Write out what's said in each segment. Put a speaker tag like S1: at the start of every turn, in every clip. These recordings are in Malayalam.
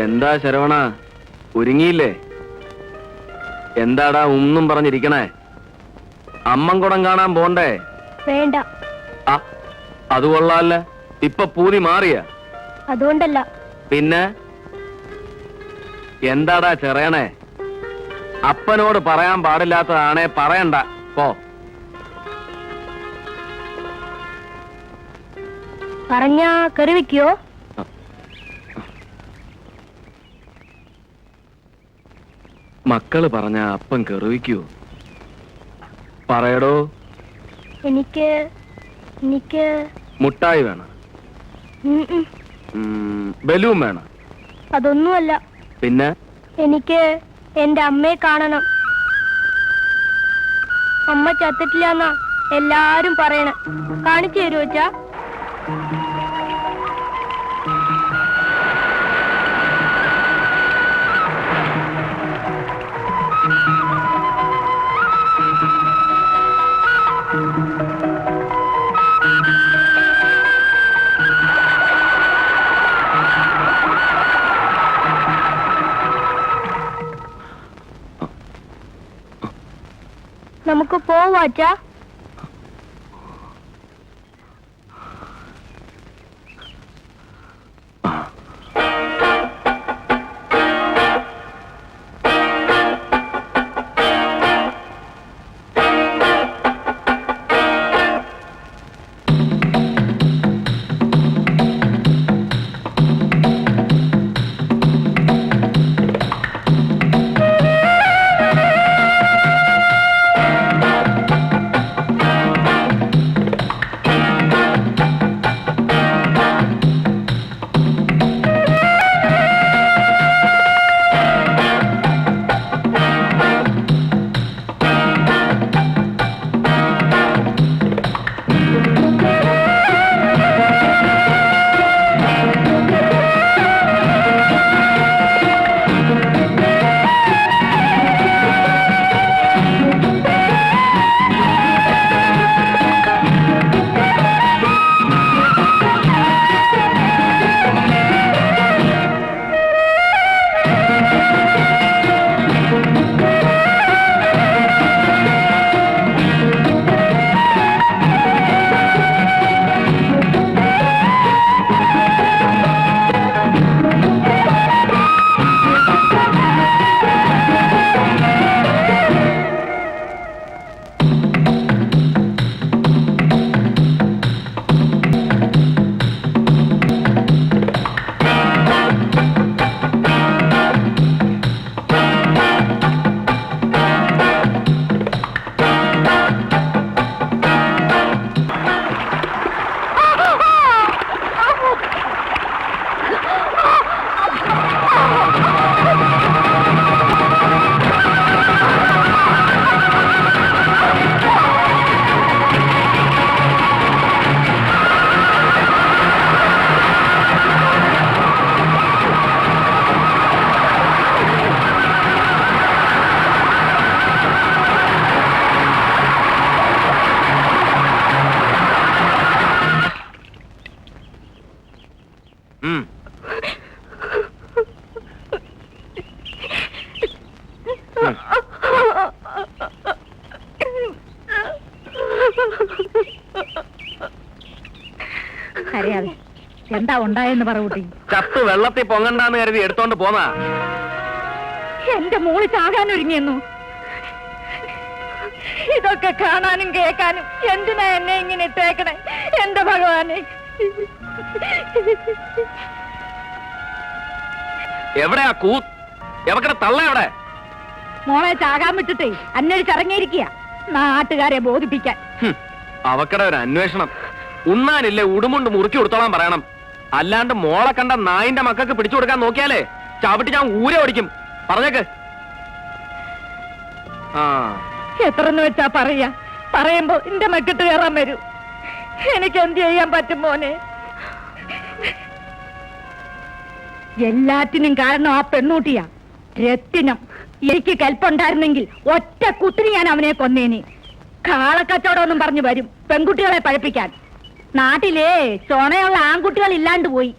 S1: എന്താ ശരവണ, ഒരുങ്ങിയില്ലേ? എന്താടാ ഒന്നും പറഞ്ഞിരിക്കണേ? അമ്മൻകുടം കാണാൻ പോണ്ടേ?
S2: വേണ്ട.
S1: അത് കൊള്ളാല്ല. ഇപ്പൊ പൂതി മാറിയ?
S2: അതുകൊണ്ടല്ല.
S1: പിന്നെ എന്താടാ ചെറിയണേ? അപ്പനോട് പറയാൻ പാടില്ലാത്തതാണേ പറയണ്ട. പോ.
S2: പറഞ്ഞാ കറിവെക്കോ?
S1: മക്കള് പറഞ്ഞ അപ്പം കെറുവിക്കൂ. പറയടോ.
S2: എനിക്ക്
S1: മുട്ടായി വേണം. ബലൂൺ വേണം.
S2: അതൊന്നുമല്ല.
S1: പിന്നെ
S2: എനിക്ക് എന്റെ അമ്മയെ കാണണം. അമ്മ ചത്തിട്ടില്ലെന്നാ എല്ലാരും പറയണ. കാണിച്ചു തരുമോ അച്ഛാ? നമുക്ക് പോവാച്ചാ?
S3: എന്താ ഉണ്ടായെന്ന് പറയൂട്ടി.
S1: ചത്ത് വെള്ളത്തിൽ പൊങ്ങണ്ടാന്ന് കരുതി എടുത്തോണ്ട് പോന്നാ.
S3: എന്റെ മോള് ചാകാനൊരുങ്ങിയെന്നു. ഇതൊക്കെ കാണാനും കേൾക്കാനും എന്തിനാ എന്നെ ഇങ്ങനെ ഇട്ടേക്കണേ എന്റെ ഭഗവാനെ?
S1: എവിടെയാ എവക്കടെ തള്ള എവിടെ?
S3: മോളെ ചാകാൻ വിട്ടിട്ടേ അന്വേഷിച്ചിറങ്ങിയിരിക്കുക നാട്ടുകാരെ ബോധിപ്പിക്കാൻ.
S1: അവക്കടെ ഒരു അന്വേഷണം. ഉണ്ണാനില്ലേ ഉടുമുണ്ട് മുറുക്കി കൊടുത്തോളാൻ പറയണം. അല്ലാണ്ട് മോളെ കണ്ട നായിന്റെ മക്കൾക്ക് പിടിച്ചു കൊടുക്കാൻ നോക്കിയാലേ ചവിട്ടി ഞാൻ ഊരെ ഓടിക്കും. പറഞ്ഞേക്ക്.
S3: എത്രന്ന് വെച്ചാ പറയാ? പറയുമ്പോ എന്റെ മക്കിട്ട് കയറാൻ വരൂ. എനിക്ക് എന്ത് ചെയ്യാൻ പറ്റും മോനെ? എല്ലാറ്റിനും കാരണം ആ പെണ്ണൂട്ടിയാ, രത്തിനം. എനിക്ക് കൽപ്പുണ്ടായിരുന്നെങ്കിൽ ഒറ്റ കുട്ടിന് ഞാൻ അവനെ കൊന്നേനെ. കാളക്കച്ചവടമൊന്നും പറഞ്ഞു വരും പെൺകുട്ടികളെ പഴപ്പിക്കാൻ. നാട്ടിലേ ചൊണയുള്ള ആൺകുട്ടികൾ ഇല്ലാണ്ട് പോയി.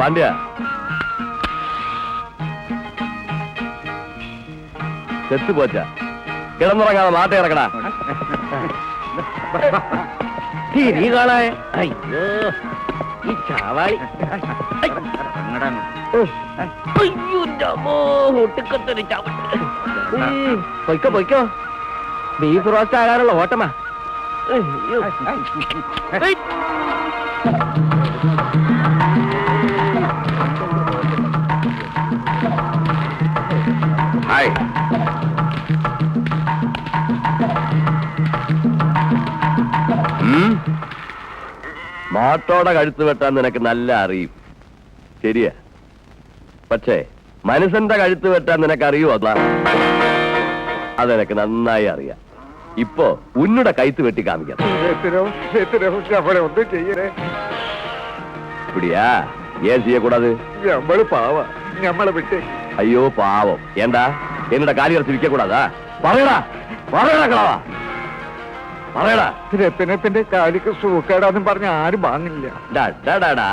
S4: പാണ്ഡ്യ, ചെത്തു പോച്ച കിടന്നുറങ്ങാതെ മാറ്റ ഇറക്കടാ.
S1: നീ കാണായ അയ്യോ ഈ ചാവാളി പൊയ്ക്കോ പൊയ്ക്കോ. ബീഫ് റോസ്റ്റ് ആകാനുള്ള ഓട്ടമാ.
S4: ഹായ്. മാട്ടോടെ കഴുത്ത് വെട്ടാൻ നിനക്ക് നല്ല അറിയും, ശരിയാ. പക്ഷേ മനുഷ്യന്റെ കഴുത്ത് വെട്ടാൻ നിനക്ക് അറിയോ? അതെനിക്ക് നന്നായി അറിയാം. ഇപ്പോ ഉന്നുടെ കഴുത്ത് വെട്ടി കാണിക്കാം. ഇപ്പിടിയാ ഏൻ ചെയ്യക്കൂടാത്? അയ്യോ പാവം, ഏണ്ടാ എന്നോட കാലി കുറച്ച് വിൽക്കக்கூടാതാ? പറയടാ പറയടാ കളവാ പറയടാ.
S5: രത്തിനത്തിന്റെ കാലിക്ക് സൂക്കേടാന്നും പറഞ്ഞ ആരും വാങ്ങില്ല.
S4: டாடா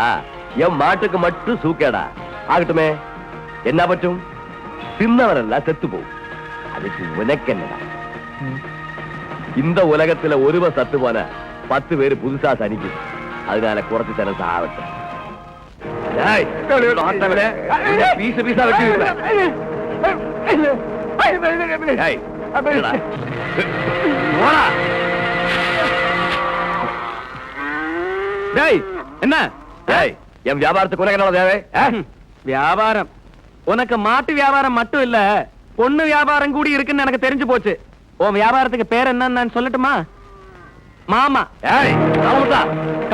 S4: என் மாட்டுக்கு மட்டும் சூக்கேடா ஆகட்டுமே, என்ன பற்றும்? தின்னவரெல்லாம் செத்து போகும். அதுக்கு உனக்கு என்னடா? இந்த உலகத்துல ஒருவன் சத்து போன 10 பேரு புதுசா சனிக்கு. அதனால குறைச்சு தன சாவட்டும். பீசு பீசா வெட்டி
S1: என்ன
S4: என் வியாபாரத்துக்கு உனக்கு என்ன தேவை?
S1: வியாபாரம் உனக்கு மாட்டு வியாபாரம் மட்டும் இல்ல, பொண்ணு வியாபாரம் கூடி இருக்குன்னு எனக்கு தெரிஞ்சு போச்சு. உன் வியாபாரத்துக்கு பேர் என்னன்னு நான் சொல்லட்டுமா? மாமா.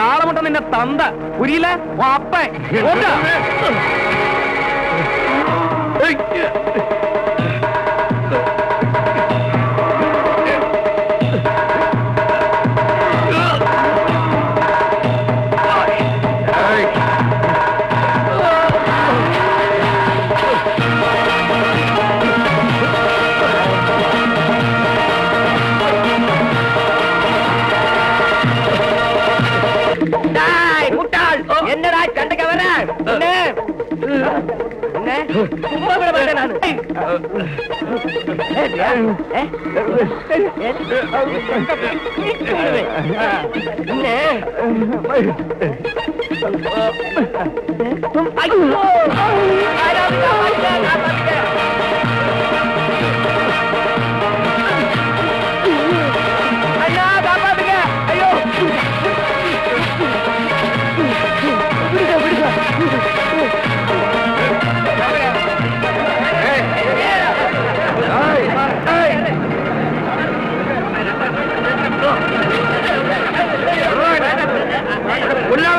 S1: காலமுட்ட நின்ன தந்த புரியல உன் அப்ப. என்னடா சண்டைக்கு வர? சும்மா விட மாட்டேன் நானு. ஐயா காப்பாத்துங்க. ஐயோ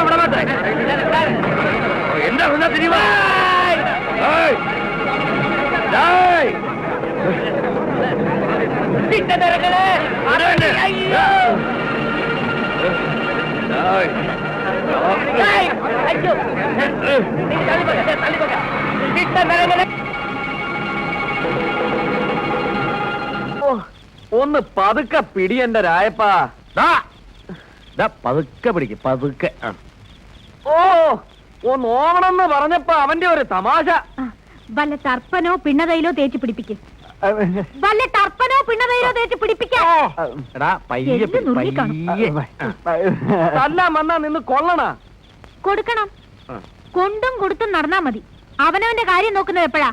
S1: விட மாட்டேன். என்ன வந்தா தெரியுமா? ഒന്ന് പതുക്കെ പിടി എന്റെ രായപ്പാ. പതുക്കെ പിടിക്ക് പതുക്കെ. ഓ ഒന്ന് ഓവണമെന്ന് പറഞ്ഞപ്പോ അവന്റെ ഒരു തമാശ.
S3: വല്ല തർപ്പനോ പിണ്ണതയിലോ തേച്ച് പിടിപ്പിക്കും. വല്ല തർപ്പനോ പിണ്ണതയിലോ തേച്ച് പിടിപ്പിക്കാം.
S1: തല്ലാൻ വന്നാ നിന്ന് കൊള്ളണ
S3: കൊടുക്കണം. കൊണ്ടും കൊടുത്തും നടന്നാ മതി. അവനവന്റെ കാര്യം നോക്കുന്നത് എപ്പോഴാ?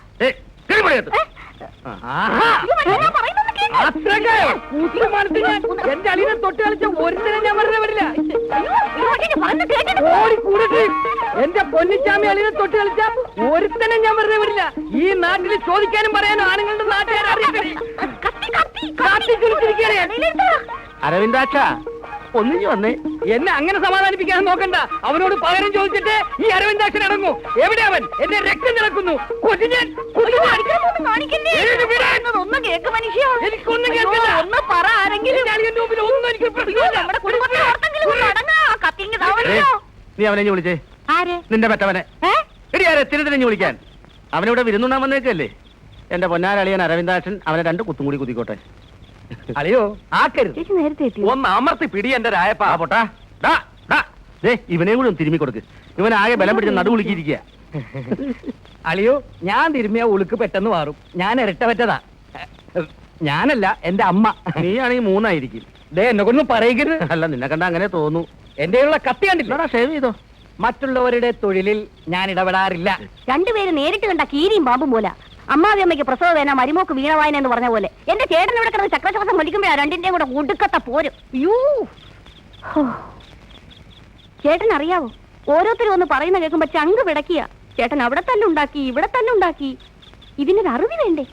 S1: എന്റെ അളിനെ തൊട്ട് കളിച്ച ഒരുത്തനെ ഞാൻ വെറുതെ വരില്ല. എന്റെ പൊന്നിച്ചാമി അളിനെ തൊട്ട് കളിച്ച ഒരുത്തനെ ഞാൻ വെറുതെ വരില്ല. ഈ നാട്ടിൽ ചോദിക്കാനും പറയാനും ആണുങ്ങളുടെ നാട്ടുകാരെ അറിയില്ല. അരവിന്ദാക്ഷ ഒന്നിഞ്ഞു വന്നേ. എന്നെ അങ്ങനെ സമാധാനിപ്പിക്കാൻ നോക്കണ്ട. അവനോട് പകരം ചോദിച്ചിട്ട് ഈ അരവിന്ദാക്ഷൻ അടങ്ങൂ. എവിടെ അവൻ? എന്റെ രക്തം തിളക്കുന്നു. എനിക്കൊന്നും കേൾക്കില്ല. ഒന്ന് പറ ആരെങ്കിലും. ഒന്നും എനിക്ക് നീ അവനെ വിളിച്ചേ. നിന്റെ പെറ്റവനെ എടി ആരെ തിരുത്തിനെ വിളിക്കാൻ.
S6: അവനിവിടെ വിരുന്നുണ്ണാൻ വന്നേക്കല്ലേ? എന്റെ പൊന്നാരളിയൻ അരവിന്ദാക്ഷൻ അവനെ 2 കുത്തും കൂടി കുത്തിക്കോട്ടെ.
S1: അളിയോ ആക്കരുത്.
S2: ചേച്ചി നേരത്തെ എത്തി.
S1: ഒന്ന് അമർത്തി പിടി എന്റെ രായപ്പാ.
S6: പൊട്ടാ ഇവനെയും കൂടി ഒന്ന് തിരുമ്മി കൊടുക്ക്. ഇവൻ ആകെ ബലം പിടിച്ച് നടുവുളുക്കിയിരിക്കുക.
S7: അളിയോ, ഞാൻ തിരുമ്മിയ ഉളുക്ക് പെട്ടെന്ന് മാറും. ഞാൻ ഇരട്ട പറ്റതാ. ഞാനല്ല, എന്റെ അമ്മ.
S6: നീയാണെങ്കിൽ 3 ആയിരിക്കും.
S7: ദേ എന്നെ കൊണ്ടൊന്നും പറയരുത്.
S6: അല്ല, നിന്നെ കണ്ട അങ്ങനെ തോന്നു.
S7: എന്റെ ഉള്ള കത്തി കണ്ടില്ല.
S6: ഷേവ് ചെയ്തോ.
S7: മറ്റുള്ളവരുടെ തൊഴിലിൽ ഞാൻ ഇടപെടാറില്ല.
S2: രണ്ടുപേര് നേരിട്ട് കണ്ട കീരിയും പാമ്പും പോലെ. അമ്മാവിയമ്മയ്ക്ക് പ്രസവ വേന, മരുമോക്ക് വീണവായന എന്ന് പറഞ്ഞ പോലെ എന്റെ ചേട്ടൻ ഇവിടെ കിടന്ന് ചക്രശ്വാസം വലിക്കുമ്പോഴാ രണ്ടിന്റെയും കൂടെ ഒടുക്കത്തെ പോരും. ചേട്ടൻ അറിയാവോ, ഓരോരുത്തരും ഒന്ന് പറയുന്ന കേൾക്കുമ്പോ ചങ്ക് പിടക്കിയ. ചേട്ടൻ അവിടെ തല്ലുണ്ടാക്കി, ഇവിടെ തല്ലുണ്ടാക്കി. ഇതിനൊരു അറിവ് വേണ്ടേ?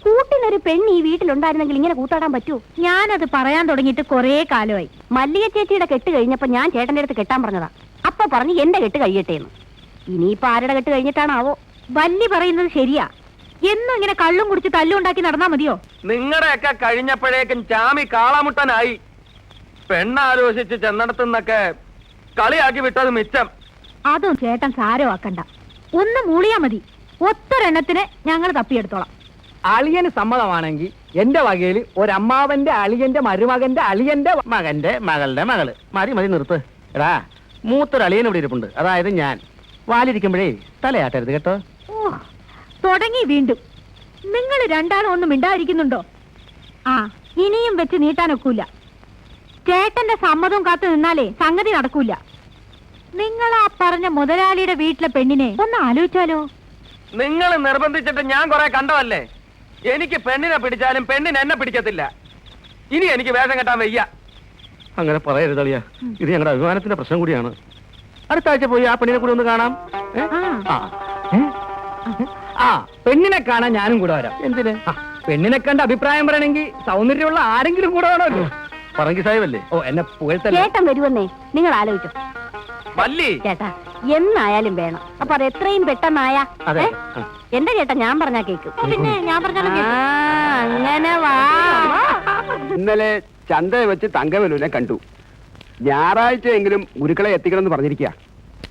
S2: കൂട്ടിനൊരു പെണ്ണ് ഈ വീട്ടിലുണ്ടായിരുന്നെങ്കിൽ ഇങ്ങനെ കൂത്താടാൻ പറ്റുമോ?
S3: ഞാനത് പറയാൻ തുടങ്ങിയിട്ട് കൊറേ കാലമായി.
S2: മല്ലിക ചേച്ചിയുടെ കെട്ട് കഴിഞ്ഞപ്പോ ഞാൻ ചേട്ടന്റെ അടുത്ത് കെട്ടാൻ പറഞ്ഞതാ. അപ്പൊ പറഞ്ഞു എന്റെ കെട്ട് കഴിയട്ടെ എന്ന്. ഇനിയിപ്പോ ആരുടെ കെട്ട് കഴിഞ്ഞിട്ടാണാവോ?
S3: വല്ലി പറയുന്നത് ശരിയാ. എന്നും ഇങ്ങനെ കള്ളും കുടിച്ച് തല്ലുണ്ടാക്കി നടന്നാ മതിയോ?
S1: നിങ്ങളുടെയൊക്കെ കഴിഞ്ഞപ്പോഴേക്കും ചാമി കാളാമുട്ടനായി. പെണ്ണാലോചിച്ച് ചെന്നിടത്തുനിന്നൊക്കെ കളിയാക്കി വിട്ടത് മിച്ചം.
S3: അതും ചേട്ടൻ സാരമാക്കണ്ട. ഒന്ന് മൂളിയാ മതി. ഒത്തൊരെണ്ണത്തിന് ഞങ്ങൾ തപ്പിയെടുത്തോളാം.
S7: അളിയന് സമ്മതമാണെങ്കിൽ എന്റെ വകയിൽ ഒരമ്മാവന്റെ അളിയന്റെ മരുമകന്റെ അളിയന്റെ
S6: മകന്റെ മകളുടെ മകള്. മതി നിർത്ത്. എടാ, മൂത്തൊരളിയൻ ഇവിടെ ഇരിപ്പുണ്ട്. അതായത് ഞാൻ. വാലിരിക്കുമ്പോഴേ തലയാട്ടരുത് കേട്ടോ.
S3: ഓ, തുടങ്ങി വീണ്ടും. നിങ്ങൾ രണ്ടാളും ഒന്നും മിണ്ടാതിരിക്കുന്നുണ്ടോ? ആ, ഇനിയും വെച്ച് നീട്ടാനൊക്കൂല. ചേട്ടന്റെ സമ്മതവും കാത്തു നിന്നാലേ സംഗതി നടക്കൂല. നിങ്ങൾ ആ പറഞ്ഞ മുതലാളിയുടെ വീട്ടിലെ പെണ്ണിനെ ഒന്ന് ആലോചിച്ചാലോ?
S1: നിങ്ങൾ നിർബന്ധിച്ചിട്ട് ഞാൻ കുറെ കണ്ടതല്ലേ. എനിക്ക് പെണ്ണിനെ പിടിച്ചാലും പെണ്ണിന് എന്നെ പിടിക്കത്തില്ല. ഇനി എനിക്ക് വേഷം കെട്ടാൻ വയ്യ.
S6: അങ്ങനെ പറയരുത് അളിയാ. ഇത് ഞങ്ങളുടെ അഭിമാനത്തിന്റെ പ്രശ്നം കൂടിയാണ്. അടുത്ത ആഴ്ച പോയി ആ പെണ്ണിനെ കൂടി ഒന്ന് കാണാം.
S7: പെണ്ണിനെ കാണാൻ ഞാനും കൂടെ വരാം.
S6: എന്തിന്?
S7: പെണ്ണിനെ കണ്ട അഭിപ്രായം പറയണമെങ്കിൽ സൗന്ദര്യമുള്ള ആരെങ്കിലും കൂടെ വേണമല്ലോ.
S6: പറങ്കി സാഹിബല്ലേ?
S7: ഓ, എന്നെ പുകഴ്ത്തല്ലേ.
S2: ചേട്ടൻ വരുമെന്നേ നിങ്ങൾ ആലോചിച്ചോ.
S1: മല്ലി,
S2: ചേട്ടാ എന്നായാലും വേണം. അപ്പൊ അത് എത്രയും പെട്ടെന്നായാ.
S6: അതെ.
S2: എന്റെ ചേട്ടാ ഞാൻ പറഞ്ഞാ കേക്കും. പിന്നെ ഞാൻ പറഞ്ഞാലും അങ്ങനെ വാ.
S5: ഇന്നലെ ചന്തയെ വെച്ച് തങ്കവലുവിനെ കണ്ടു. ഞായറാഴ്ചയെങ്കിലും ഗുരുക്കളെ എത്തിക്കണമെന്ന് പറഞ്ഞിരിക്കുക.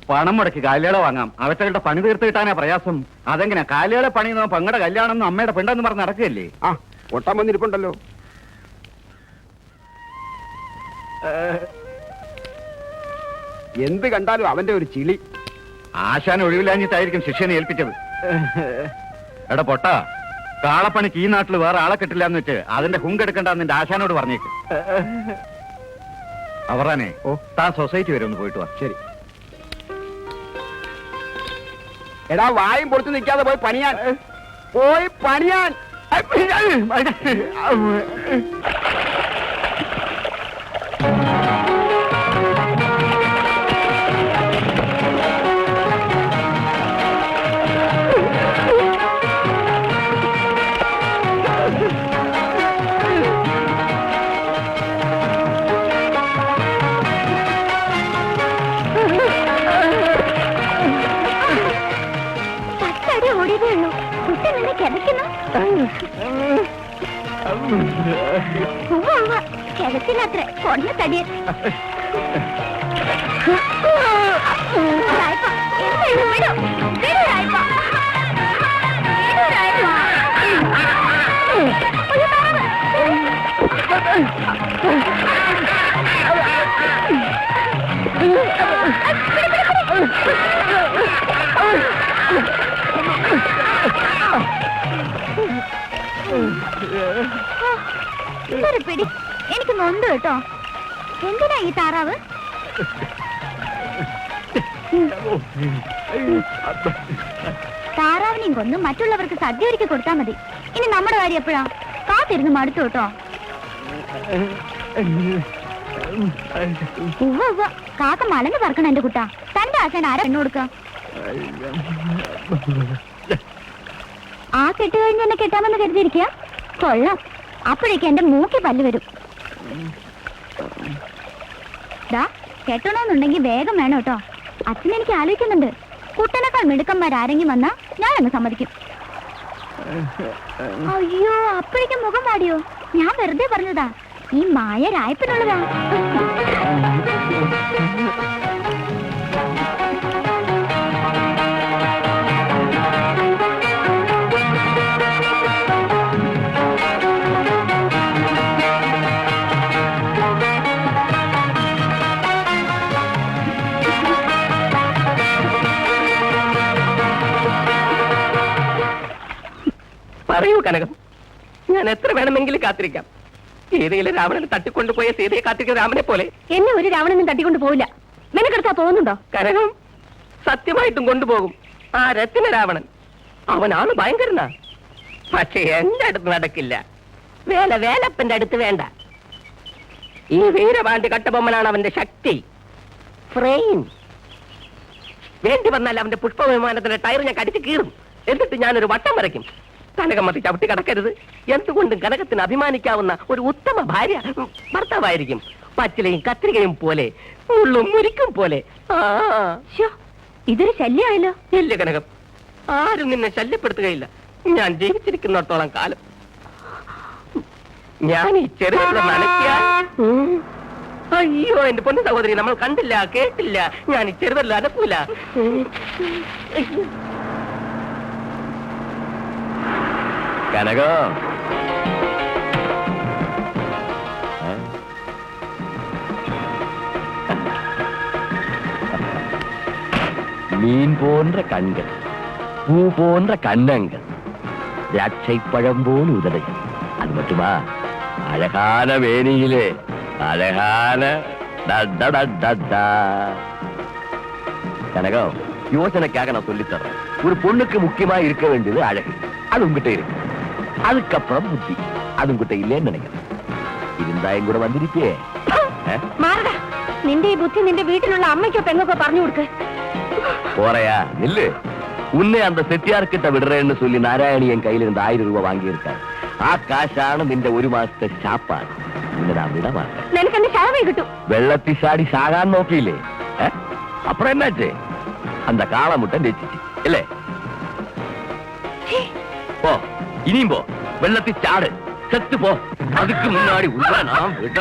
S6: പണം മുടക്കി കാലികളെ വാങ്ങാം. അവറ്റകളുടെ പണി തീർത്ത് കിട്ടാനാ പ്രയാസം. അതെങ്ങനെ? കാലികളെ പണി പങ്ങളുടെ കല്യാണം അമ്മയുടെ പെണ്ണെന്ന് പറഞ്ഞ് നടക്കുകയല്ലേ?
S5: ആ, ഒട്ടാൻ വന്നിരിപ്പുണ്ടല്ലോ. എന്ത് കണ്ടാലും അവന്റെ ഒരു ചിളി.
S6: ആശാൻ ഒഴിവില്ലാഞ്ഞിട്ടായിരിക്കും ശിഷ്യനെ ഏൽപ്പിച്ചത്. എടാ പൊട്ട, കാളപ്പണിക്ക് ഈ നാട്ടിൽ വേറെ ആളെ കിട്ടില്ല എന്ന് വെച്ച് അതിന്റെ ഹുങ്കെടുക്കണ്ട നിന്റെ ആശാനോട് പറഞ്ഞേക്ക്. അവറാനെ, താൻ സൊസൈറ്റി വരെ ഒന്ന് പോയിട്ട് വാ.
S5: ശരി. എടാ, വായും പൊളിച്ചു നിൽക്കാതെ പോയി പണിയാൻ. പോയി പണിയാൻ.
S2: കിടക്കിനത്ര കൊണ്ട തടിയ പിടി. എനിക്ക് നൊന്ത് കേട്ടോ. എന്തിനാ ഈ താറാവ്? താറാവിനെയും കൊന്ന് മറ്റുള്ളവർക്ക് സദ്യ ഒരുക്കി കൊടുത്താൽ മതി. ഇനി നമ്മുടെ കാര്യം എപ്പോഴാ? കാത്തിരുന്ന് മടുത്തു കേട്ടോ. കാക്ക മലന്ന് പറക്കണം എന്റെ കുട്ടാ. തന്റെ ആശാൻ ആരാ പെണ്ണു കൊടുക്ക? ആ കെട്ട് കഴിഞ്ഞ് എന്നെ കെട്ടാമെന്ന് കരുതിയിരിക്കുക. കൊള്ളാം. അപ്പോഴേക്ക് എന്റെ മൂക്കി പല്ല് വരും. കെട്ടണമെന്നുണ്ടെങ്കിൽ വേഗം വേണം കേട്ടോ. അച്ഛൻ എനിക്ക് ആലോചിക്കുന്നുണ്ട്. കുട്ടനേക്കാൾ മിടുക്കന്മാരാരെങ്കിലും വന്നാ ഞാനങ്ങ് സമ്മതിക്കും. അയ്യോ, അപ്പോഴേക്കും മുഖം വാടിയോ? ഞാൻ വെറുതെ പറഞ്ഞതാ. ഈ മായ രായപ്പിനുള്ളതാ.
S7: പറയൂ കനകം, ഞാൻ എത്ര വേണമെങ്കിലും കാത്തിരിക്കാം. ഏതെങ്കിലും രാവണനെ തട്ടിക്കൊണ്ടുപോയ സീതയെ കാത്തിരിക്കുന്ന രാമനെ പോലെ.
S2: എന്നെ ഒരു രാവണനും തട്ടിക്കൊണ്ട് പോവില്ല. നിനക്കെടുത്താ തോന്നുന്നുണ്ടോ?
S7: കനകം, സത്യമായിട്ടും കൊണ്ടുപോകും. ആ രത്തിന രാവണൻ അവനാണ് ഭയങ്കരനാ. പക്ഷെ എന്റെ അടുത്ത് നടക്കില്ല. വേലപ്പന്റെ അടുത്ത് വേണ്ട. ഈ വീരപാണ്ഡ്യ കട്ടബൊമ്മനാണ് അവന്റെ ശക്തി. ഫ്രെയിം വേണ്ടി വന്നാൽ അവന്റെ പുഷ്പവിമാനത്തിന്റെ ടയർ ഞാൻ കടിച്ചു കീറും. എന്നിട്ട് ഞാനൊരു വട്ടം വരയ്ക്കും. കനകമതി ചവിട്ടി കടക്കരുത്. എന്തുകൊണ്ടും കനകത്തിന് അഭിമാനിക്കാവുന്ന ഒരു ഉത്തമ ഭാര്യ ഭർത്താവായിരിക്കും. പച്ചിലയും കത്രികയും പോലെ, മുള്ളും മുരിക്കും പോലെ.
S2: ഇതൊരു ശല്യമായല്ലോ.
S7: ഇല്ല കനകം, ആരും നിന്നെ ശല്യപ്പെടുത്തുകയില്ല. ഞാൻ ജീവിച്ചിരിക്കുന്നിടത്തോളം കാലം. ഞാൻ ഈ ചെറിയ നനയ്ക്കാൻ. അയ്യോ എന്റെ പൊന്നു സഹോദരി, നമ്മൾ കണ്ടില്ല, കേട്ടില്ല. ഞാൻ ഈ ചെറുതല്ല അനക്കൂല.
S4: കനകം, மீன் போன்ற கண்கள், பூ போன்ற கன்னங்கள், திராட்சைப்பழம் போல் உதடுகள். அது மட்டுமா, அழகான வேணியிலே அழகான கனகம், யோசனைக்காக நான் சொல்லித்தர்றேன். ஒரு பொண்ணுக்கு முக்கியமா இருக்க வேண்டியது அழகு. அது உங்ககிட்ட இருக்கு. அதுக்கப்புறம் புத்தி. அது உங்ககிட்ட இல்லைன்னு நினைக்கிறேன். இருந்தா என் கூட வந்திருப்பே.
S2: മാറടാ. നിന്റെ ഈ ബുദ്ധി നിന്റെ വീട്ടിലുള്ള അമ്മയ്ക്കോ പെങ്ങൾക്കോ പറഞ്ഞു കൊടുക്ക്.
S4: போறையா நில்லு. உன்னை அந்த செட்டியார்கிட்ட விடுறேன்னு சொல்லி நாராயணி என் கையில இருந்து 1000 ரூபாய் வாங்கியிருக்காரு. ആ കാശാണ് നിന്റെ ഒരു മാസത്തെ ശാപ്പാണ്. നിന്നെ ഞാൻ വിട മാറ്റേൻ.
S2: നിനക്കെന്റെ ശവമേ കിട്ടും.
S4: വെള്ളത്തിൽ ചാടി സാകാൻ നോക്കിയില്ലേ? അപ്പുറം എന്നാച്ചേ? அந்த കാളമുട്ടൻ രചിച്ചു അല്ലേ? പോ, ഇനിയും പോ. വെള്ളത്തിൽ ചാട്, செத்து போ. அதுக்கு முன்னாடி உள்ள நான் விட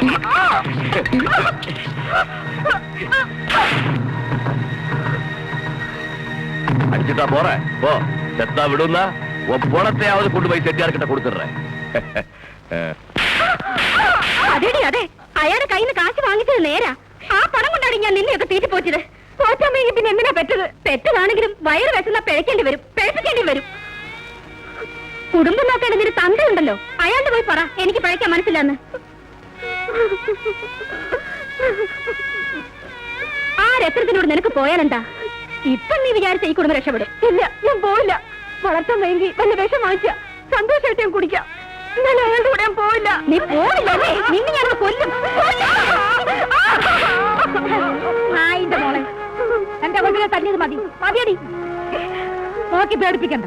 S4: அடிச்சுட்டா போறேன். போ, செத்தா விடுன்னா உன் பணத்தையாவது கொண்டு போய் செட்டியார்கிட்ட கொடுத்துடுறேன்.
S2: അതെടി അതെ, അയാളുടെ കയ്യിൽ നിന്ന് കാശ് വാങ്ങിച്ചത് നേരാ. ആ പണം കൊണ്ടാണ് ഞാൻ നിന്നെയൊക്കെ തീറ്റി പോച്ചത്. പോറ്റാമെങ്കിൽ പിന്നെ എന്തിനാ പെറ്റത്? പെറ്റതാണെങ്കിലും വയറ് വെച്ചെന്നാ പിഴക്കേണ്ടി വരും, പിഴപ്പിക്കേണ്ടി വരും. കുടുംബം നോക്കേണ്ട നിന്റെ തന്തയുണ്ടല്ലോ, അയാളുടെ പോയി പറ എനിക്ക് പിഴയ്ക്കാൻ മനസ്സിലാന്ന്. ആ രത്നത്തിനോട് നിനക്ക് പോയാലെന്താ? ഇപ്പൊ നീ വിചാരിച്ച ഈ കുടുംബം രക്ഷപ്പെടും? ഇല്ല, ഞാൻ പോയില്ല. വളർത്താൻ വേണ്ടി വല്ല വിഷം വാങ്ങിച്ച സന്തോഷമായിട്ട് ഞാൻ കുടിക്കാം. ഞാൻ അയാളുടെ കൂടെ ഞാൻ പോയില്ല. നീ പോയില്ലേ? നിന്നെ ഞാൻ കൊല്ലും.
S3: ആയിന്റെ മോളെ, എന്റെ കൊണ്ടിനെ തല്ലിയത് മതി. മതിയടി, നോക്കി പേടിപ്പിക്കണ്ട.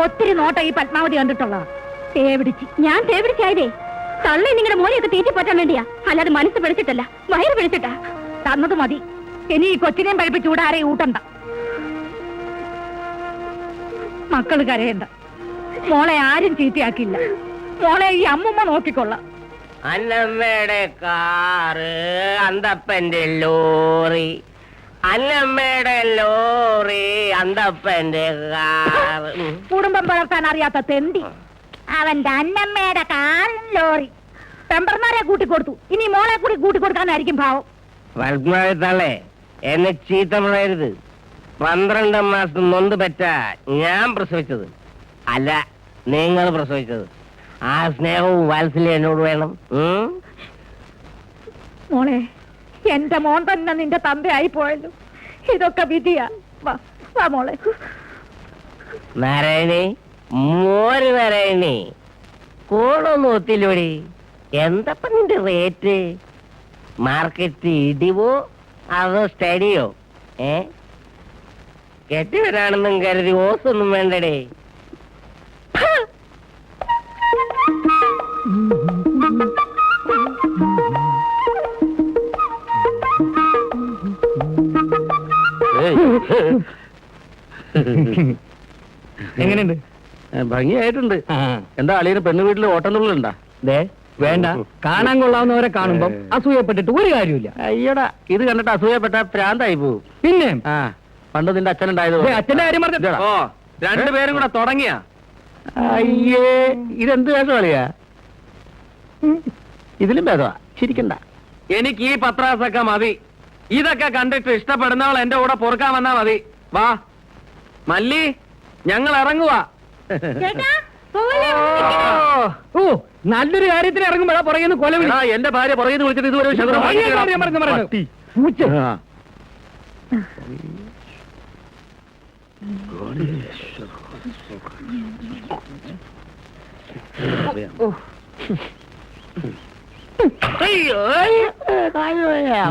S3: ഒത്തിരി നോട്ട ഈ പത്മാവതി കണ്ടിട്ടുള്ള തേവിടിച്ച്.
S2: ഞാൻ തേവിടിച്ചായതേ തള്ളി നിങ്ങളുടെ മോനെയൊക്കെ തീറ്റി പോറ്റാൻ വേണ്ടിയാ, അല്ലാതെ മനസ്സ് പിടിച്ചിട്ടല്ല, വയറ് പിടിച്ചിട്ടാ.
S3: തന്നത് മതി. ഇനി ഈ കൊച്ചിനെയും പഴിപ്പിച്ച് ഇവിടെ ആരെയും ഊട്ടണ്ട. മക്കള് കരയണ്ട. മോളെ ആരും ചീത്തയാക്കില്ല. മോളെ ഈ അമ്മുമ്മ നോക്കിക്കൊള്ളാം.
S7: അന്നമ്മയുടെ കാറ്, അന്തപ്പന്റെ ലോറി, അന്നമ്മയുടെ ലോറി, അന്തപ്പന്റെ കാറ്.
S3: കുടുംബം വളർത്താൻ അറിയാത്ത തെണ്ടി. അവന്റെ അന്നമ്മയുടെ കാറും ലോറി പെമ്പർമാരെ കൂട്ടിക്കൊടുത്തു. ഇനി മോളെ കൂടി കൂട്ടിക്കൊടുക്കാനായിരിക്കും ഭാവം.
S7: തള്ളേ, എന്നെ ചീത്ത പറയരുത്. 12 മാസം നൊന്ത് പെറ്റ ഞാൻ പ്രസവിച്ചത് അല്ല, നിങ്ങൾ പ്രസവിച്ചത്. ആ സ്നേഹവും വാത്സല്യം എന്നോട് വേണം.
S3: മോളെ, എന്റെ മോൻ തന്നെ നിന്റെ തന്തയായി പോയല്ലോ. ഇതൊക്കെ വിധിയാ. വാ മോളെ.
S7: നാരായണി, മോര് നാരായണി, കോളൊന്നും ഒത്തില്ലോടി. എന്തപ്പ നിന്റെ റേറ്റ്? മാർക്കറ്റ് ഇടിവോ അതോ സ്റ്റഡിയോ? കെട്ടിവരാണെന്നും കരുതി ഓസൊന്നും വേണ്ടടേ.
S1: എങ്ങനെയുണ്ട്?
S7: ഭംഗിയായിട്ടുണ്ട്. എന്താ അളിയന് പെണ്ണു വീട്ടിൽ ഓട്ടന്നുള്ളുണ്ടാ?
S1: വേണ്ട, കാണാൻ കൊള്ളാവുന്നവരെ കാണുമ്പം അസൂയപ്പെട്ടിട്ട് ഒരു കാര്യമില്ല.
S7: അയ്യടാ, ഇത് കണ്ടിട്ട് അസൂയപ്പെട്ട പ്രാന്തായി പോവും.
S1: പിന്നെ
S7: പണ്ട് നിന്റെ അച്ഛനുണ്ടായത്
S1: അച്ഛന്റെ കാര്യം പറഞ്ഞു. ഓ, രണ്ടുപേരും കൂടെ തുടങ്ങിയ.
S7: അയ്യേ, ഇതെന്ത് വേഷം കളിയാ? ഇതിലും ഭേദമാ, ചിരിക്കണ്ട.
S1: എനിക്ക് ഈ പത്രാസൊക്കെ മതി. ഇതൊക്കെ കണ്ടിട്ട് ഇഷ്ടപ്പെടുന്നവൾ എന്റെ കൂടെ പൊറുക്കാൻ വന്നാ മതി. വാ മല്ലി, ഞങ്ങൾ ഇറങ്ങുവാ.
S3: പോവല്ലേ?
S1: ഓ നല്ലൊരു കാര്യത്തിന് ഇറങ്ങുമ്പോഴാ പറയുന്നു കൊല എന്റെ ഭാര്യ പറയുന്നു വിളിച്ചിട്ട് ഇതുവരെ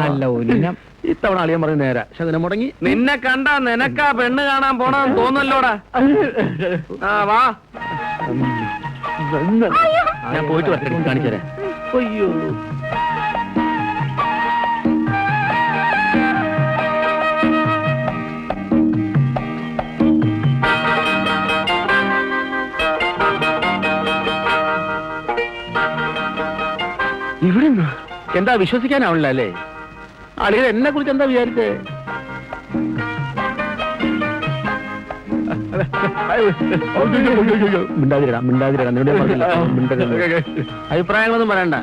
S1: നല്ല ഉന്നം. ഇത്തവണ അളിയൻ പറഞ്ഞ നേരാ ശകനം മുടങ്ങി. നിന്നെ കണ്ട നിനക്കാ പെണ്ണ് കാണാൻ പോണെന്ന് തോന്നല്ലോടാ. ആ വാ, ഞാൻ പോയിട്ട് വരട്ടെ, കാണിച്ചു തരാം. അയ്യോ ഇവിടെ എന്താ വിശ്വസിക്കാനാവില്ല അല്ലേ? അളികൾ എന്നെ കുറിച്ച് എന്താ വിചാരിച്ചേ? അഭിപ്രായങ്ങളൊന്നും പറയണ്ട.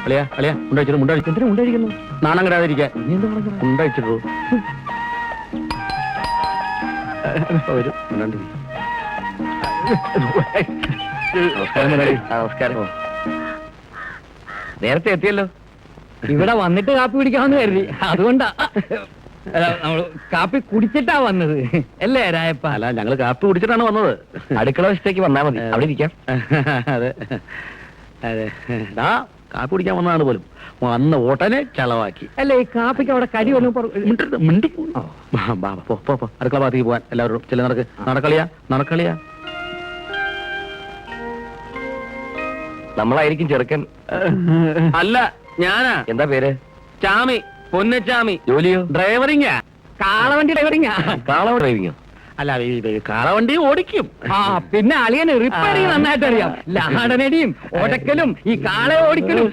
S1: അളിയാ അളിയാ മുണ്ടഴിച്ചിട്ട് മുണ്ടഴിച്ചു മുണ്ടഴിക്കുന്നു. നാണം കിടാതിരിക്കാൻ മുണ്ടഴിച്ചിട്ടു വരും. നമസ്കാരം. നേരത്തെ എത്തിയല്ലോ. ഇവിടെ വന്നിട്ട് കാപ്പി കുടിക്കാമെന്ന് കരുതി, അതുകൊണ്ടാ. നമ്മള് കാപ്പി കുടിച്ചിട്ടാ വന്നത് അല്ലേ രായപ്പ? അല്ല, ഞങ്ങള് കാപ്പി കുടിച്ചിട്ടാണ് വന്നത്. അടുക്കള വശത്തേക്ക് വന്നാ മതി, അവിടെ ഇരിക്കാം. അതെ അതെ, കാപ്പി കുടിക്കാൻ വന്നതാണ് പോലും. വന്ന ഓട്ടനെ ചളവാക്കി. അല്ലേ ഈ കാപ്പിക്ക് അവിടെ കരി വന്നു മിണ്ടി. അടുക്കള ഭാഗത്തേക്ക് പോവാൻ എല്ലാവരും ചില നടക്കളിയാ നടക്കളിയാ. നമ്മളായിരിക്കും ചെറുക്കൻ. അല്ല, ഞാനാ. എന്താ പേര്? ചാമി, പൊന്നച്ചാമി. ജോലിയോ? ഡ്രൈവറിങ്ങാ. കാളവണ്ടി ഡ്രൈവറിങ്ങാ. കാളവ ഡ്രൈവിങ്ങോ? അല്ല, കാളവണ്ടി ഓടിക്കും. ആ പിന്നെ അളിയന് റിപ്പയറിങ് നന്നായിട്ട് അറിയാം. ലാടനടിയും ഓടക്കലും ഈ കാള ഓടിക്കലും.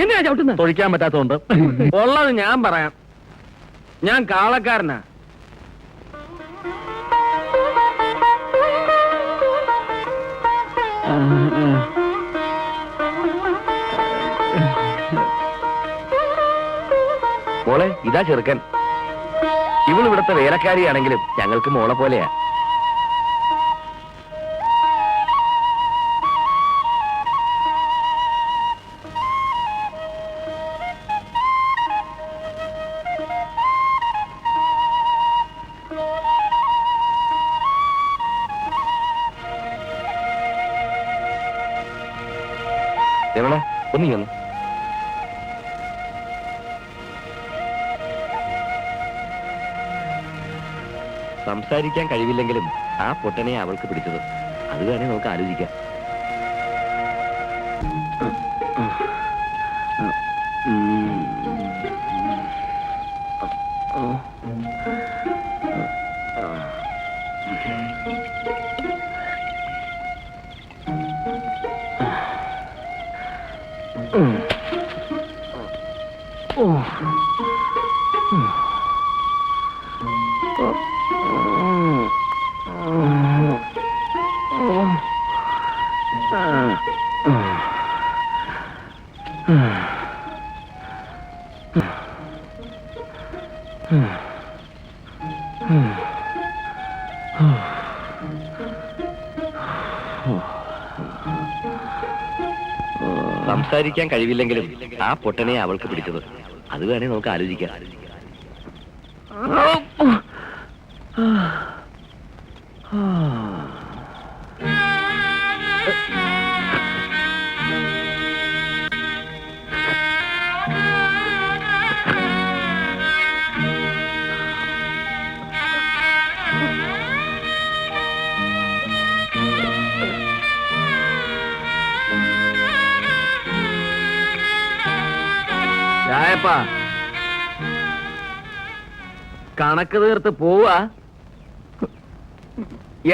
S1: എന്തിനാ ചവിട്ടുന്നത്? തൊഴിക്കാൻ പറ്റാത്തതുകൊണ്ട്. ഉള്ളത് ഞാൻ പറയാം, ഞാൻ കാളക്കാരനാ. മോളെ, ഇതാ ചെറുക്കൻ. ഇവളിവിടുത്തെ വേലക്കാരിയാണെങ്കിലും ഞങ്ങൾക്ക് മോളെ പോലെയാ. എവിടെ ഒന്നീ വന്നു. സംസാരിക്കാൻ കഴിവില്ലെങ്കിലും ആ പൊട്ടനെ അവൾക്ക് പിടിച്ചത്. അത് വേണേ നമുക്ക് ആലോചിക്കാം. സംസാരിക്കാൻ കഴിവില്ലെങ്കിലും ആ പൊട്ടനെ അവൾക്ക് പിടിച്ചത്. അത് വേണേ നമുക്ക് ആലോചിക്കാം. രായപ്പാ, കണക്ക് തീർത്ത് പോവാ?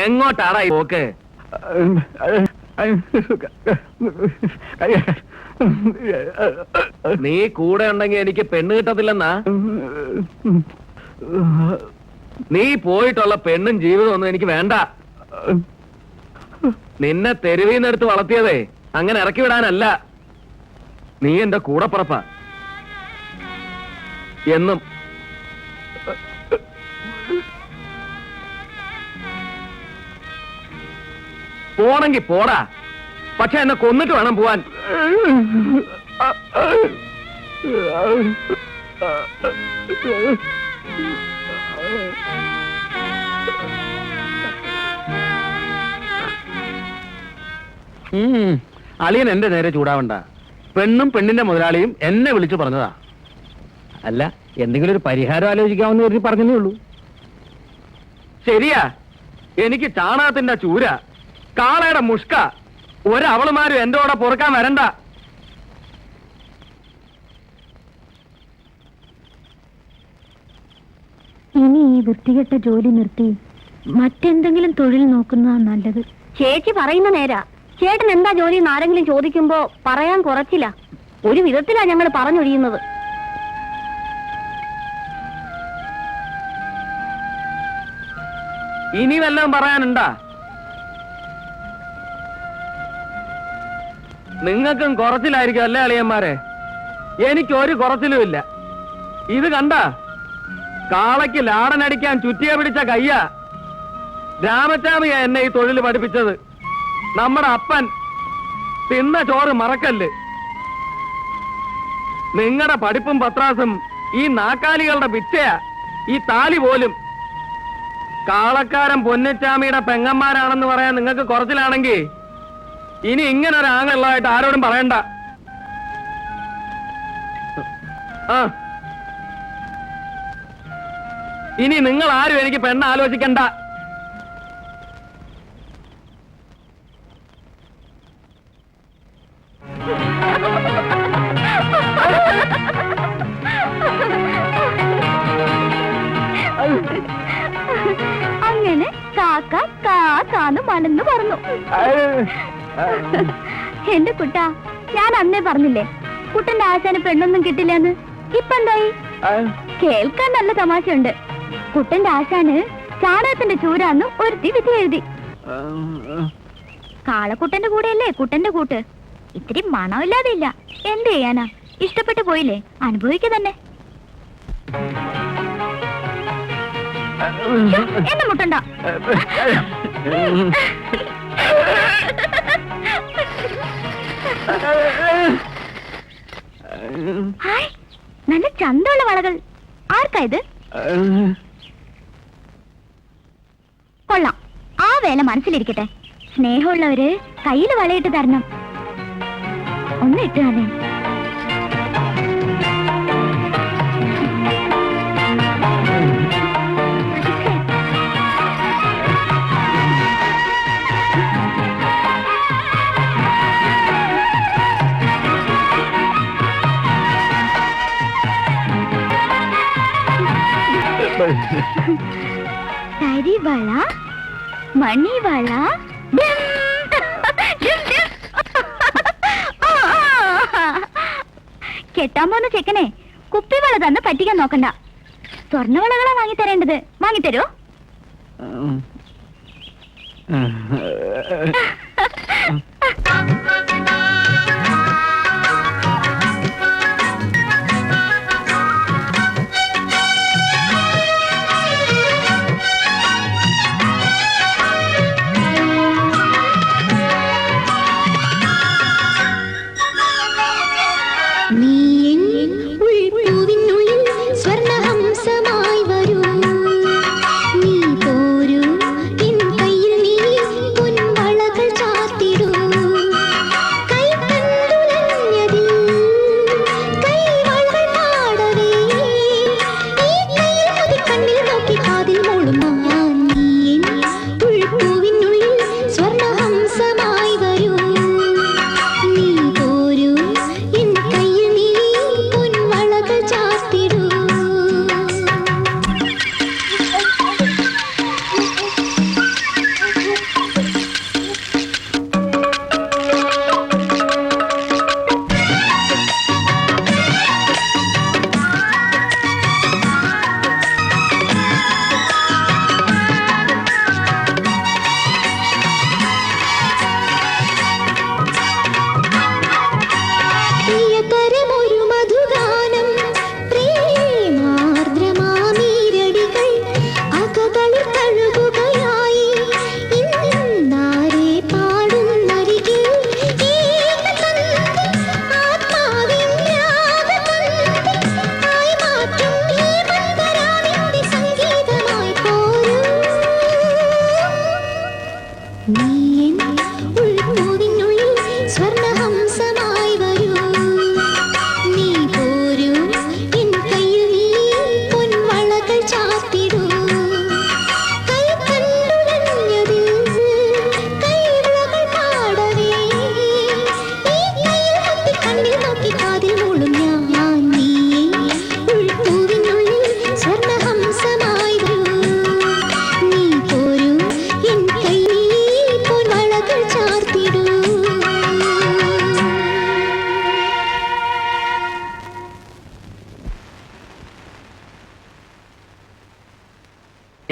S1: എങ്ങോട്ടാടാ ഈ പോക്ക്? നീ കൂടെ ഉണ്ടെങ്കിൽ എനിക്ക് പെണ്ണ് കിട്ടത്തില്ലെന്നാ? നീ പോയിട്ടുള്ള പെണ്ണും ജീവിതം ഒന്നും എനിക്ക് വേണ്ട. നിന്നെ തെരുവീന്നെടുത്ത് വളർത്തിയതേ അങ്ങനെ ഇറക്കി വിടാനല്ല. നീ എന്റെ കൂടപ്പുറപ്പാ എന്നും. പോണെങ്കി പോടാ, പക്ഷെ എന്നെ കൊന്നിട്ട് വേണം പോവാൻ. അളിയൻ എന്റെ നേരെ ചൂടാവണ്ട. പെണ്ണും പെണ്ണിന്റെ മുതലാളിയും എന്നെ വിളിച്ചു പറഞ്ഞതാ. അല്ല, എന്തെങ്കിലും ഒരു പരിഹാരം ആലോചിക്കാമെന്ന് കരുതി പറഞ്ഞതേ ഉള്ളൂ. ശരിയാ, എനിക്ക് ചാണകത്തിന്റെ ചൂര, കാളയുടെ മുഷ്ക, ഒരവളുമാരും എന്റെ കൂടെ പൊറുക്കാൻ വരണ്ട.
S3: ഇനി ഈ വൃത്തികെട്ട ജോലി നിർത്തി മറ്റെന്തെങ്കിലും തൊഴിൽ നോക്കുന്നതാ നല്ലത്.
S2: ചേച്ചി പറയുന്ന നേരാ. ചേട്ടൻ എന്താ ജോലി എന്ന് ആരെങ്കിലും ചോദിക്കുമ്പോ പറയാൻ കുറച്ചില്ല. ഒരു വിധത്തിലാ ഞങ്ങൾ പറഞ്ഞൊഴിയുന്നത്.
S1: ഇനി വല്ലതും പറയാനുണ്ടാ? നിങ്ങൾക്കും കുറച്ചിലായിരിക്കും അല്ലേ അളിയന്മാരെ? എനിക്കൊരു കുറച്ചിലുമില്ല. ഇത് കണ്ട, കാളയ്ക്ക് ലാടനടിക്കാൻ ചുറ്റിയ പിടിച്ച കയ്യാ. രാമച്ചാമിയാ എന്നെ ഈ തൊഴിൽ പഠിപ്പിച്ചത്. നമ്മുടെ അപ്പൻ തിന്ന ചോറ് മറക്കല്ല്. നിങ്ങളുടെ പഠിപ്പും പത്രാസും ഈ നാക്കാലികളുടെ ഭിക്ഷയാ. ഈ താലി പോലും. കാളക്കാരൻ പൊന്നച്ചാമിയുടെ പെങ്ങന്മാരാണെന്ന് പറയാൻ നിങ്ങൾക്ക് കുറച്ചിലാണെങ്കിൽ ഇനി ഇങ്ങനെ ഒരു ആങ്ങളുള്ളതായിട്ട് ആരോടും പറയണ്ട. ആ, ഇനി നിങ്ങൾ ആരും എനിക്ക് പെണ്ണ് ആലോചിക്കണ്ട.
S2: അങ്ങനെ കാക്ക കാക്കാന്ന് മലന്ന് പറഞ്ഞു. എന്റെ കുട്ടാ, ഞാൻ അന്നേ പറഞ്ഞില്ലേ കുട്ടന്റെ ആശാന് പെണ്ണൊന്നും കിട്ടില്ലെന്ന്. ഇപ്പൊ എന്തായി? കേൾക്കാൻ നല്ല തമാശയുണ്ട്. കുട്ടന്റെ ആശാന് ചാണകത്തിന്റെ ചൂരാന്ന് ഒരുത്തി വിധി എഴുതി. കാളക്കുട്ടന്റെ കൂടെയല്ലേ കുട്ടന്റെ കൂട്ട്. ഇത്തിരി മണമില്ലാതെ ഇല്ല. എന്ത് ചെയ്യാനാ? ഇഷ്ടപ്പെട്ടു പോയില്ലേ, അനുഭവിക്കുക തന്നെ. എന്നെ മുട്ടണ്ട. ഹായ്, നല്ല ചന്തമുള്ള വളകൾ. ആർക്കാ ഇത്? കൊള്ളാം, ആ വേല മനസ്സിലിരിക്കട്ടെ. സ്നേഹമുള്ളവര് കയ്യിൽ വളയിട്ട് തരണം. ഒന്ന് ഇട്ട് തന്നെ. തരിവള, മണിവള, കെട്ടാൻ പോന്ന ചെക്കനെ കുപ്പിവള തന്ന് പറ്റിക്കാൻ നോക്കണ്ട. സ്വർണ്ണവളകളാ വാങ്ങിത്തരേണ്ടത്. വാങ്ങിത്തരോ?
S8: സ്വർണഹംസമായി വരൂ, നീ പോരൂ, എൻ കയ്യിൽ നീ പൊൻവളകൾ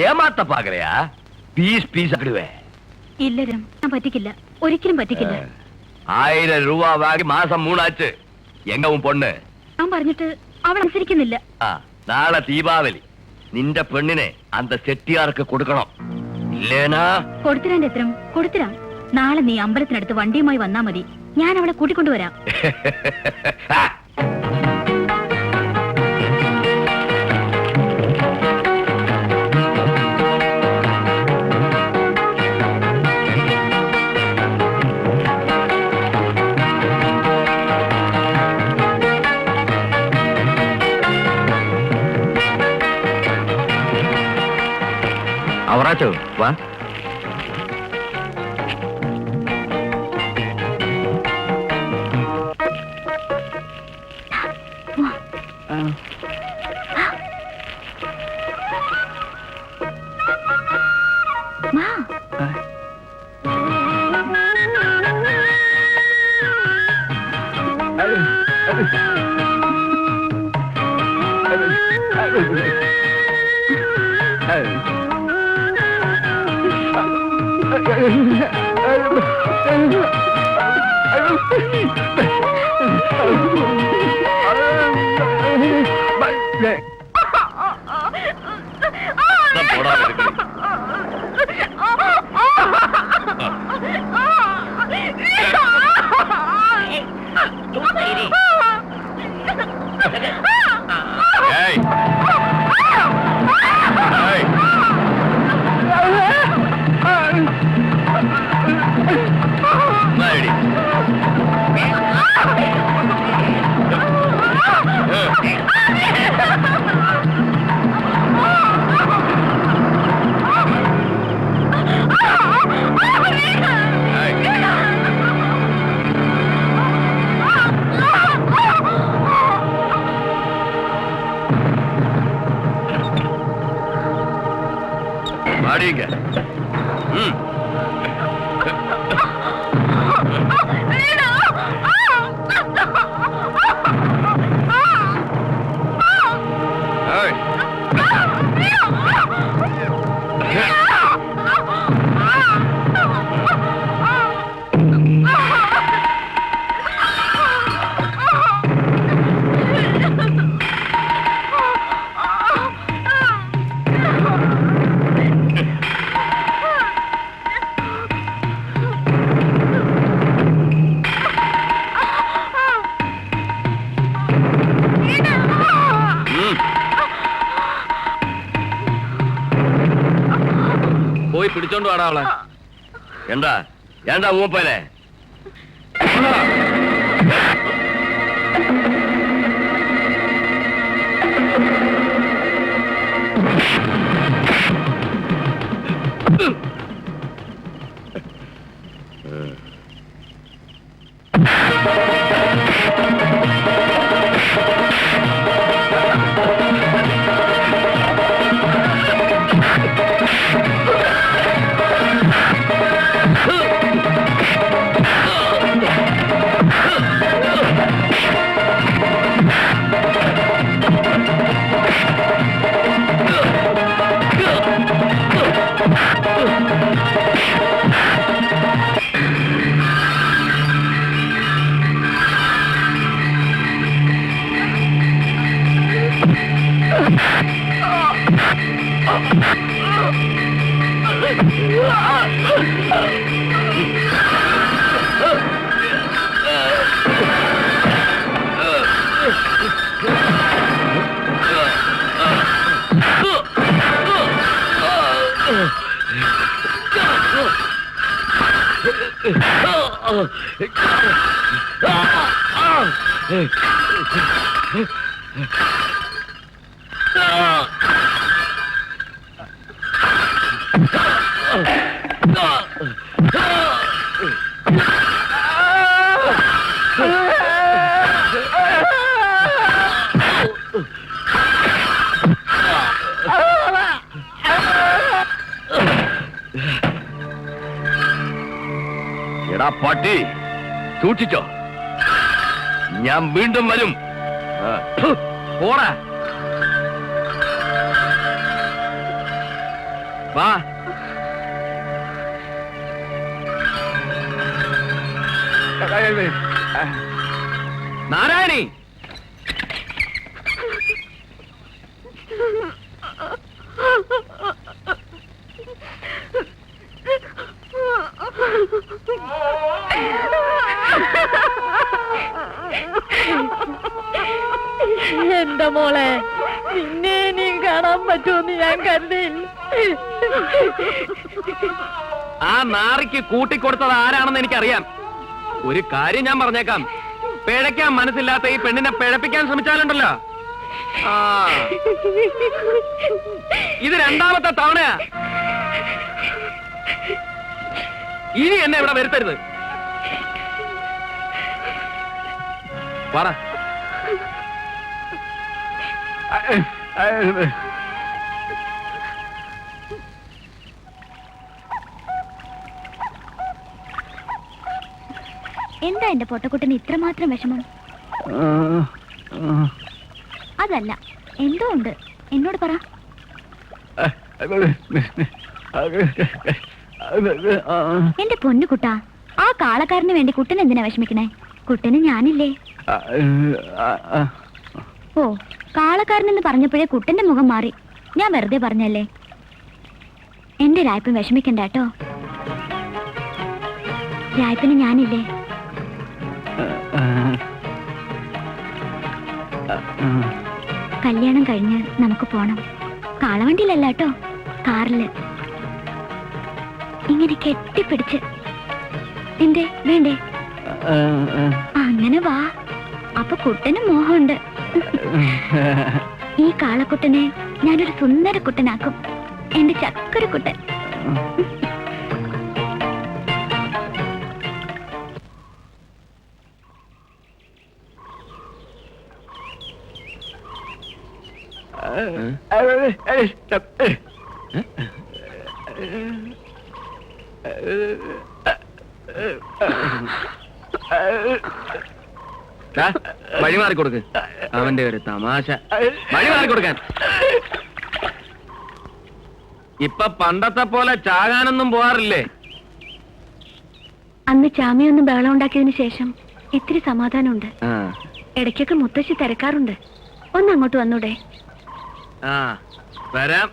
S4: ஏமாத்த பாக்குறியா? பீஸ் பீஸ் ஆக்கிடுவேன்.
S3: ഇല്ല രാം, ഞാൻ പറ്റിക്കില്ല, ഒരിക്കലും പറ്റിക്കില്ല.
S4: 1000 ரூபா வாங்கி மாசம் 3 ஆச்சு. எங்க உன் பொண்ணு?
S3: ഞാൻ പറഞ്ഞിട്ട് അവൾ അനുസരിക്കുന്നില്ല.
S4: നാളെ ദീപാവലി നിന്റെ പെണ്ണിനെ അന്ത ചെട്ടിയാർക്ക് കൊടുക്കണം. ഇല്ലേനാ
S3: കൊടുത്തിരാന്റെ എത്രം കൊടുത്തിരാം. നാളെ നീ അമ്പലത്തിനടുത്ത് വണ്ടിയുമായി വന്നാ മതി, ഞാൻ അവളെ കൂട്ടിക്കൊണ്ടുവരാം.
S6: അവറാച്ചോ വാ.
S4: പോയി പിടിച്ചോണ്ട് വാടാ അവളെ. എന്താ എന്താ മൂപ്പനെ? എടാ പട്ടി, സൂക്ഷിച്ചോ, ഞാൻ വീണ്ടും വരും.
S1: പോടാ വാ. നാരായണി,
S3: എന്റെ മോളെ, നിന്നെ നീ കാണാൻ പറ്റുമെന്ന് ഞാൻ കരുതിയില്ല.
S1: ആ നാറിക്ക് കൂട്ടിക്കൊടുത്തത് ആരാണെന്ന് എനിക്കറിയാം. ഒരു കാര്യം ഞാൻ പറഞ്ഞേക്കാം, പിഴയ്ക്കാൻ മനസ്സില്ലാത്ത ഈ പെണ്ണിനെ പിഴപ്പിക്കാൻ ശ്രമിച്ചാലുണ്ടല്ലോ, ഇത് രണ്ടാമത്തെ തവണയാ. ഇനി എന്നെ ഇവിടെ വരുത്തരുത്. പറ.
S2: എന്താ എന്റെ പൊട്ടക്കുട്ടന് ഇത്രമാത്രം വിഷമം? അതല്ല, എന്തോ ഉണ്ട്, എന്നോട് പറ. എന്റെ പൊന്നു കുട്ടാ, ആ കാളക്കാരന് വേണ്ടി കുട്ടൻ എന്തിനാ വിഷമിക്കണേ? കുട്ടന് ഞാനില്ലേ? ഓ, കാളക്കാരനെന്ന് പറഞ്ഞപ്പോഴേ കുട്ടന്റെ മുഖം മാറി. ഞാൻ വെറുതെ പറഞ്ഞല്ലേ. എന്റെ രായ്പൻ വിഷമിക്കണ്ട കേട്ടോ. രായ്പന് ഞാനില്ലേ? കല്യാണം കഴിഞ്ഞ് നമുക്ക് പോണം. കാളവണ്ടിയിലല്ല കേട്ടോ, കാറില്. ഇങ്ങനെ കെട്ടിപ്പിടിച്ച്. എന്തേ, വേണ്ടേ? അങ്ങനെ വാ. അപ്പൊ കുട്ടന് മോഹമുണ്ട്. ഈ കാളക്കുട്ടനെ ഞാനൊരു സുന്ദര കുട്ടനാക്കും. എന്റെ ചക്കര കുട്ടൻ.
S1: വഴി മാറിക്കൊടുക്ക്. അവന്റെ ഒരു തമാശ. വഴി മാറിക്കൊടുക്കാൻ. ഇപ്പൊ പണ്ടത്തെ പോലെ ചാകാനൊന്നും പോവാറില്ലേ?
S2: അന്ന് ചാമിയൊന്നും ബഹളം ഉണ്ടാക്കിയതിനു ശേഷം ഇത്തിരി സമാധാനമുണ്ട്. ഇടയ്ക്കൊക്കെ മുത്തശ്ശി തിരക്കാറുണ്ട്. ഒന്ന് അങ്ങോട്ട് വന്നൂടെ?
S1: ആ, വരാം.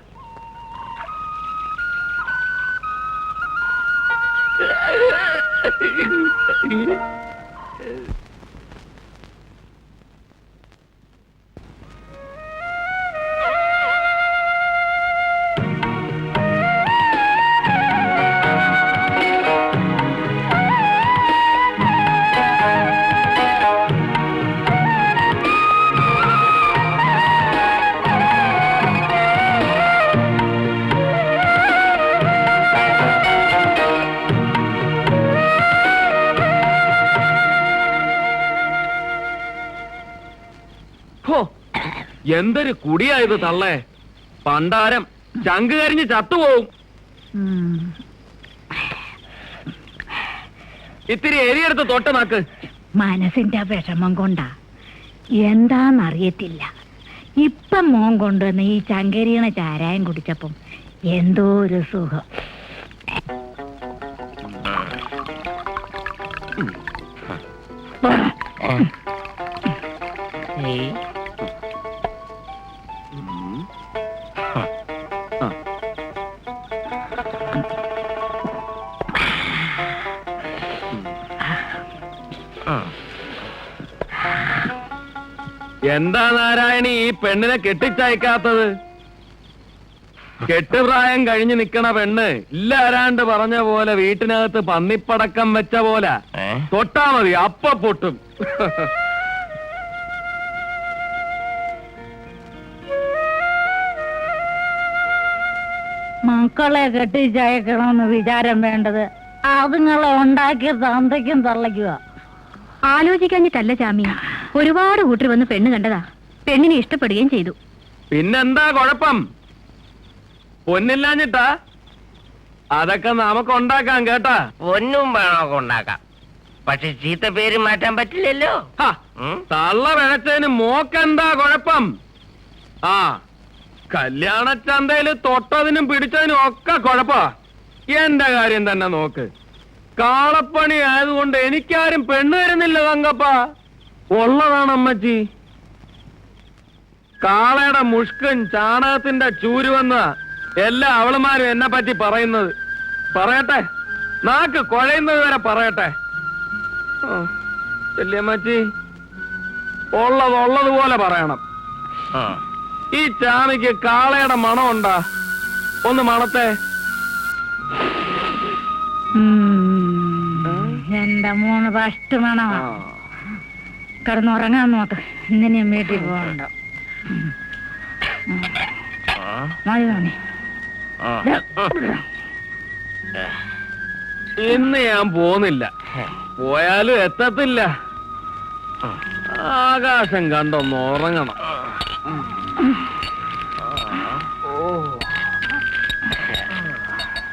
S1: എന്തൊരു കുടിയായത് തള്ളേ. പണ്ടാരം ചങ്ക് കരിഞ്ഞ് ചത്തുപോവും. ഇത്തിരി എരിയെടുത്ത് തൊട്ട് നാക്ക്.
S3: മനസ്സിന്റെ വിഷമം കൊണ്ടാ, എന്താന്നറിയത്തില്ല. ഇപ്പം മോൻ കൊണ്ടുവന്ന് ഈ ചങ്കരിയണ ചാരായം കുടിച്ചപ്പം എന്തോ ഒരു സുഖം.
S1: എന്താ നാരായണി ഈ പെണ്ണിനെ കെട്ടിച്ചയക്കാത്തത്? കെട്ടുപ്രായം കഴിഞ്ഞ് നിക്കണ പെണ്ണ് ഇല്ല ആരാണ്ട് പറഞ്ഞ പോലെ വീട്ടിനകത്ത് പന്നിപ്പടക്കം വെച്ച പോലെ തൊട്ടാ മതി അപ്പ പൊട്ടും.
S3: മക്കളെ കെട്ടിച്ചയക്കണമെന്ന് വിചാരം വേണ്ടത് അതുങ്ങളെ ഉണ്ടാക്കിയ തന്തയ്ക്കും തള്ളയ്ക്കുക.
S2: ആലോചിക്കാഞ്ഞിട്ടല്ല ചാമി, ഒരുപാട് കൂട്ടർ വന്ന് പെണ്ണ് കണ്ടതാ, പെണ്ണിനെ ഇഷ്ടപ്പെടുകയും ചെയ്തു.
S1: പിന്നെന്താ കുഴപ്പം? പൊന്നില്ലാഞ്ഞിട്ടാ? അതൊക്കെ നമുക്ക് ഉണ്ടാക്കാം കേട്ടാ.
S7: ഒന്നും വേണമൊക്കെ ഉണ്ടാക്കാം, പക്ഷെ ചീത്ത പേര് മാറ്റാൻ പറ്റില്ലല്ലോ.
S1: തള്ള പിഴച്ചതിന് മോക്കെന്താ കുഴപ്പം? ആ, കല്യാണച്ചന്തയില് തൊട്ടതിനും പിടിച്ചതിനും ഒക്കെ കുഴപ്പാ. എന്റെ കാര്യം തന്നെ നോക്ക്, കാളപ്പണി ആയതുകൊണ്ട് എനിക്കാരും പെണ്ണ് തരുന്നില്ല തങ്കപ്പ. ഉള്ളതാണ് അമ്മച്ചി. കാളയുടെ മുഷ്കൻ ചാണകത്തിന്റെ ചൂരുവെന്ന എല്ലാ അവളുമാരും എന്നെ പറ്റി പറയുന്നത്. പറയട്ടെ, നാക്ക് കുഴയുന്നത് വരെ പറയട്ടെ. വല്യമ്മച്ചി, ഉള്ളതുപോലെ പറയണം. ഈ ചാമിക്ക് കാളയുടെ മണമുണ്ടാ? ഒന്ന് മണത്തെ.
S3: എന്റെ മോന് ഫസ്റ്റ് വേണോ? കിടന്നുറങ്ങാൻ നോക്ക്, ഇന്നിനും വീട്ടിൽ പോകണ്ട. മതി മതി.
S1: ഇന്ന് ഞാൻ പോന്നില്ല, പോയാലും എത്തത്തില്ല. ആകാശം കണ്ടൊന്ന് ഉറങ്ങണം.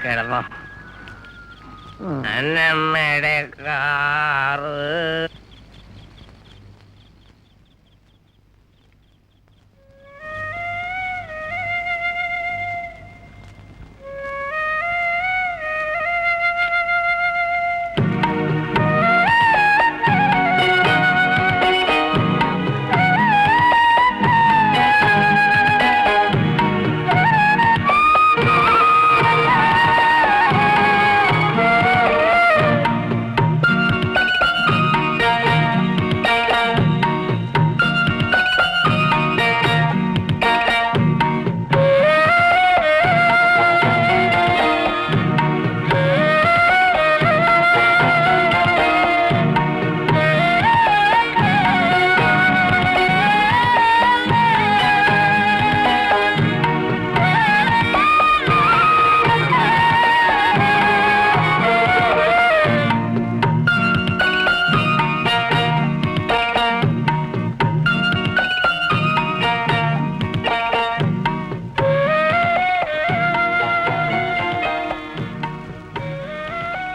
S7: കിടന്നോ. അന്നമ്മയുടെ കാറ്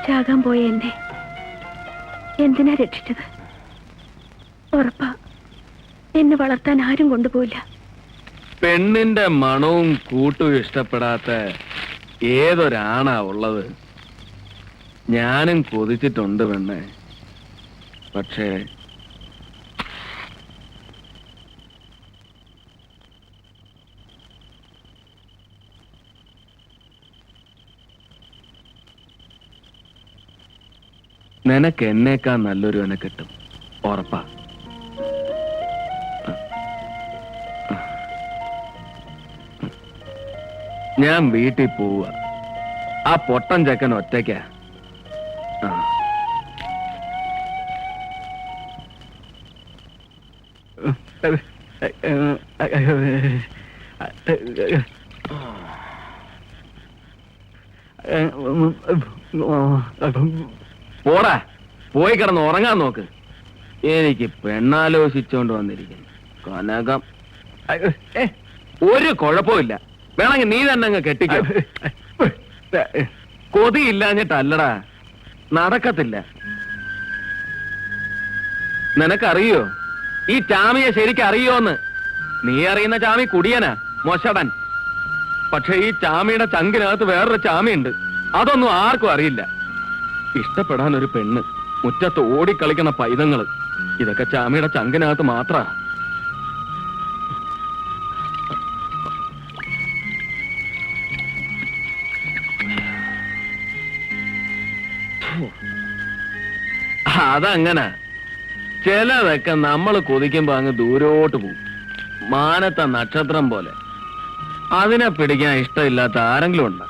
S2: ചാകാൻ പോയ എന്നെ എന്തിനാ രക്ഷിച്ചത്? ഉറപ്പാ എന്നെ വളർത്താൻ ആരും കൊണ്ടുപോയില്ല.
S1: പെണ്ണിന്റെ മണവും കൂട്ടും ഇഷ്ടപ്പെടാത്ത ഏതൊരാണാ ഉള്ളത്? ഞാനും കൊതിച്ചിട്ടുണ്ട് പെണ്ണെ, പക്ഷേ നിനക്ക് എന്നേക്കാൾ നല്ലൊരുവനെ കിട്ടും, ഉറപ്പാ. ഞാൻ വീട്ടിൽ പോവുക. ആ പൊട്ടൻ ചെക്കൻ ഒറ്റയ്ക്കാ. പോടാ, പോയി കിടന്ന് ഉറങ്ങാൻ നോക്ക്. എനിക്ക് പെണ്ണാലോചിച്ചോണ്ട് വന്നിരിക്കുന്നു കനകം. ഒരു കുഴപ്പമില്ല, വേണമെങ്കിൽ നീ തന്നെ അങ്ങ് കെട്ടിക്കോ. കൊതിയില്ലാഞ്ഞിട്ടല്ലടാ, നടക്കത്തില്ല. നിനക്കറിയോ ഈ ചാമിയെ ശരിക്കറിയോന്ന്? നീ അറിയുന്ന ചാമി കുടിയനാ, മൊശടൻ. പക്ഷെ ഈ ചാമിയുടെ ചങ്കിനകത്ത് വേറൊരു ചാമിയുണ്ട്, അതൊന്നും ആർക്കും അറിയില്ല. ഇഷ്ടപ്പെടാൻ ഒരു പെണ്ണ്, മുറ്റത്ത് ഓടിക്കളിക്കണ പൈതങ്ങള്, ഇതൊക്കെ ചാമിയുടെ ചങ്കിനകത്ത് മാത്ര. അതങ്ങനെ ചിലതൊക്കെ നമ്മൾ കൊതിക്കുമ്പോ അങ്ങ് ദൂരോട്ട് പോകും, മാനത്തെ നക്ഷത്രം പോലെ. അതിനെ പിടിക്കാൻ ഇഷ്ടമില്ലാത്ത ആരെങ്കിലും ഉണ്ട്?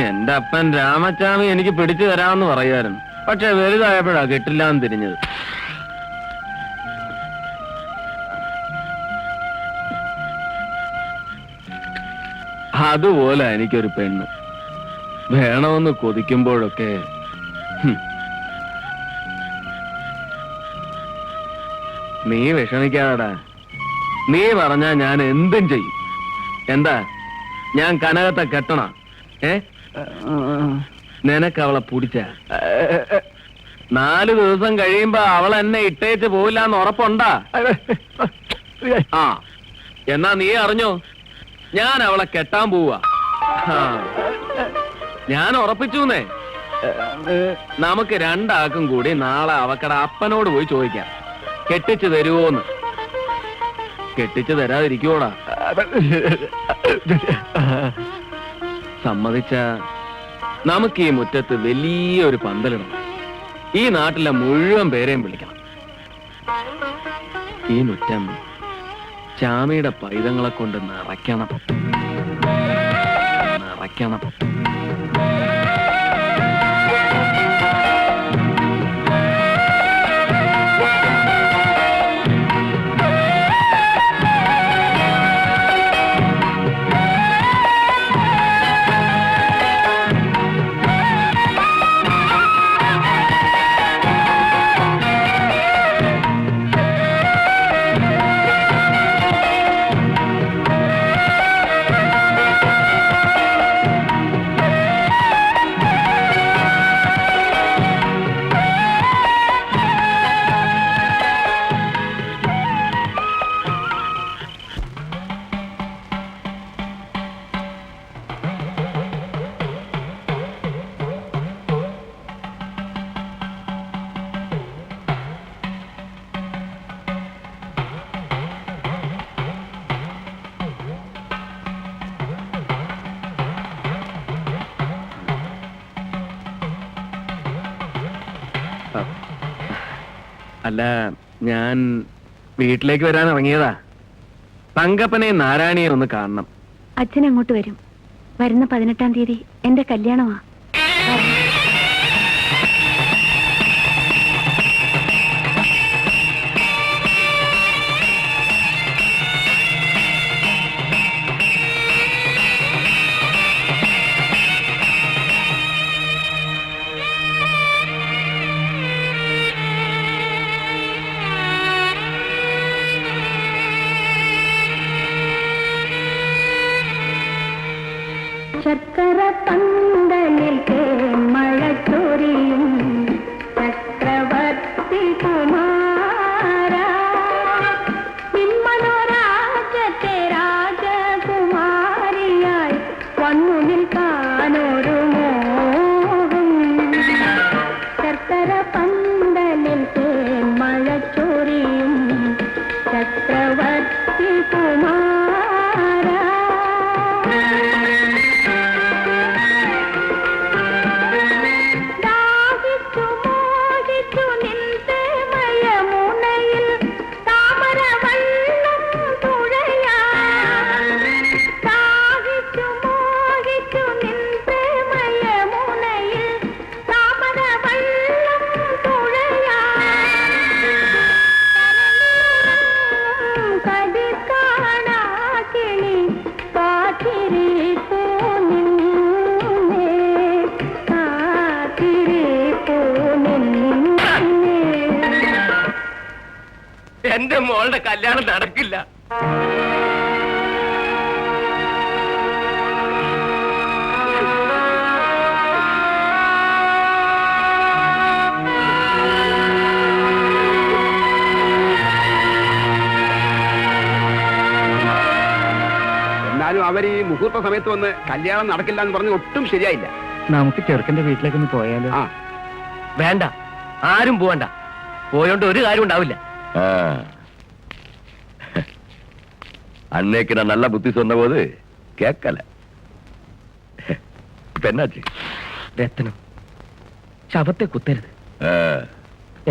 S1: എന്റെ അപ്പൻ രാമച്ചാമി എനിക്ക് പിടിച്ചു തരാമെന്ന് പറയായിരുന്നു. പക്ഷെ വലുതായപ്പോഴാ കെട്ടില്ലാന്ന് തിരിഞ്ഞത്. അതുപോലെ എനിക്കൊരു പെണ്ണ് വേണമെന്ന് കൊതിക്കുമ്പോഴൊക്കെ നീ വിഷമിക്കാടാ. നീ പറഞ്ഞാ ഞാൻ എന്തും ചെയ്യും. എന്താ, ഞാൻ കനകത്തെ കെട്ടണ? നിനക്ക് അവളെ പിടിച്ച 4 ദിവസം കഴിയുമ്പോ അവൾ എന്നെ ഇട്ടേച്ച് പോവില്ലാന്ന് ഉറപ്പുണ്ടാ? ആ, എന്നാ നീ അറിഞ്ഞോ, ഞാൻ അവളെ കെട്ടാൻ പോവാ. ഞാൻ ഉറപ്പിച്ചൂന്നേ. നമുക്ക് രണ്ടാൾക്കും കൂടി നാളെ അവക്കടെ അപ്പനോട് പോയി ചോദിക്കാം, കെട്ടിച്ചു തരുവോന്ന്. കെട്ടിച്ചു തരാതിരിക്കുവോടാ? സമ്മതിച്ച നമുക്ക് ഈ മുറ്റത്ത് വലിയൊരു പന്തലിടണം. ഈ നാട്ടിലെ മുഴുവൻ പേരെയും വിളിക്കണം. ഈ മുറ്റം ചാമിയുടെ പൈതങ്ങളെ കൊണ്ട് നിറയ്ക്കണം. അല്ല, ഞാൻ വീട്ടിലേക്ക് വരാൻ ഇറങ്ങിയതാ. തങ്കപ്പനെയും നാരായണിയെ ഒന്ന് കാണണം.
S2: അച്ഛൻ അങ്ങോട്ട് വരും. വരുന്ന 18-ാം തീയതി എന്റെ കല്യാണമാ. ശർക്കര പന്തലിൽ മഴ ചൊരിയും ചക്രവർത്തി കുമാര, നിന്മനോരാജ്യത്തെ രാജകുമാരിയായി വന്നു നിൽക്കാനൊരു മോഹം. ശർക്കര പന്തലിൽ മഴ ചൊരിയും ചക്രവർത്തി കുമാര.
S7: എന്റെ മോളുടെ കല്യാണം നടക്കില്ല.
S5: എന്നാലും അവർ ഈ മുഹൂർത്ത സമയത്ത് വന്ന് കല്യാണം നടക്കില്ല എന്ന് പറഞ്ഞ് ഒട്ടും ശരിയായില്ല.
S1: നമുക്ക് ചെറുക്കന്റെ വീട്ടിലേക്കൊന്ന് പോയാലോ?
S5: ആ,
S7: വേണ്ട, ആരും പോവണ്ട. പോയോണ്ട് ഒരു കാര്യം ഉണ്ടാവില്ല.
S4: அன்னைக்கு நான் நல்ல புத்தி சொன்ன போது கேட்கல. இப்ப என்னாச்சு?
S7: രത്നം, ശവത്തെ കുത്തരുത്.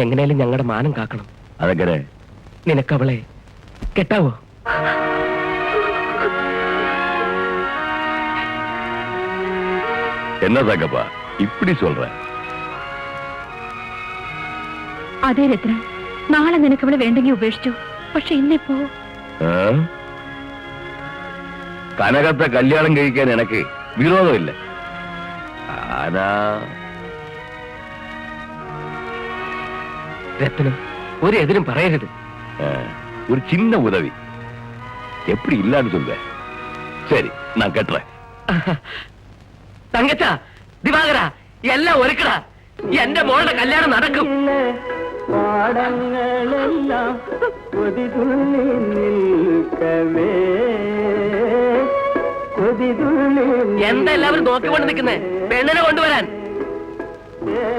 S7: എങ്ങനെയാലും ഞങ്ങളുടെ മാനം കാക്കണം.
S4: അതെങ്ങനെ?
S7: നിനക്കവളെ കെട്ടാവോ?
S4: என்ன தங்கப்பா இப்படி சொல்ற?
S3: അതെ രത്ന, നാളെ നിനക്ക് ഇവിടെ വേണ്ടെങ്കിൽ ഉപേക്ഷിച്ചു. പക്ഷെ ഇന്നിപ്പോ
S4: കനകത്തെ കല്യാണം കഴിക്കാൻ എനിക്ക് വിരോധമില്ല. ആനാ
S7: രത്നം, ഒരു എതിരും പറയരുത്.
S4: ஒரு சின்ன உதவி. எப்படி இல்லான்னு சொல்ற? சரி, நான் கட்டுறேன்.
S7: തങ്കച്ച, ദിവാകര, എല്ലാം ഒരുക്കടാ. എന്റെ മോളുടെ കല്യാണം നടക്കും. എന്താ എല്ലാവരും നോക്കിക്കൊണ്ട് നിൽക്കുന്നേ? പെണ്ണിനെ കൊണ്ടുവരാൻ,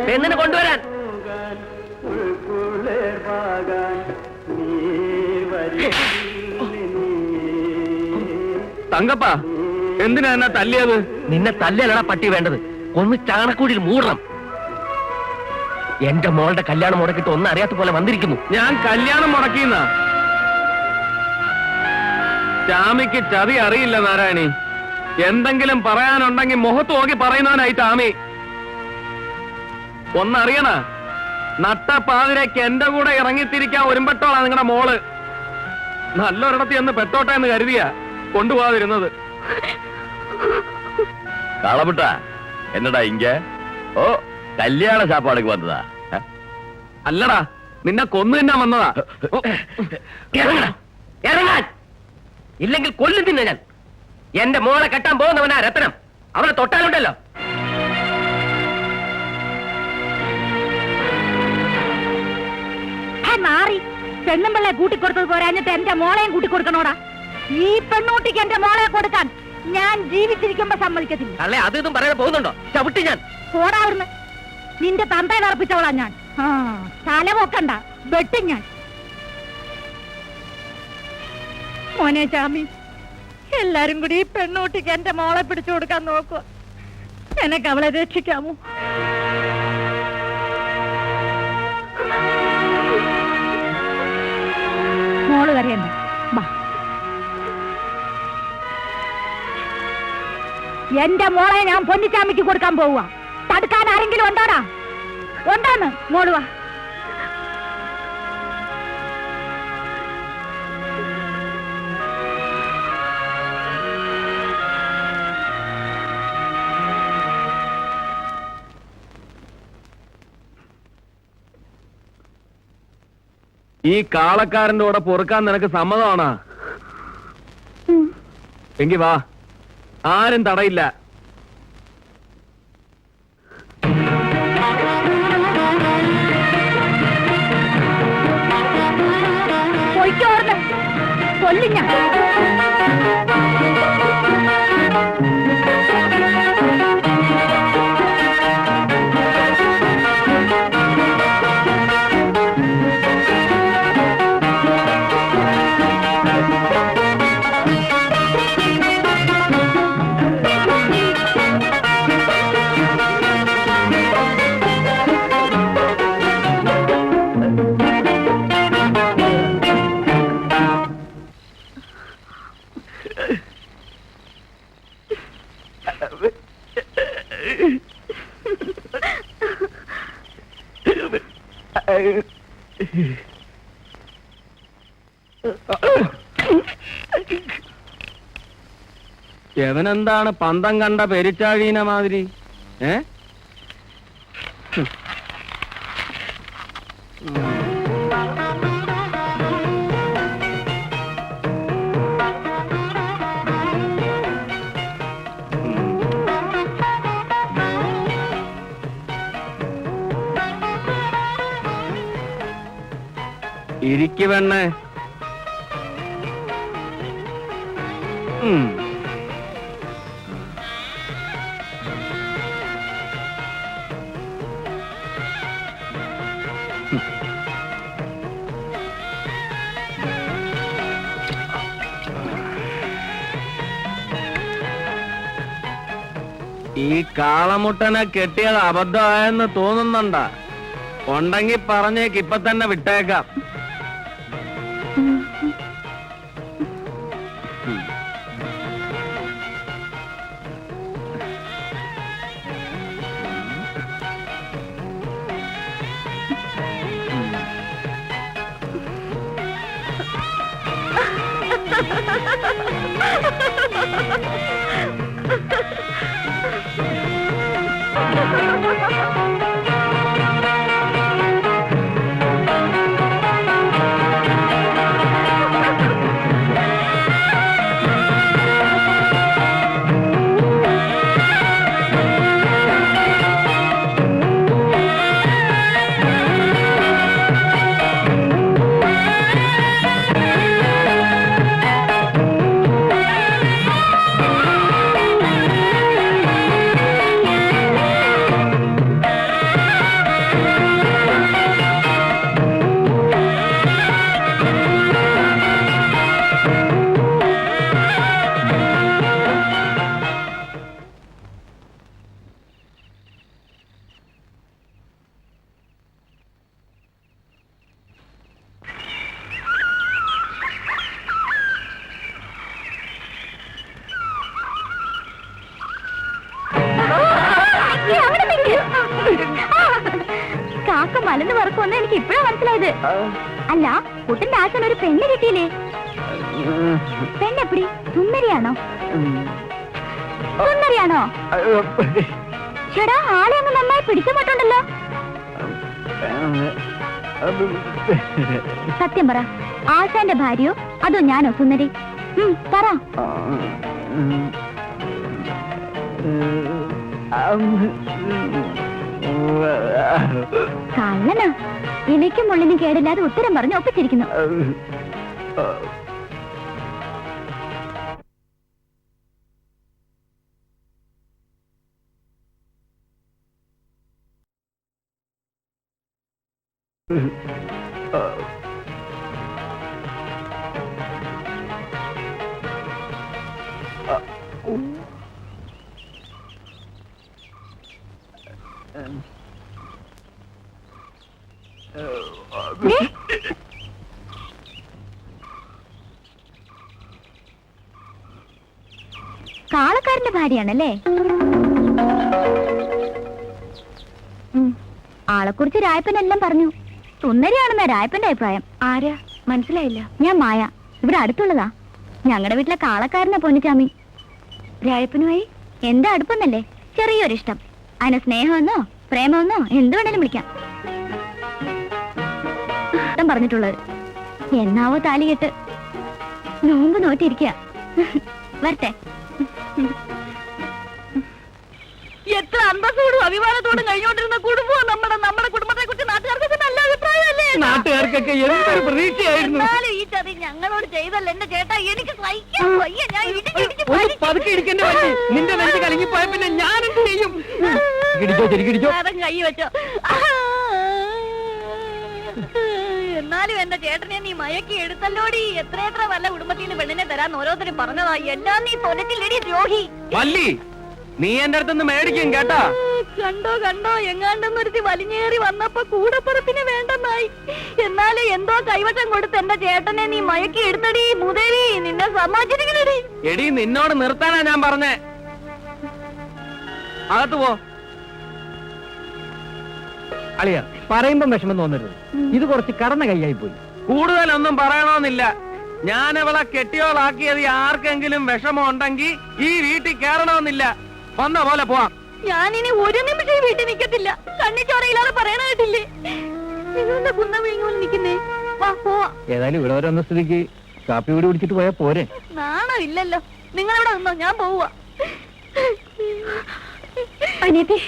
S7: പെണ്ണിനെ കൊണ്ടുവരാൻ.
S1: തങ്കപ്പ, എന്തിനാ എന്നെ തല്ലിയത്?
S7: നിന്നെ തല്ലലടാ പട്ടി വേണ്ടത്, ഒന്ന് ചാണക്കൂടിയിൽ മൂടണം. എന്റെ മോളുടെ കല്യാണം മുടക്കിട്ട് ഒന്നും അറിയാത്ത പോലെ വന്നിരിക്കുന്നു.
S1: ഞാൻ കല്യാണം മുടക്കിയെന്ന ചാമിക്ക് ചതി അറിയില്ല നാരായണി. എന്തെങ്കിലും പറയാനുണ്ടെങ്കിൽ മുഖത്ത് നോക്കി പറയുന്നവനായി ചാമി. ഒന്നറിയണ, നട്ടപ്പാതിരേക്ക് എന്റെ കൂടെ ഇറങ്ങിത്തിരിക്കാൻ ഒരുമ്പെട്ടോളാ നിങ്ങളുടെ മോള്. നല്ലൊരിടത്ത് എന്ന് പെട്ടോട്ടെ എന്ന് കരുതിയാ കൊണ്ടുപോകാതിരുന്നത്.
S4: காலப்பட்டா என்னடா இங்க? ஓ, கல்யாண சாப்பாடுக்கு வந்ததா?
S1: അല്ലടാ, നിന്നെ കൊന്നു തിന്നാൻ വന്നതാ.
S7: ഇറങ്ങാൻ, ഇല്ലെങ്കിൽ കൊല്ലും തിന്നെ ഞാൻ. എന്റെ മോളെ കെട്ടാൻ പോകുന്നവനാ രത്നം. അവളെ തൊട്ടാലുണ്ടല്ലോ.
S3: മാറി പെണ്ണും പിള്ളെ കൂട്ടിക്കൊടുത്തത് പോരാഞ്ഞിട്ട് എന്റെ മോളെയും കൂട്ടിക്കൊടുക്കണോടാ. ഈ പെണ്ണൂട്ടിക്ക് എന്റെ മോളെ കൊടുക്കാൻ ഞാൻ ജീവിച്ചിരിക്കുമ്പോ സമ്മതിക്കത്തില്ല.
S7: അല്ലേ, അത് ഇതും പറയാൻ പോകുന്നുണ്ടോ? ചവിട്ടി ഞാൻ.
S3: പോടാവിടുന്ന്. നിന്റെ തന്തയെ നടപ്പിച്ചവളാ ഞാൻ. തല പൊക്കണ്ട, വെട്ടും ഞാൻ. മോനെ ചാമി, എല്ലാരും കൂടി ഈ പെണ്ണൂട്ടിക്ക് എന്റെ മോളെ പിടിച്ചു കൊടുക്കാൻ നോക്കുക. എനക്ക് അവളെ രക്ഷിക്കാമോ? മോള് കരയണ്ട, വാ. എന്റെ മോളെ ഞാൻ പൊന്നിച്ചാമിക്ക് കൊടുക്കാൻ പോവുക. തടുക്കാൻ ആരെങ്കിലും ഉണ്ടോടാ? ഉണ്ടോന്ന്? മോള് വാ.
S1: ഈ കാളക്കാരന്റെ കൂടെ പൊറുക്കാൻ നിനക്ക് സമ്മതമാണോ? എങ്കി വാ, ആരും തടയില്ല.
S3: പൊയ്ക്കോർന്ന് കൊല്ലിഞ്ഞ.
S1: എവനെന്താണ് പന്തം കണ്ട പെരിച്ചാഴീന മാതിരി? ഇരിക്കു പെണ്ണേ. ഈ കാളമുട്ടനെ കെട്ടിയത് അബദ്ധമായെന്ന് തോന്നുന്നുണ്ടാ? ഉണ്ടെങ്കിൽ പറഞ്ഞേക്ക്, ഇപ്പൊ തന്നെ വിട്ടേക്കാം.
S2: കാക്ക മലന്ന് പറക്കുമെന്ന് എനിക്ക് ഇപ്പഴാ മനസ്സിലായത്. അല്ല, കുട്ടിന്റെ ആശാൻ ഒരു പെണ്ണ് കിട്ടിയില്ലേ? പെണ്ണെപ്പടി? സുന്ദരിയാണോ? സുന്ദരിയാണോ? ചേടാ, ആളെ അങ്ങ് നന്നായി പിടിച്ചമാട്ടുണ്ടല്ലോ. സത്യം പറ, ആശാന്റെ ഭാര്യയോ അതോ ഞാനോ സുന്ദരി? പറ. കള്ളനാ. ഇലയ്ക്കും മുള്ളിനും കേടില്ലാതെ ഉത്തരം പറഞ്ഞ് ഒപ്പിച്ചിരിക്കുന്നു. കാളക്കാരന്റെ ഭാര്യയാണല്ലേ? ആളെക്കുറിച്ച് രായപ്പനെല്ലാം പറഞ്ഞു. സുന്ദരിയാണെന്ന രായപ്പന്റെ അഭിപ്രായം. ആരാ? മനസ്സിലായില്ല. ഞാൻ മായ, ഇവിടെ അടുത്തുള്ളതാ. ഞങ്ങളുടെ വീട്ടിലെ കാളക്കാരനാ പൊന്നിച്ചാമി. രായപ്പനുമായി എന്താ അടുപ്പൊന്നല്ലേ? ചെറിയൊരിഷ്ടം. അതിനെ സ്നേഹമെന്നോ പ്രേമമെന്നോ എന്ത് വേണേലും വിളിക്കാം. ഇഷ്ടം പറഞ്ഞിട്ടുള്ളത്. എന്നാവോ താലി കെട്ട് നോമ്പ് നോറ്റിരിക്കുക. വരട്ടെ.
S3: എത്ര അന്തസ്സോടും അഭിമാനത്തോടും കഴിഞ്ഞുകൊണ്ടിരുന്ന കുടുംബം നമ്മുടെ കുടുംബത്തെ കുറിച്ച് നാട്ടുകാർക്ക് നല്ല അഭിപ്രായമല്ലേ?
S1: നാട്ടുകാർക്കൊക്കെ എന്തൊരു പ്രതീക്ഷയായിരുന്നു.
S3: ഈ ചതി ഞങ്ങളോട് ചെയ്തല്ല എന്റെ ചേട്ടാ. എനിക്ക് സഹിക്കാൻ വയ്യ. ഞാൻ
S1: ഒന്ന് പതുക്കെ ഇടിക്കേണ്ടി വരും. നിന്റെ നെഞ്ച് കലങ്ങിപ്പോയ പിന്നെ ഞാൻ എന്ത് ചെയ്യും? ഇടിച്ചോ, ശരിക്കിടിച്ചോ.
S3: കൈ വെച്ചോ. എന്നാലും എന്റെ ചേട്ടനെ നീ മയക്കി എടുത്തല്ലോടി. എത്ര വല്ല കുടുംബത്തിൽ നിന്ന് പെണ്ണിനെ തരാന്ന് ഓരോരുത്തരും പറഞ്ഞതാ. എന്നാ നീ തൊലച്ചില്ലടി ദ്രോഹി.
S1: വല്ലി, നീ എന്റെ അടുത്തൊന്ന് മേടിക്കും കേട്ടാ.
S3: കണ്ടോ എങ്ങാണ്ടെന്നൊരുത്തി വലിഞ്ഞേറി വന്നപ്പോ കൂടപ്പുറപ്പിന് വേണ്ടെന്നായി. എന്നാലും എന്തോ കൈവശം കൊടുത്ത് എന്റെ ചേട്ടനെ നീ മയക്കി എടുത്തടി. മുതേവി, നിന്നെ സമ്മതിച്ചിരിക്കണടി.
S1: എടി, നിന്നോട് നിർത്താനാ ഞാൻ പറഞ്ഞേ. അകത്ത് പോ. അളിയ, പറയുമ്പം വിഷമം തോന്നരുത്. ഇത് കുറച്ച് കടന്ന കൈയായി പോയി. കൂടുതലൊന്നും പറയണമെന്നില്ല. ഞാൻ അവളെ കെട്ടിയോളാക്കിയത് ആർക്കെങ്കിലും വിഷമം ഉണ്ടെങ്കിൽ ഈ വീട്ടിൽ കയറണമെന്നില്ല. വന്ന പോലെ പോവാം.
S3: ഞാനിനി ഒരു നിമിഷം വീട്ടിൽ നിൽക്കത്തില്ല. കണ്ണിച്ചോറയില്ലാതെ പറയണ കേട്ടില്ലേ? നിങ്ങളുടെ കുന്ന വിഴുങ്ങോൽ നിൽക്കുന്നേ. വാ പോവാ.
S1: ഏതായാലും ഇവിടെ വരെ വന്ന സ്ഥിതിക്ക് കാപ്പി കൂടി കുടിച്ചിട്ട് പോയാ പോരെ?
S3: നാണോ ഇല്ലല്ലോ. നിങ്ങളിവിടെ നിന്നോ, ഞാൻ പോവാ.
S2: അനിയത്തി,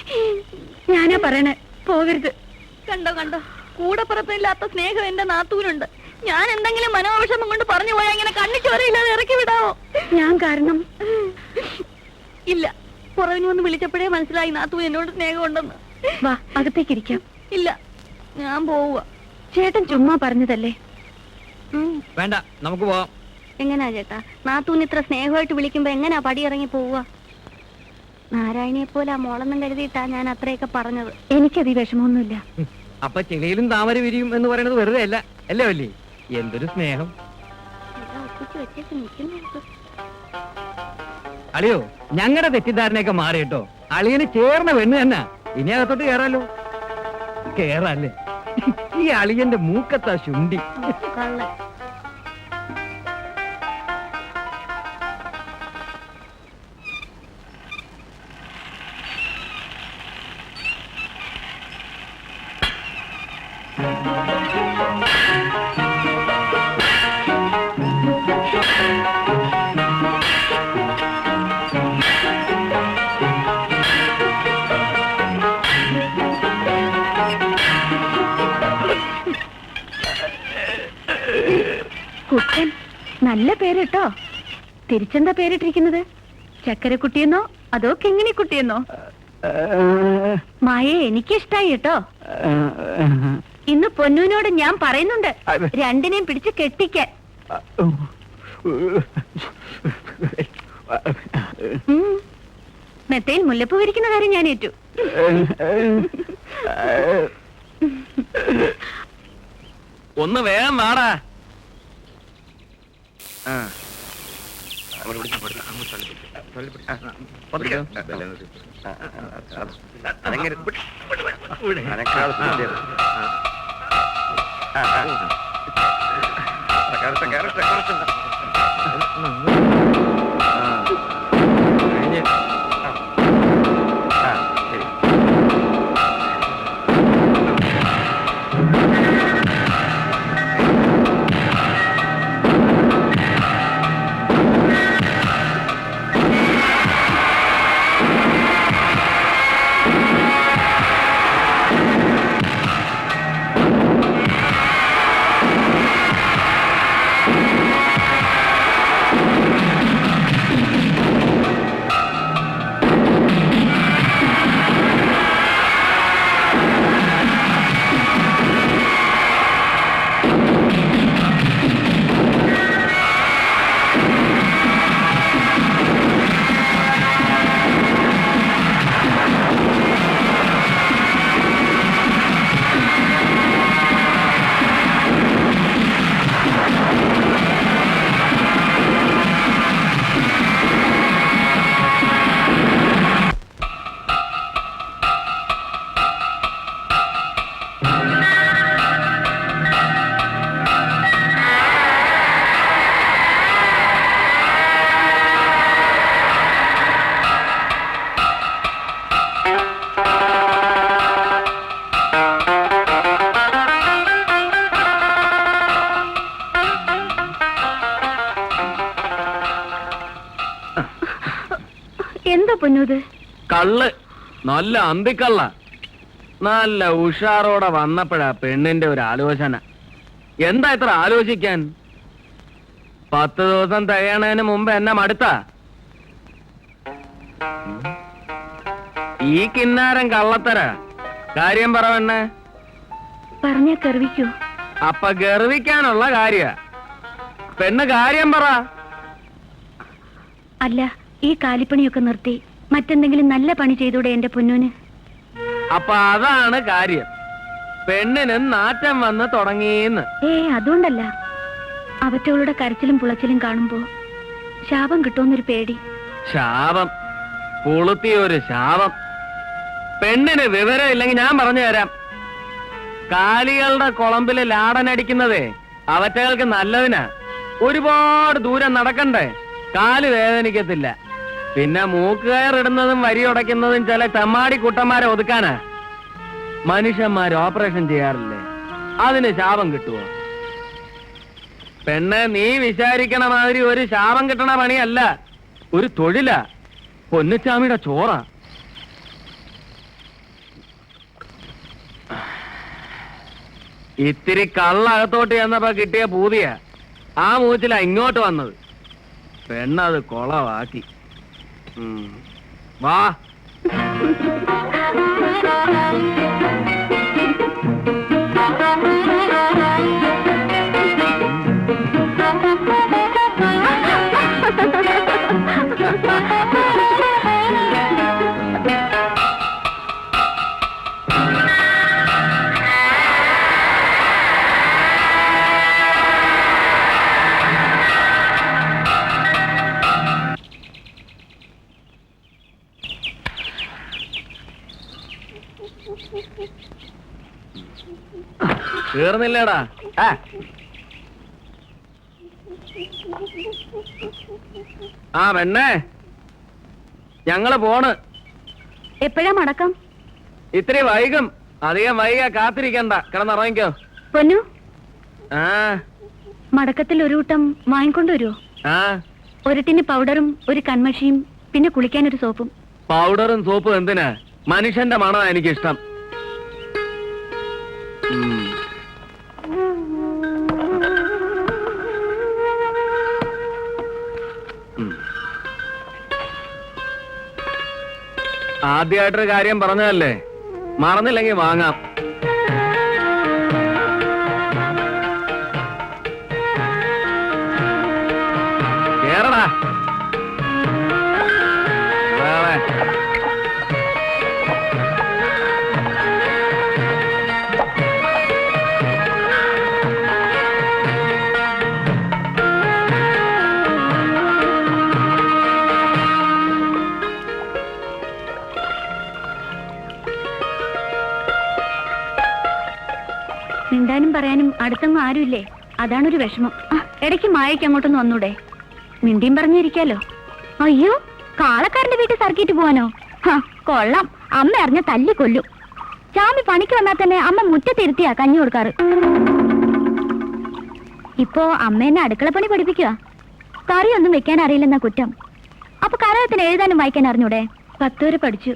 S2: ഞാനാ പറയണേ, പോകരുത്.
S3: കണ്ടോ കൂടപ്പുറപ്പില്ലാത്ത സ്നേഹം എന്റെ നാത്തൂനുണ്ട്. ഞാൻ എന്തെങ്കിലും മനോവിഷമം കൊണ്ട് പറഞ്ഞു പോയാ ഇങ്ങനെ കണ്ണിച്ചോറയില്ലാതെ ഇറക്കി വിടാവോ?
S2: ഞാൻ കാരണം
S3: ഇല്ല. പുറവിന് വന്ന് വിളിച്ചപ്പോഴേ മനസ്സിലായി നാത്തൂൻ എന്നോട് സ്നേഹം ഉണ്ടെന്ന്.
S2: വാ, അകത്തേക്കിരിക്കാം.
S3: ഇല്ല, ഞാൻ പോവുക.
S2: ചേട്ടൻ ചുമ്മാ പറഞ്ഞതല്ലേ.
S1: വേണ്ട, നമുക്ക് പോവാം.
S2: എങ്ങനാ ചേട്ടാ, നാത്തൂൻ ഇത്ര സ്നേഹമായിട്ട് വിളിക്കുമ്പോ എങ്ങനാ പടിയിറങ്ങി പോവുക? നാരായണിയെ പോലെ ആ മോളെന്നും കരുതിയിട്ടാ ഞാൻ അത്രയൊക്കെ പറഞ്ഞത്. എനിക്കത് വിഷമമൊന്നുമില്ല.
S1: അപ്പൊ ചെളിയിലും താമര വിരിയും എന്ന് പറയുന്നത് വെറുതെ അല്ല അല്ലേ വല്ലി? എന്തൊരു സ്നേഹം. അളിയോ, ഞങ്ങളുടെ തെറ്റിദ്ധാരണയൊക്കെ മാറി കേട്ടോ. അളിയന് ചേർന്ന പെണ്ണ് തന്നെ. ഇനി അകത്തോട്ട് കേറാലോ? കേറാല്ലേ? ഈ അളിയന്റെ മൂക്കത്താ ശുണ്ടി.
S2: കുട്ടൻ, നല്ല പേര് കേട്ടോ. തിരിച്ചെന്താ പേരിട്ടിരിക്കുന്നത്? ചക്കരക്കുട്ടിയെന്നോ അതോ കിങ്ങിണിക്കുട്ടിയെന്നോ? മായേ എനിക്കിഷ്ടായി കേട്ടോ. ഇന്ന് പൊന്നൂനോട് ഞാൻ പറയുന്നുണ്ട് രണ്ടിനെയും പിടിച്ച് കെട്ടിക്കാൻ. മെത്തയിൽ മുല്ലപ്പൂ വിരിക്കുന്ന കാര്യം ഞാൻ ഏറ്റു.
S1: ഒന്ന് വേഗം വാടാ.
S2: എന്താ പൊന്നൂത്?
S1: കള്ള്, നല്ല അന്തിക്കള്ള. നല്ല ഉഷാറോടെ വന്നപ്പോഴാ പെണ്ണിന്റെ ഒരു ആലോചന. എന്താ ഇത്ര ആലോചിക്കാൻ? 10 ദിവസം തികയണതിന് മുമ്പ് എന്നെ മടുത്ത. ഈ കിന്നാരം കള്ളത്തര. കാര്യം പറ പെണ്ണെ.
S2: പറഞ്ഞ ഗർവിക്കൂ.
S1: അപ്പൊ ഗർവിക്കാനുള്ള കാര്യ. പെണ്ണ് കാര്യം പറ.
S2: അല്ല, ഈ കാലിപ്പണിയൊക്കെ നിർത്തി മറ്റെന്തെങ്കിലും നല്ല പണി ചെയ്തൂടെ എന്റെ പൊന്നൂന്?
S1: അപ്പൊ അതാണ് കാര്യം. പെണ്ണിന് നാറ്റം വന്ന് തുടങ്ങിയെന്ന്.
S2: അതുകൊണ്ടല്ല. അവറ്റകളുടെ കരച്ചിലും പുളച്ചിലും കാണുമ്പോ ശാപം കിട്ടുമെന്നൊരു പേടി.
S1: ശാപം? കൊളുത്തിയൊരു ശാപം. പെണ്ണിന് വിവരം ഇല്ലെങ്കിൽ ഞാൻ പറഞ്ഞു തരാം. കാലികളുടെ കുളമ്പില് ലാടനടിക്കുന്നതേ അവറ്റകൾക്ക് നല്ലതിനാ. ഒരുപാട് ദൂരം നടക്കണ്ടേ, കാല് വേദനിക്കത്തില്ല. പിന്നെ മൂക്കുകയറിടുന്നതും വരിയുടയ്ക്കുന്നതും ചില തെമ്മാടി കുട്ടന്മാരെ ഒതുക്കാനാ. മനുഷ്യന്മാര് ഓപ്പറേഷൻ ചെയ്യാറില്ലേ, അതിന് ശാപം കിട്ടുവോ? പെണ്ണ്, നീ വിചാരിക്കണ മാതിരി ഒരു ശാപം കിട്ടണ പണിയല്ല, ഒരു തൊഴിലാ. പൊന്നുച്ചാമിയുടെ ചോറ. ഇത്തിരി കള്ളകത്തോട്ട് ചെന്നപ്പോ കിട്ടിയ പൂതിയ ആ മൂച്ചില ഇങ്ങോട്ട് വന്നത്. പെണ്ണത് കൊളവാക്കി. വാ. തീർന്നില്ലേടാ? ആ പെണ്ണേ, ഞങ്ങള് പോണ്.
S2: എപ്പോഴാ മടക്കം?
S1: ഇത്തിരി വൈകും. അധികം വൈകാ കാത്തിരിക്കണ്ട, കിടന്നിറങ്ങിക്കോ.
S2: പൊന്നു,
S1: ആ
S2: മടക്കത്തിൽ ഒരു കൂട്ടം വാങ്ങിക്കൊണ്ടുവരുമോ?
S1: ആ
S2: ഒരു ടിന് പൗഡറും ഒരു കൺമഷിയും പിന്നെ കുളിക്കാൻ ഒരു സോപ്പും.
S1: പൗഡറും സോപ്പും എന്തിനാ? മനുഷ്യന്റെ മണമാണ് എനിക്കിഷ്ടം. ആദ്യമായിട്ടൊരു കാര്യം പറഞ്ഞതല്ലേ, മറന്നില്ലെങ്കിൽ വാങ്ങാം. കേറടാ.
S2: മിണ്ടാനും പറയാനും അടുത്തൊന്നും ആരുമില്ലേ, അതാണൊരു വിഷമം. ഇടയ്ക്ക് മായയ്ക്ക് അങ്ങോട്ടൊന്ന് വന്നൂടെ? മിണ്ടിയും പറഞ്ഞിരിക്കാലോ. അയ്യോ, കാളക്കാരന്റെ വീട്ടിൽ സർക്കിട്ട് പോവാനോ? കൊള്ളാം, അമ്മ അറിഞ്ഞ തല്ലി കൊല്ലും. ചാമി പണിക്ക് വന്നാൽ തന്നെ അമ്മ മുറ്റത്തിരുത്തിയാ കഞ്ഞി കൊടുക്കാറ്. ഇപ്പോ അമ്മ എന്നെ അടുക്കളപ്പണി പഠിപ്പിക്കുക. കറിയൊന്നും വെക്കാൻ അറിയില്ലെന്ന കുറ്റം. അപ്പൊ കരകത്തിന് എഴുതാനും വായിക്കാൻ അറിഞ്ഞൂടെ? 10 വരെ പഠിച്ചു.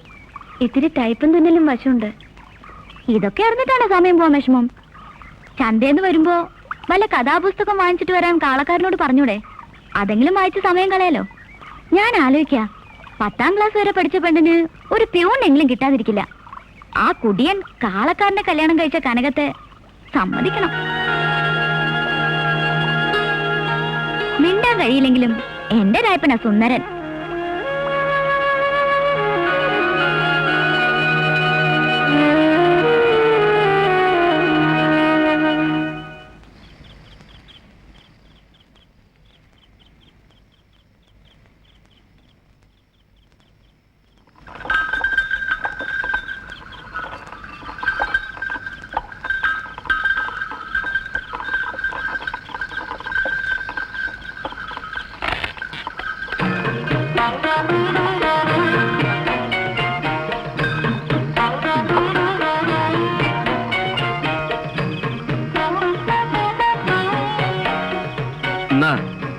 S2: ഇത്തിരി ടൈപ്പും തുന്നലും വശമുണ്ട്. ഇതൊക്കെ അറിഞ്ഞിട്ടാണ് സമയം പോവാൻ വിഷമം. ചന്തേന്ന് വരുമ്പോ വല്ല കഥാപുസ്തകം വാങ്ങിച്ചിട്ട് വരാൻ കാളക്കാരനോട് പറഞ്ഞൂടെ? അതെങ്കിലും വായിച്ച് സമയം കളയാലോ. ഞാൻ ആലോചിക്കാ, 10ാം ക്ലാസ് വരെ പഠിച്ച പെണ്ണിന് ഒരു പ്യൂണെങ്കിലും കിട്ടാതിരിക്കില്ല. ആ കുടിയൻ കാളക്കാരനെ കല്യാണം കഴിച്ച കനകത്തെ സമ്മതിക്കണം. മിണ്ടാൻ കഴിയില്ലെങ്കിലും എന്റെ രായപ്പനാ സുന്ദരൻ.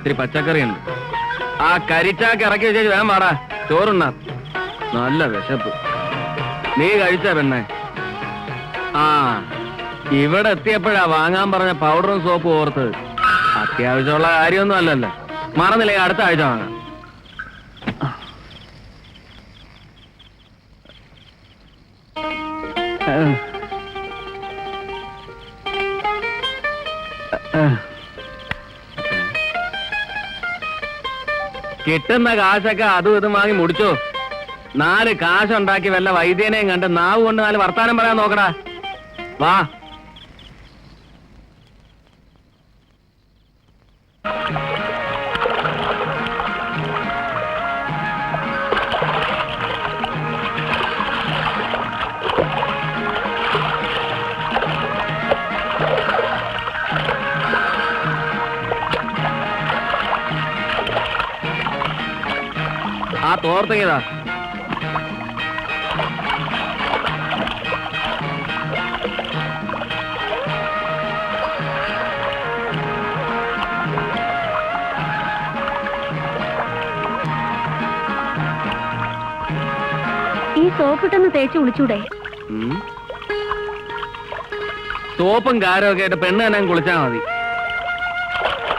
S1: ഇത്തിരി പച്ചക്കറിയുണ്ട്. ആ കരിച്ചാക്ക് ഇറക്കി വെച്ചേച്ച് വേഗം പാടാ, ചോറുണ്ണ. നല്ല വിശപ്പ്. നീ കഴിച്ച പെണ്ണെ? ആ, ഇവിടെ എത്തിയപ്പോഴാ വാങ്ങാൻ പറഞ്ഞ പൗഡറും സോപ്പും ഓർത്തത്. അത്യാവശ്യമുള്ള കാര്യമൊന്നും അല്ലല്ലോ. മറന്നില്ലെങ്കിൽ അടുത്ത ആഴ്ച വാങ്ങാം. കിട്ടുന്ന കാശൊക്കെ അതും ഇതും വാങ്ങി മുടിച്ചോ. 4 കാശുണ്ടാക്കി വല്ല വൈദ്യനെയും കണ്ട് നാവ് കൊണ്ട് 4 വർത്താനം പറയാൻ നോക്കടാ. വാ. ആ തോർത്തങ്ങിയതാ.
S2: ഈ സോപ്പിട്ടൊന്ന് തേച്ച് കുളിച്ചൂടെ?
S1: സോപ്പും കാരമൊക്കെ ആയിട്ട് പെണ്ണ് തന്നെ കുളിച്ചാ മതി.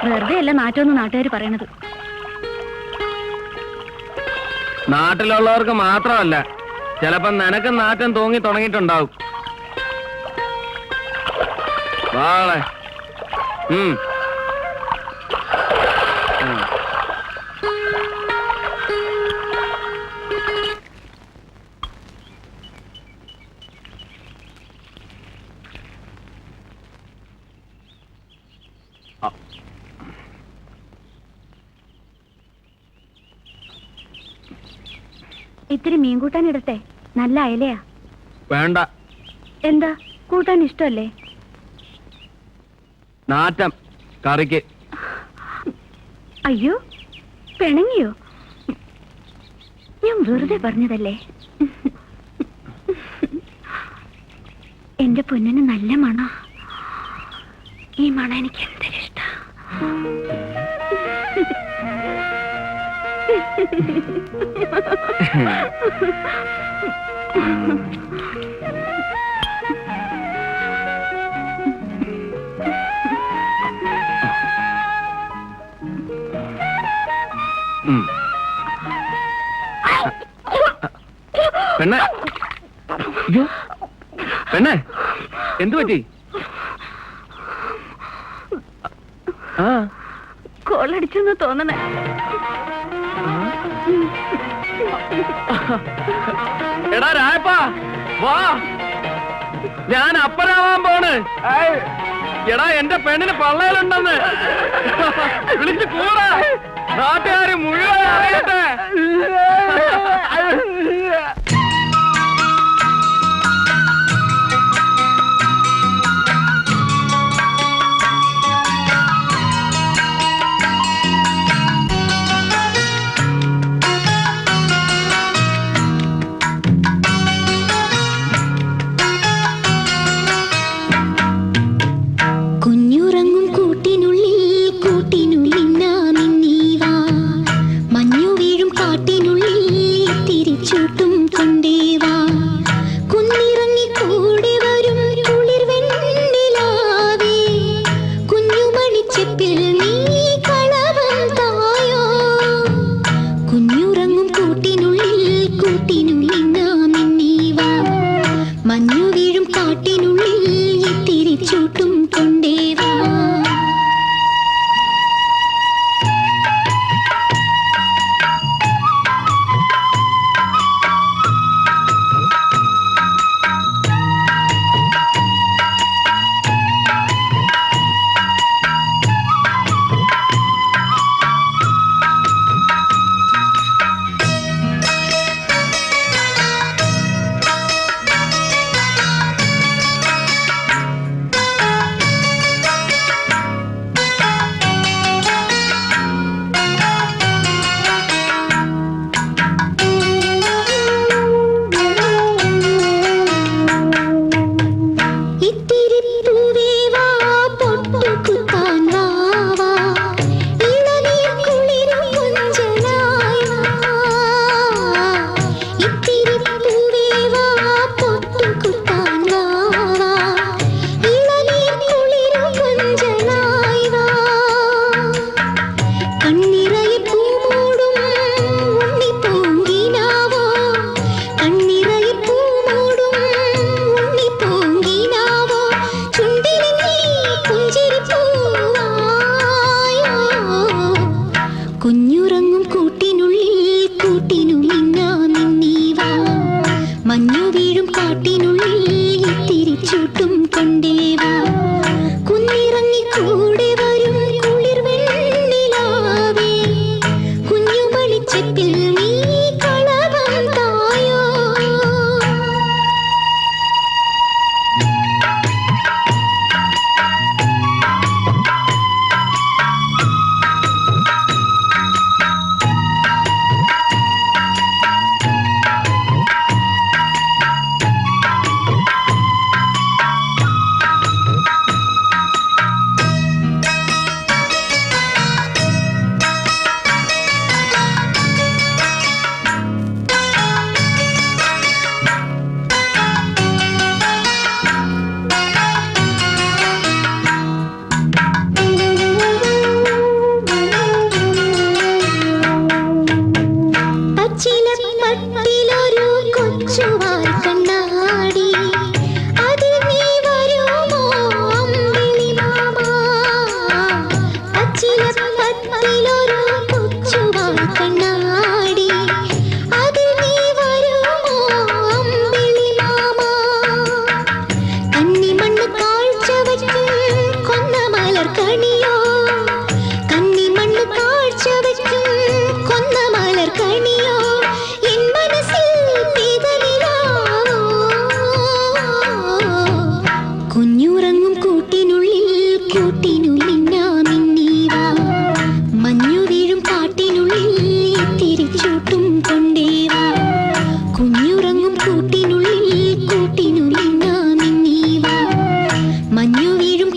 S2: വെറുതെ അല്ല നാറ്റോന്ന് നാട്ടുകാർ പറയണത്.
S1: നാട്ടിലുള്ളവർക്ക് മാത്രമല്ല, ചിലപ്പോ നിനക്ക് നാറ്റം തോന്നി തുടങ്ങിയിട്ടുണ്ടാവും. വാളെ.
S2: ഇത്തിരി മീൻ കൂട്ടാൻ ഇടട്ടെ? നല്ല അയലയാ.
S1: വേണ്ട.
S2: എന്താ, കൂട്ടാൻ ഇഷ്ടമല്ലേ?
S1: നാറ്റം കറിക്ക്.
S2: അയ്യോ, പിണങ്ങിയോ? ഞാൻ വെറുതെ പറഞ്ഞതല്ലേ. എന്റെ പൊന്നിന് നല്ല മണ. ഈ മണ എനിക്ക് എന്തൊരിഷ്ട.
S1: പെണ്ണെ, അയ്യോ പെണ്ണെ, എന്തു പറ്റി? ആ
S2: കോളടിച്ചെന്ന് തോന്നണേ.
S1: എടാ രായപ്പാ, വാ, ഞാൻ അപ്പനാവാൻ പോണ്. എടാ എന്റെ പെണ്ണിന് പള്ളയിലുണ്ടെന്ന് വിളിച്ചു കൂടാ, നാട്ടുകാര് മുഴുവൻ അറിയട്ടെ.
S8: കുഞ്ഞുറങ്ങും കൂട്ടിനുള്ളിൽ മഞ്ഞു വീഴും കാട്ടിനുള്ളിൽ തിരിച്ചൂട്ടും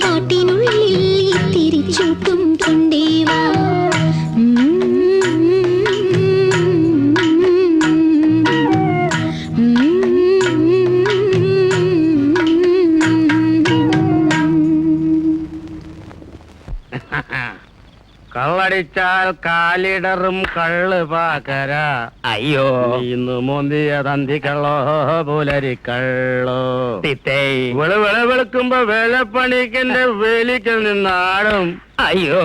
S8: കാട്ടിനുള്ളിൽ ഇത്തിരി ചൂട്ടും കൊണ്ടേവാ
S1: കള്ളടിച്ചാൽ കാലിടറും കള്ള് പാക്കര. അയ്യോ ഇന്ന് മോന്തിയ തന്തി കള്ളോ പുലരിക്കള്ളോ. വെളുക്കുമ്പോ വേലപ്പണിക്കന്റെ വേലിക്കൽ നിന്നാടും. അയ്യോ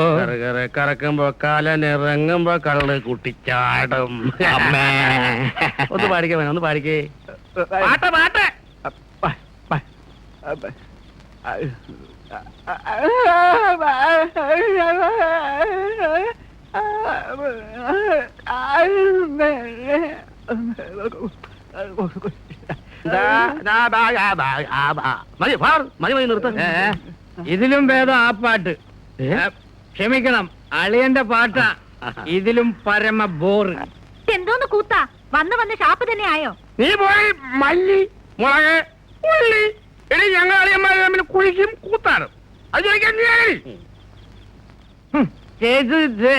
S1: കറക്കുമ്പോ കാലനിറങ്ങുമ്പോ കള്ള് കുട്ടിച്ചാടും. ഒന്ന് പാടിക്കേ, ഒന്ന് പാടിക്കേ. പാട്ട് പാട്ട്. മതി നിർത്ത. ഇതിലും ഭേദം ആ പാട്ട്. ക്ഷമിക്കണം, അളിയന്റെ പാട്ടാ ഇതിലും പരമ ബോറ്.
S3: എന്തോന്ന് കൂത്താ? വന്ന് ഷാപ്പ് തന്നെ ആയോ?
S1: നീ പോയി മല്ലി മുളക് ഉള്ളി ഇനി ഞങ്ങൾ അളിയന്മാരെ തമ്മിൽ കുഴിക്കും കൂത്താടും. അത് ചോദിക്കാൻ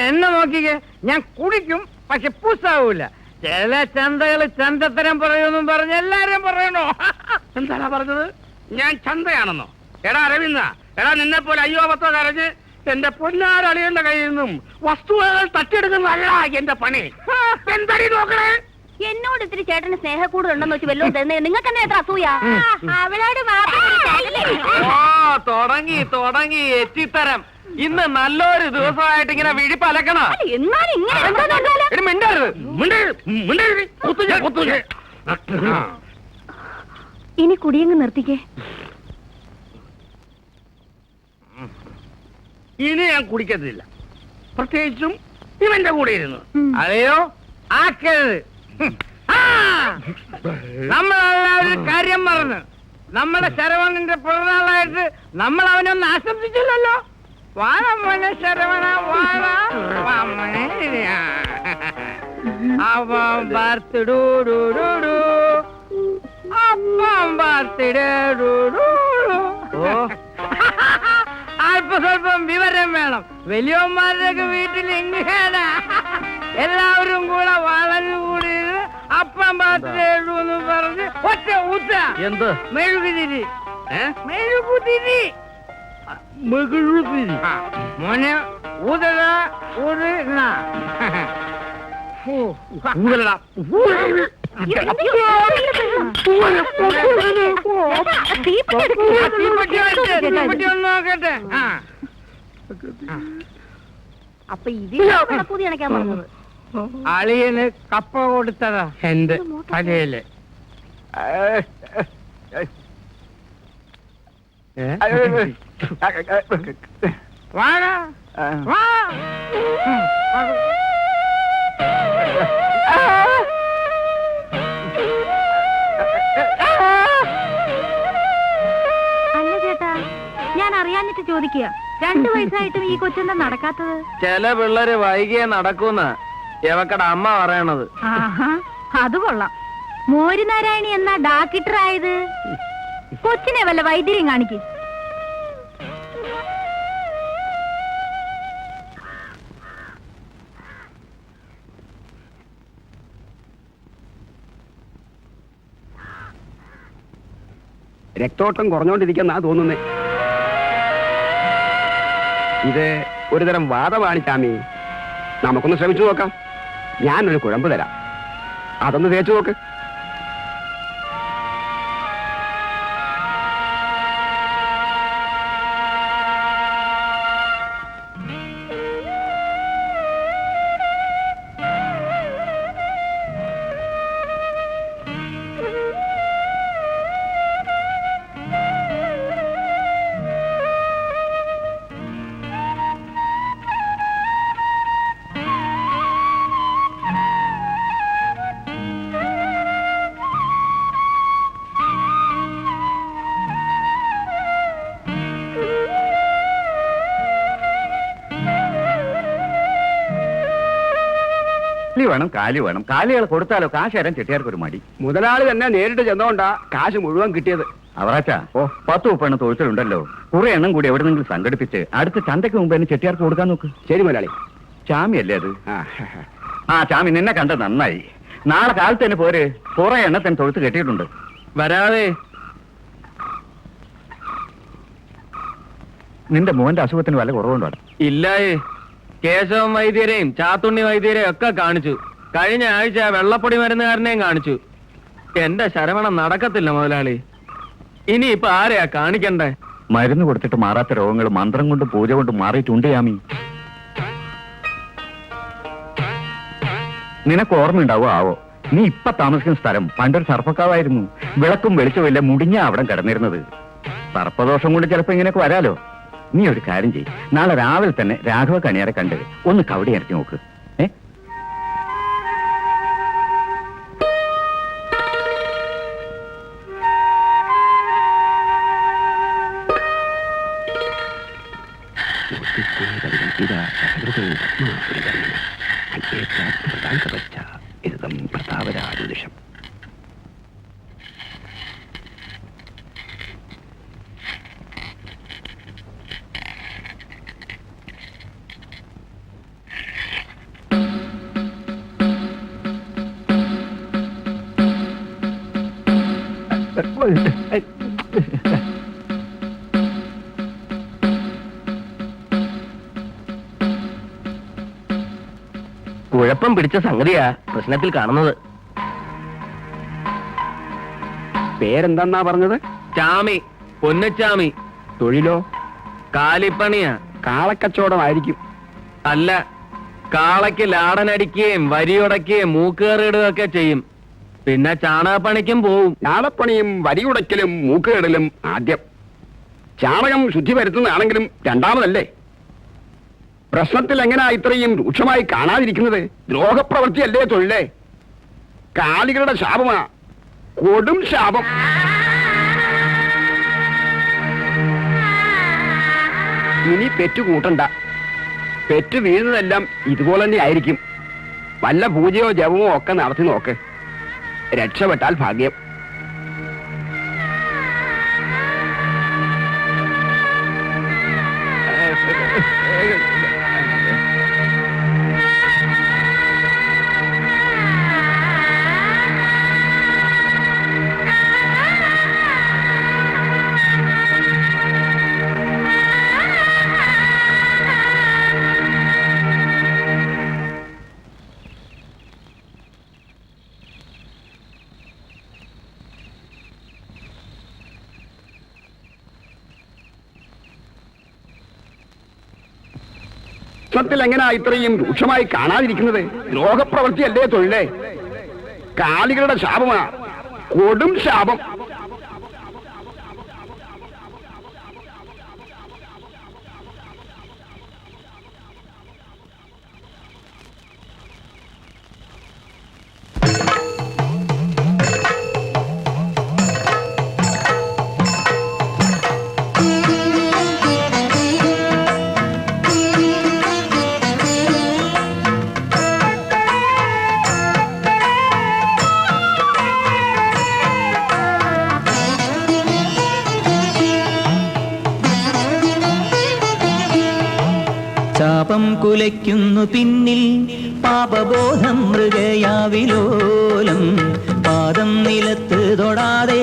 S1: എന്നെ നോക്കിക്കേ, ഞാൻ കുടിക്കും പക്ഷെ പൂസാവൂല. ചില ചന്തകള് ചന്തത്തരം പറയുമെന്നും പറഞ്ഞ് എല്ലാരും പറയണോ? എന്താണാ പറഞ്ഞത്? ഞാൻ ചന്തയാണെന്നോ? എടാ അരവിന്ദ, എടാ നിന്നെ പോലെ അയ്യോ പത്തോ കരഞ്ഞ് എന്റെ പൊന്നാരളിയന്റെ കയ്യിൽ നിന്നും വസ്തുവകൾ തട്ടിയെടുക്കുന്നതല്ല എന്റെ പണി. എന്താടി നോക്കണേ?
S2: എന്നോട് ഇത്തിരി ചേട്ടന് സ്നേഹക്കൂടുതലുണ്ടെന്ന് വെച്ച് വല്ലോ തന്നെ നിങ്ങൾക്ക് തന്നെ എത്ര അസൂയ?
S3: അവളോട്
S1: തുടങ്ങി എത്തിത്തരം. ഇന്ന് നല്ലൊരു ദിവസമായിട്ട് ഇങ്ങനെ വിഴിപ്പലക്കണം.
S2: എന്നാലും ഇനി കുടിയങ്ങ് നിർത്തിക്കേ.
S1: ഇനി ഞാൻ കുടിക്കത്തില്ല, പ്രത്യേകിച്ചും ഇവന്റെ കൂടെ ഇരുന്നു. അതെയോ ആക്കരുത്. നമ്മളെല്ലാവരും കാര്യം പറഞ്ഞു. നമ്മുടെ ശരവണന്റെ പിറന്നാളായിട്ട് നമ്മൾ അവനൊന്ന് ആശംസിച്ചില്ലല്ലോ. വാഴമോനെ ശരവണ വാഴ വാമനെ അവൻ ബർത്ത്ഡൂഡൂഡൂഡൂ അപ്പം ബർത്ത്ഡേഡൂഡൂ. അല്പ സ്വല്പം വിവരം വേണം. വലിയവന്മാരുടെയൊക്കെ വീട്ടിൽ എങ്ങനെയാണ് എല്ലാവരും കൂടെ വളഞ്ഞുകൂടി അപ്പം ബർത്ത്ഡേന്ന് പറഞ്ഞ് ഒറ്റ ഊത്ത. എന്ത് മെഴുകുതിരി? മെഴുകുതിരി മോനെ ഊതല ഊതല. നോക്കട്ടെ.
S2: അപ്പൊ ഇതിനെ പുതിയ അണയ്ക്കാൻ പറഞ്ഞത്
S1: അളിയന് കപ്പ കൊടുത്തതാ എന്റെ തലയില്. വാഴ വാ.
S3: അല്ല ചേട്ടാ, ഞാൻ അറിയാഞ്ഞിട്ട് ചോദിക്കുക, 2 വയസ്സായിട്ടും ഈ കൊച്ചെന്താ നടക്കാത്തത്?
S1: ചില പിള്ളേര് വൈകിയേ നടക്കൂന്ന എവക്കട അമ്മ പറയണത്.
S3: ആഹാ, അത് കൊള്ളാം. മോരുനാരായണി എന്നാ ഡാക്ടർ ആയത്? കൊച്ചിനെ വല്ല വൈദ്യം കാണിക്ക്.
S5: രക്തോട്ടം കുറഞ്ഞോണ്ടിരിക്കുന്ന തോന്നുന്നേ. ഇത് ഒരുതരം വാദമാണ് ചാമി. നമുക്കൊന്ന് ശ്രമിച്ചു നോക്കാം. ഞാനൊരു കുഴമ്പ് തരാം, അതൊന്ന് തേച്ചു നോക്ക്.
S6: വേണം കാലി വേണം. കാലികൾ കൊടുത്താലോ കാശ് തരാൻ ചെട്ടിയാർക്ക് ഒരു മടി.
S5: മുതലാളി തന്നെ നേരിട്ട് ചെന്നോണ്ടാ കാശ് മുഴുവൻ കിട്ടിയത്.
S6: അവറാച്ചാ 10-30 തൊഴുത്തിലുണ്ടല്ലോ, കുറെ എണ്ണം കൂടി എവിടെന്നെങ്കിലും സംഘടിപ്പിച്ച് അടുത്ത ചന്തയ്ക്ക് മുമ്പ് തന്നെ ചെട്ടിയാർക്ക് കൊടുക്കാൻ നോക്ക്.
S5: ശരി മുതലാളി.
S6: ചാമിയല്ലേ അത്? ആ ചാമി, നിന്നെ കണ്ട നന്നായി. നാളെ കാലത്ത് തന്നെ പോര്, കുറെ എണ്ണത്തിന് തൊഴുത്ത് കെട്ടിയിട്ടുണ്ട്.
S1: വരാതെ.
S6: നിന്റെ മോന്റെ അസുഖത്തിന് വല്ല കുറവുണ്ടോ?
S1: ഇല്ലായേ. കേശവൻ വൈദ്യരെയും ചാത്തുണ്ണി വൈദ്യരെയും ഒക്കെ കാണിച്ചു. കഴിഞ്ഞ ആഴ്ച വെള്ളപ്പൊടി മരുന്നുകാരനെയും കാണിച്ചു. എന്റെ ശരവണം നടക്കത്തില്ല മുതലാളി. ഇനി ഇപ്പൊ ആരെയാ കാണിക്കണ്ടേ?
S6: മരുന്ന് കൊടുത്തിട്ട് മാറാത്ത രോഗങ്ങൾ മന്ത്രം കൊണ്ടും പൂജ കൊണ്ടും മാറിയിട്ടുണ്ട് യാമി. നിനക്ക് ഓർമ്മയുണ്ടാവോ ആവോ, നീ ഇപ്പൊ താമസിക്കുന്ന സ്ഥലം പണ്ടൊരു സർപ്പക്കാവായിരുന്നു. വിളക്കും വെളിച്ചമില്ല, മുടിഞ്ഞ അവിടെ കിടന്നിരുന്നത്. സർപ്പദോഷം കൊണ്ട് ചിലപ്പോ ഇങ്ങനെയൊക്കെ വരാലോ. നീ ഒരു കാര്യം ചെയ്യ്, നാളെ രാവിലെ തന്നെ രാഘവ കണിയാരെ കണ്ട് ഒന്ന് കവടി ഇറക്കി നോക്ക്.
S5: പ്രതാപരാജുഷം
S7: കുഴപ്പം പിടിച്ച സംഗതിയാ പ്രശ്നത്തിൽ കാണുന്നത്.
S5: പേരെന്താ പറഞ്ഞത്?
S1: ചാമി, പൊന്നച്ചാമി.
S5: തൊഴിലോ?
S1: കാലിപ്പണിയാ.
S5: കാളക്കച്ചവടമായിരിക്കും.
S1: അല്ല, കാളയ്ക്ക് ലാടനടിക്കുകയും വരിയുടയ്ക്കുകയും മൂക്കേറിടുകയും ഒക്കെ ചെയ്യും. പിന്നെ ചാണകപ്പണിക്കും പോവും.
S5: ഞാളപ്പണിയും വരിയുടയ്ക്കലും മൂക്കുകേടലും ആദ്യം. ചാണകം ശുദ്ധി വരുത്തുന്നതാണെങ്കിലും രണ്ടാമതല്ലേ. പ്രശ്നത്തിൽ എങ്ങനെയാ ഇത്രയും രൂക്ഷമായി കാണാതിരിക്കുന്നത്? ദ്രോഹപ്രവൃത്തിയല്ലേ തൊഴിലേ? കാലികളുടെ ശാപമാ, കൊടും ശാപം. ഇനി പെറ്റു കൂട്ടണ്ട. പെറ്റു വീഴുന്നതെല്ലാം ഇതുപോലെ തന്നെ ആയിരിക്കും. വല്ല പൂജയോ ജപമോ ഒക്കെ നടത്തി നോക്ക്. രക്ഷപ്പെട്ടാൽ ഭാഗ്യം. പ്രശ്നത്തിൽ എങ്ങനെയാ ഇത്രയും രൂക്ഷമായി കാണാതിരിക്കുന്നത്? ദ്രോഹപ്രവൃത്തിയല്ലേ തൊഴിലേ? കാലികളുടെ ശാപമാ, കൊടും ശാപം.
S9: പാപം കുലയ്ക്കുന്നു പിന്നിൽ പാപബോധം മൃഗയാവിലോലം പാദം നിലത്ത് തൊടാതെ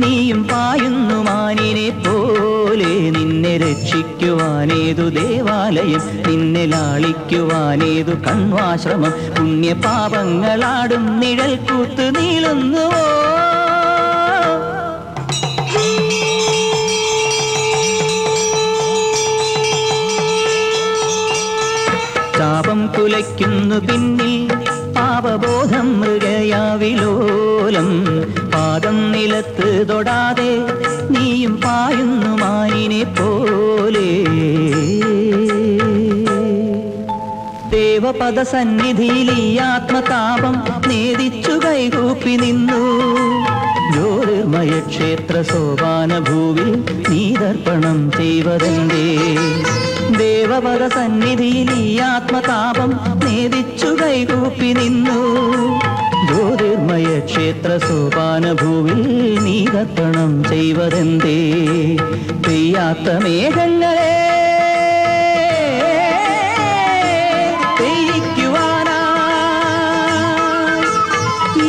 S9: നീയും പായുന്നു മാനിനെ പോലെ നിന്നെ രക്ഷിക്കുവാനേതു ദേവാലയം നിന്നെ ലാളിക്കുവാനേതു കണ്വാശ്രമം പുണ്യപാപങ്ങളാടും നിഴൽ കൂത്ത് നീളുന്നുവോ പാപം കുലയ്ക്കുന്നു പിന്നിൽ പാപബോധം മൃഗയാവിലോലം പാദം നിലത്ത് തൊടാതെ നീയും പായുന്നു മാനിനെ പോലെ ദേവപദ സന്നിധിയിൽ ഈ ആത്മതാപം നേദിച്ചു കൈകൂപ്പി നിന്നു ജ്യോതിർമയ ക്ഷേത്ര സോപാന ഭൂവിൽ നീതർപ്പണം ചെയ്വതെന്തേ ദേവപദ സന്നിധിയിൽ ഈ ആത്മതാപം നേദിച്ചു കൈകൂപ്പി നിന്നു ജ്യോതിർമയ ക്ഷേത്ര സോപാനഭൂവിൽ നീ തർപ്പണം ചെയ്വതെന്തേ? പെയ്യാത്ത മേഘങ്ങളെ പെയ്യിക്കുവാനായി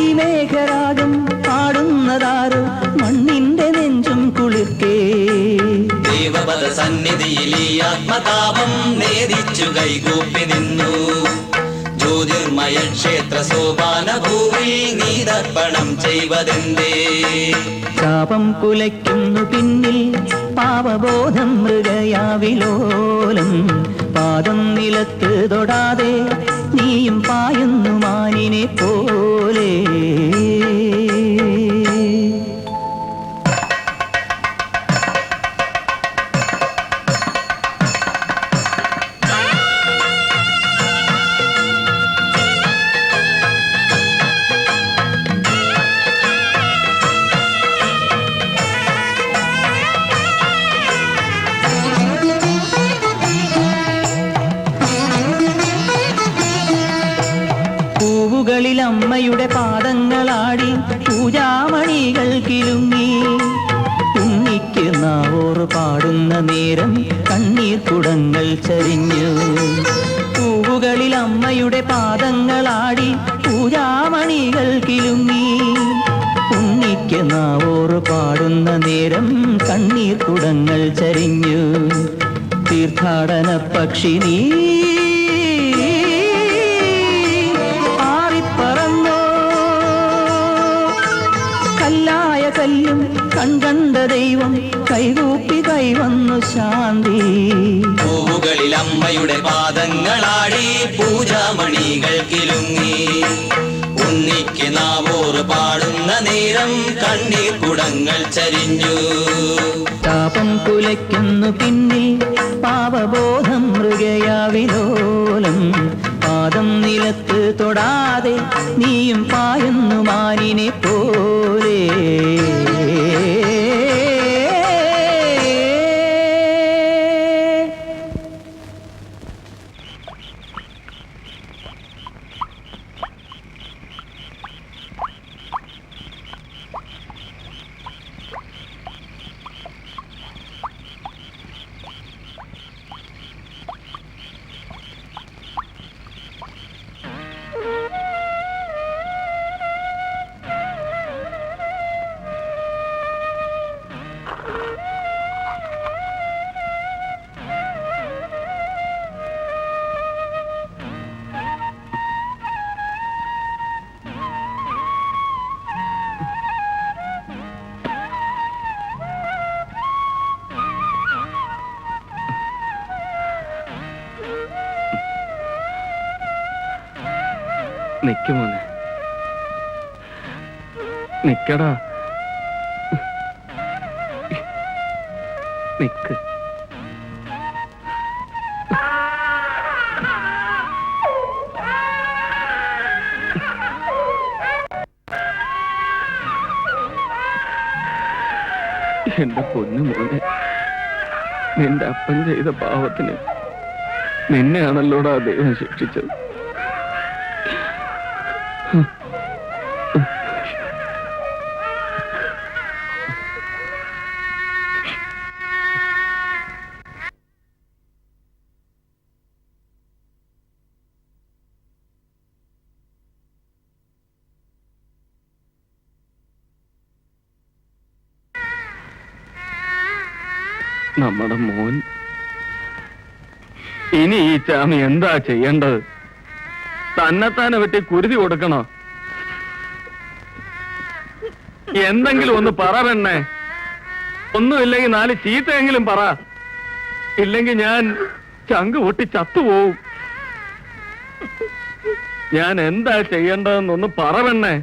S9: ഈ മേഘരാഗം പാടുന്നതാരോ മണ്ണിന്റെ നെഞ്ചും കുളിർക്കേ.
S10: ദേവപദ സന്നിധിയിൽ ഈ ആത്മതാപം നേദിച്ചു കൈകൂപ്പി നിന്നു. ജ്യോതിർമയ ക്ഷേത്ര സോപാന ഭൂവിൽ നീ തർപ്പണം ചെയ്വതെന്തേ?
S9: ശാപം കുലയ്ക്കുന്നു പിന്നിൽ പാപബോധം മൃഗയാവിലോലം. പാദം നിലത്ത് തൊടാതെ നീയും പായുന്നു മാനിനെ പോലെ. അമ്മയുടെ പാദങ്ങളാടി പൂജാമണികൾ കിലുങ്ങി. ഉണ്ണിക്ക് നാവോറ് പാടുന്ന നേരം കണ്ണീർ കുടങ്ങൾ ചരിഞ്ഞു. പൂവുകളിൽ അമ്മയുടെ പാദങ്ങളാടി പൂജാമണികൾ കിലുങ്ങി. ഉണ്ണിക്ക് നാവോറ് പാടുന്ന നേരം കണ്ണീർ കുടങ്ങൾ ചരിഞ്ഞു. തീർത്ഥാടന പക്ഷി നീ കല്ലായ കല്ലും കൺകണ്ട ദൈവം കൈകൂപ്പി കൈവന്നു ശാന്തി.
S10: പൂവുകളിൽ അമ്മയുടെ പാദങ്ങളാടി പൂജാമണികൾ കിലുങ്ങി. ഉണ്ണിക്ക് നാവോറ് പാടുന്ന നേരം കണ്ണീർ കുടങ്ങൾ ചരിഞ്ഞു.
S9: താപം കുലയ്ക്കുന്നു പിന്നിൽ പാപബോധം മൃഗയാവിലോലം. പാദം നിലത്ത് തൊടാതെ നീയും പായുന്നു മാനിനെ പോലെ.
S1: നിക്ക് മോനെ, നിക്കടാ, നിക്ക്. എന്റെ പൊന്നു മോനെ, നിന്റെ അപ്പൻ ചെയ്ത പാവത്തിന് നിന്നെയാണല്ലോടാ ദൈവം ശിക്ഷിച്ചത്. നമ്മുടെ മോൻ ഇനി ഈ ചാമി എന്താ ചെയ്യേണ്ടത്? തന്നെത്താനെ വെട്ടി കുരുതി കൊടുക്കണോ? എന്തെങ്കിലും ഒന്ന് പറ പെണ്ണേ. ഒന്നുമില്ലെങ്കിൽ 4 ചീത്തയെങ്കിലും പറ. ഇല്ലെങ്കിൽ ഞാൻ ചങ്ക് പൊട്ടി ചത്തുപോവും. ഞാൻ എന്താ ചെയ്യേണ്ടതെന്നൊന്ന് പറ പെണ്ണേ.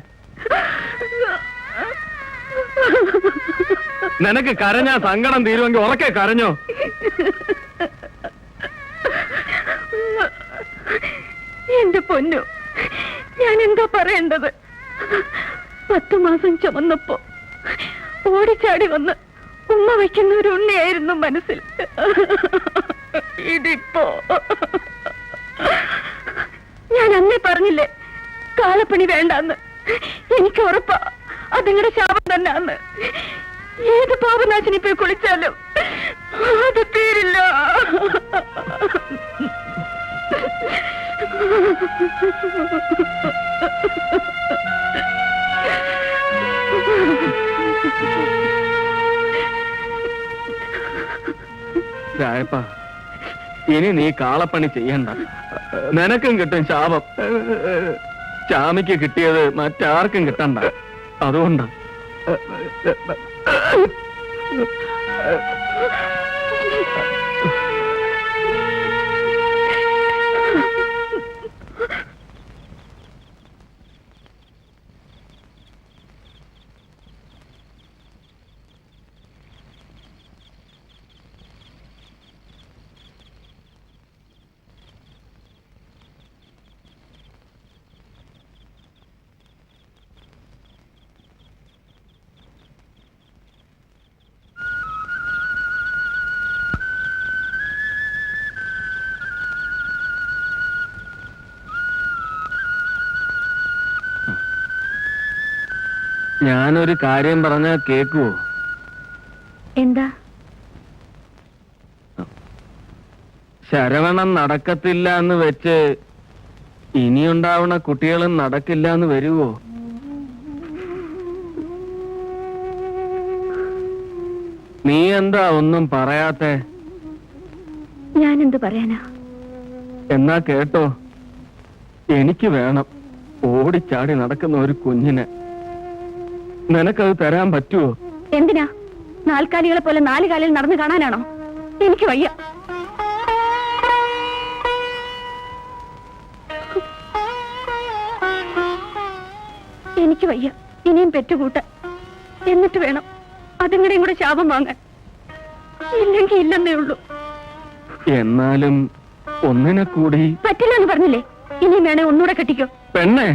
S1: നിനക്ക് കരഞ്ഞാ സങ്കടം തീരുമെങ്കിൽ ഉറക്കെ കരഞ്ഞോ?
S2: എന്റെ പൊന്നു, ഞാൻ എന്താ പറയേണ്ടത്? 10 മാസം ചുമന്നപ്പോ ഓടിച്ചാടി വന്ന് ഉമ്മ വയ്ക്കുന്ന ഒരു ഉണ്ണിയായിരുന്നു മനസ്സിൽ. ഇതിപ്പോ ഞാൻ അന്നേ പറഞ്ഞില്ലേ കാളപ്പണി വേണ്ടാന്ന്. എനിക്ക് ഉറപ്പാ അതിങ്ങളുടെ ശാപം തന്നെയാന്ന്. ഏത് പാപനാശിനി പോയി കുളിച്ചാലും അത് തീരില്ല.
S1: രായപ്പ, ഇനി നീ കാളപ്പണി ചെയ്യണ്ട. നിനക്കും കിട്ടും ശാപം. ചാമിക്ക് കിട്ടിയത് മറ്റാർക്കും കിട്ടണ്ട. അതുകൊണ്ടാ. ഞാനൊരു കാര്യം പറഞ്ഞാ കേക്കുവോ?
S2: എന്താ?
S1: ശരവണം നടക്കത്തില്ല എന്ന് വെച്ച് ഇനിയുണ്ടാവണ കുട്ടികളും നടക്കില്ല എന്ന് വരുവോ? നീ എന്താ ഒന്നും പറയാത്തെ?
S2: ഞാനെന്ത് പറയാനാ?
S1: എന്നാ കേട്ടോ, എനിക്ക് വേണം ഓടിച്ചാടി നടക്കുന്ന ഒരു കുഞ്ഞിനെ. നിനക്കത് തരാൻ പറ്റുമോ?
S2: എന്തിനാ? നാൽക്കാലികളെ പോലെ 4 കാലിൽ നടന്നു കാണാനാണോ? എനിക്ക് വയ്യ. എനിക്ക് വയ്യ ഇനിയും പെറ്റുകൂട്ട. എന്നിട്ട് വേണം അതുങ്ങളുടെയും കൂടെ ശാപം വാങ്ങാൻ. ഇല്ലെങ്കിൽ ഇല്ലെന്നേ ഉള്ളൂ.
S1: എന്നാലും ഒന്നിനെ കൂടി
S2: പറ്റില്ല എന്ന് പറഞ്ഞില്ലേ? ഇനിയും വേണേ ഒന്നുകൂടെ കെട്ടിക്കോ.
S1: പെണ്ണേ,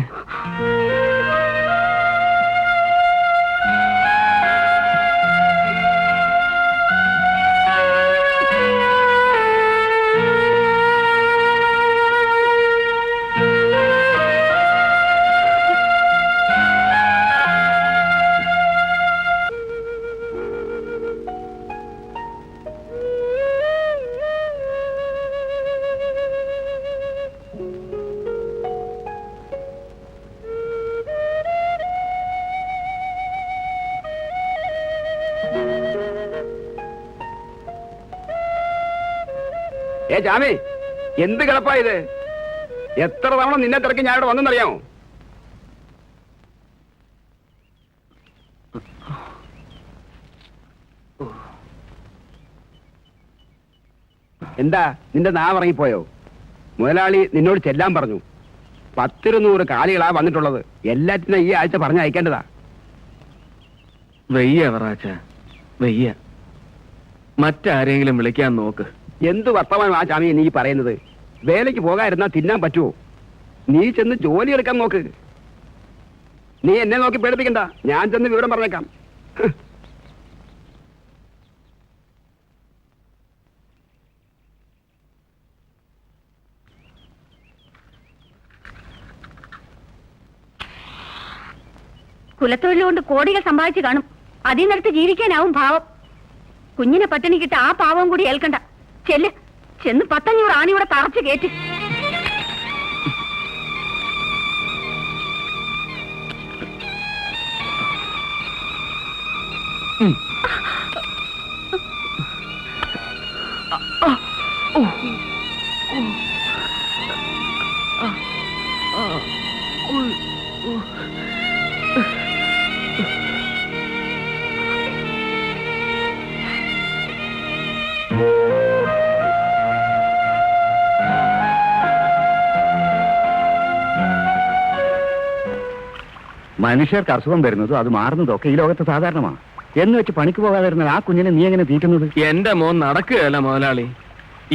S5: ജാമി, എന്ത് കിടപ്പാ ഇത്? എത്ര തവണ നിന്നെ തിരക്കി ഞാൻ ഇവിടെ വന്നെന്നറിയാമോ? എന്താ നിന്റെ നാവ് ഇറങ്ങിപ്പോയോ? മുതലാളി നിന്നോട് ചെല്ലാൻ പറഞ്ഞു. 10-100 കാലികളാ വന്നിട്ടുള്ളത്. എല്ലാറ്റിനും ഈ ആഴ്ച പറഞ്ഞയക്കേണ്ടതാ.
S1: വയ്യ വറാച്ച, വയ്യ. മറ്റാരെങ്കിലും വിളിക്കാൻ നോക്ക്.
S5: എന്ത് വർത്തമാനം ആ ചാമി നീ പറയുന്നത്? വേലയ്ക്ക് പോകാതിരുന്നാ തിന്നാൻ പറ്റുമോ? നീ ചെന്ന് ജോലി എടുക്കാൻ നോക്ക്. നീ എന്നെ നോക്കി പേടിപ്പിക്കണ്ട, ഞാൻ ചെന്ന് വിവരം പറഞ്ഞേക്കാം.
S2: കുലത്തൊഴിൽ കൊണ്ട് കോടികൾ സമ്പാദിച്ചു കാണും. അതിൽ നിന്നെടുത്ത് ജീവിക്കാനാവും ഭാവം. കുഞ്ഞിനെ പട്ടിണി കിട്ട ആ പാവം കൂടി ഏൽക്കണ്ട. ചെന്ന് 500 ആണിയുടെ തറച്ചു കയറ്റി.
S6: മനുഷ്യർക്ക് അസുഖം വരുന്നതും അത് മാറുന്നതും ഒക്കെ ഈ ലോകത്ത് സാധാരണമാണ്. എന്ന് വെച്ച് പണിക്ക് പോകാതിരുന്നാൽ ആ കുഞ്ഞിനെ നീ എങ്ങനെ തീറ്റുന്നത്?
S1: എന്റെ മോൻ നടക്കുകയല്ല മുതലാളി.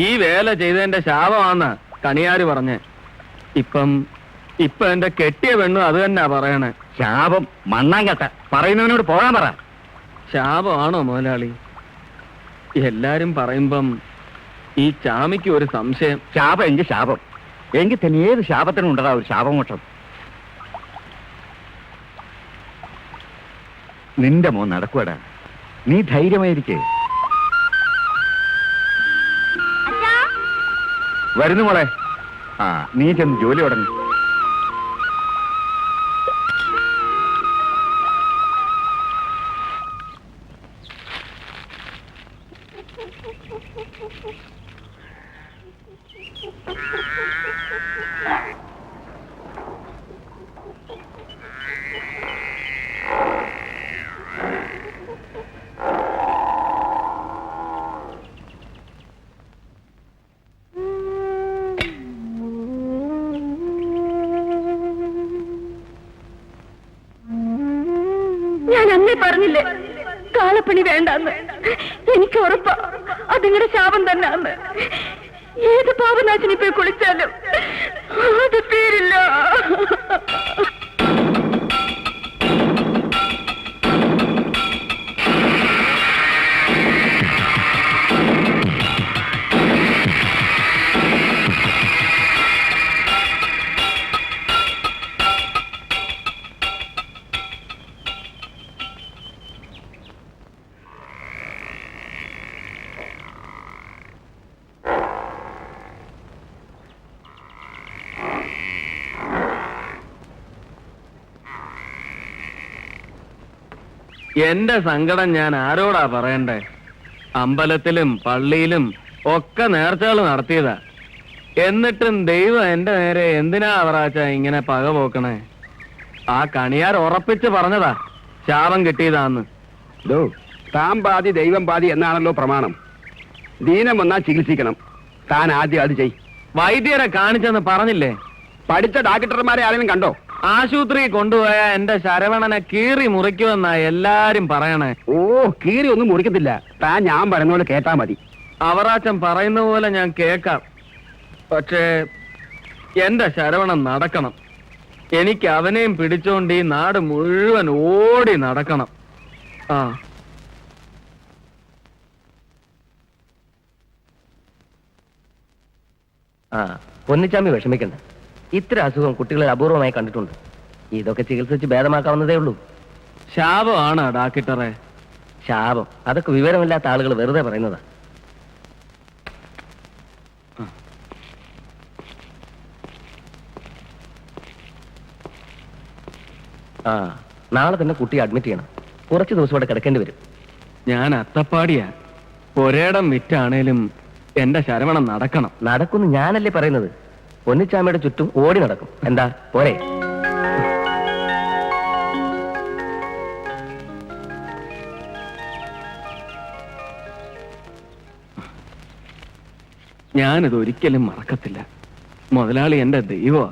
S1: ഈ വേല ചെയ്തതിന്റെ ശാപമാന്ന കണിയാര് പറഞ്ഞേ. ഇപ്പം എന്റെ കെട്ടിയ പെണ്ണു അത് തന്നെയാ പറയണേ.
S6: ശാപം മണ്ണാങ്കട്ട. പറയുന്നവനോട് പോകാൻ പറ.
S1: ശാപമാണോ മുതലാളി? എല്ലാരും പറയുമ്പം ഈ ചാമിക്ക് ഒരു സംശയം.
S6: ശാപം എങ്കിൽ ശാപം. എങ്കിൽ തന്നെ ഏത് ശാപത്തിനും ഉണ്ടതാ ഒരു ശാപമോക്ഷം. നിന്റെ മോൻ നടക്കുവാടാ. നീ ധൈര്യമായിരിക്കേ. വരുന്നു മോളെ. ആ, നീ ചെന്ന് ജോലി തുടങ്ങി.
S2: ഞാൻ അന്നേ പറഞ്ഞില്ലേ കാലപ്പണി വേണ്ടെന്ന്. എനിക്ക് ഉറപ്പാ അത് നിങ്ങളുടെ ശാപം തന്നെയാന്ന്. ഏത് പാപനാശിനി പോയി കുളിച്ചാലും അത് തീരില്ല.
S1: എന്റെ സങ്കടം ഞാൻ ആരോടാ പറയണ്ടേ? അമ്പലത്തിലും പള്ളിയിലും ഒക്കെ നേർച്ചകൾ നടത്തിയതാ. എന്നിട്ടും ദൈവം എന്റെ നേരെ എന്തിനാ അവറാച്ച ഇങ്ങനെ പക പോക്കണേ? ആ കണിയാർ ഉറപ്പിച്ച് പറഞ്ഞതാ ശാപം കിട്ടിയതാന്ന്.
S5: താൻ പാതി ദൈവം പാതി എന്നാണല്ലോ പ്രമാണം. ദീനം വന്നാൽ ചികിത്സിക്കണം. താൻ ആദ്യം അത് ചെയ്.
S1: വൈദ്യരെ കാണിച്ചെന്ന് പറഞ്ഞില്ലേ?
S5: പഠിച്ച ഡോക്ടർമാരെ ആരെങ്കിലും കണ്ടോ?
S1: ആശുപത്രി കൊണ്ടുപോയ എന്റെ ശരവണനെ കീറി മുറിക്കുമെന്നാ എല്ലാരും പറയണേ.
S5: ഓ, കീറി ഒന്നും മുറിക്കത്തില്ല. താൻ ഞാൻ പറയുന്ന പോലെ കേട്ടാ മതി.
S1: അവറാച്ചൻ പറയുന്ന പോലെ ഞാൻ കേക്കാം. പക്ഷേ എന്റെ ശരവണൻ നടക്കണം. എനിക്ക് അവനെയും പിടിച്ചോണ്ട് ഈ നാട് മുഴുവൻ ഓടി നടക്കണം. ആ,
S7: പൊന്നിച്ചാമി വിഷമിക്കണ്ട. ഇത്ര അസുഖം കുട്ടികളെ അപൂർവമായി കണ്ടിട്ടുണ്ട്. ഇതൊക്കെ ചികിത്സിച്ച് ഭേദമാക്കാവുന്നതേ ഉള്ളൂ.
S1: ശാപമാണ് ഡാക്ടറെ.
S7: ശാപം അതൊക്കെ വിവരമില്ലാത്ത ആളുകൾ വെറുതെ പറയുന്നതാ. ആ, നാളെ തന്നെ കുട്ടിയെ അഡ്മിറ്റ് ചെയ്യണം. കുറച്ച് ദിവസം ഇവിടെ കിടക്കേണ്ടി വരും.
S1: ഞാൻ അത്തപ്പാടിയാ. ഒരേടം വിറ്റാണേലും എന്റെ ശരവണം നടക്കണം.
S7: നടക്കുന്നു ഞാനല്ലേ പറയുന്നത്. പൊന്നിച്ചാമിയുടെ ചുറ്റും ഓടി നടക്കും. എന്താ പോരെ?
S1: ഞാനിത് ഒരിക്കലും മറക്കത്തില്ല. മുതലാളി എന്റെ ദൈവമാ.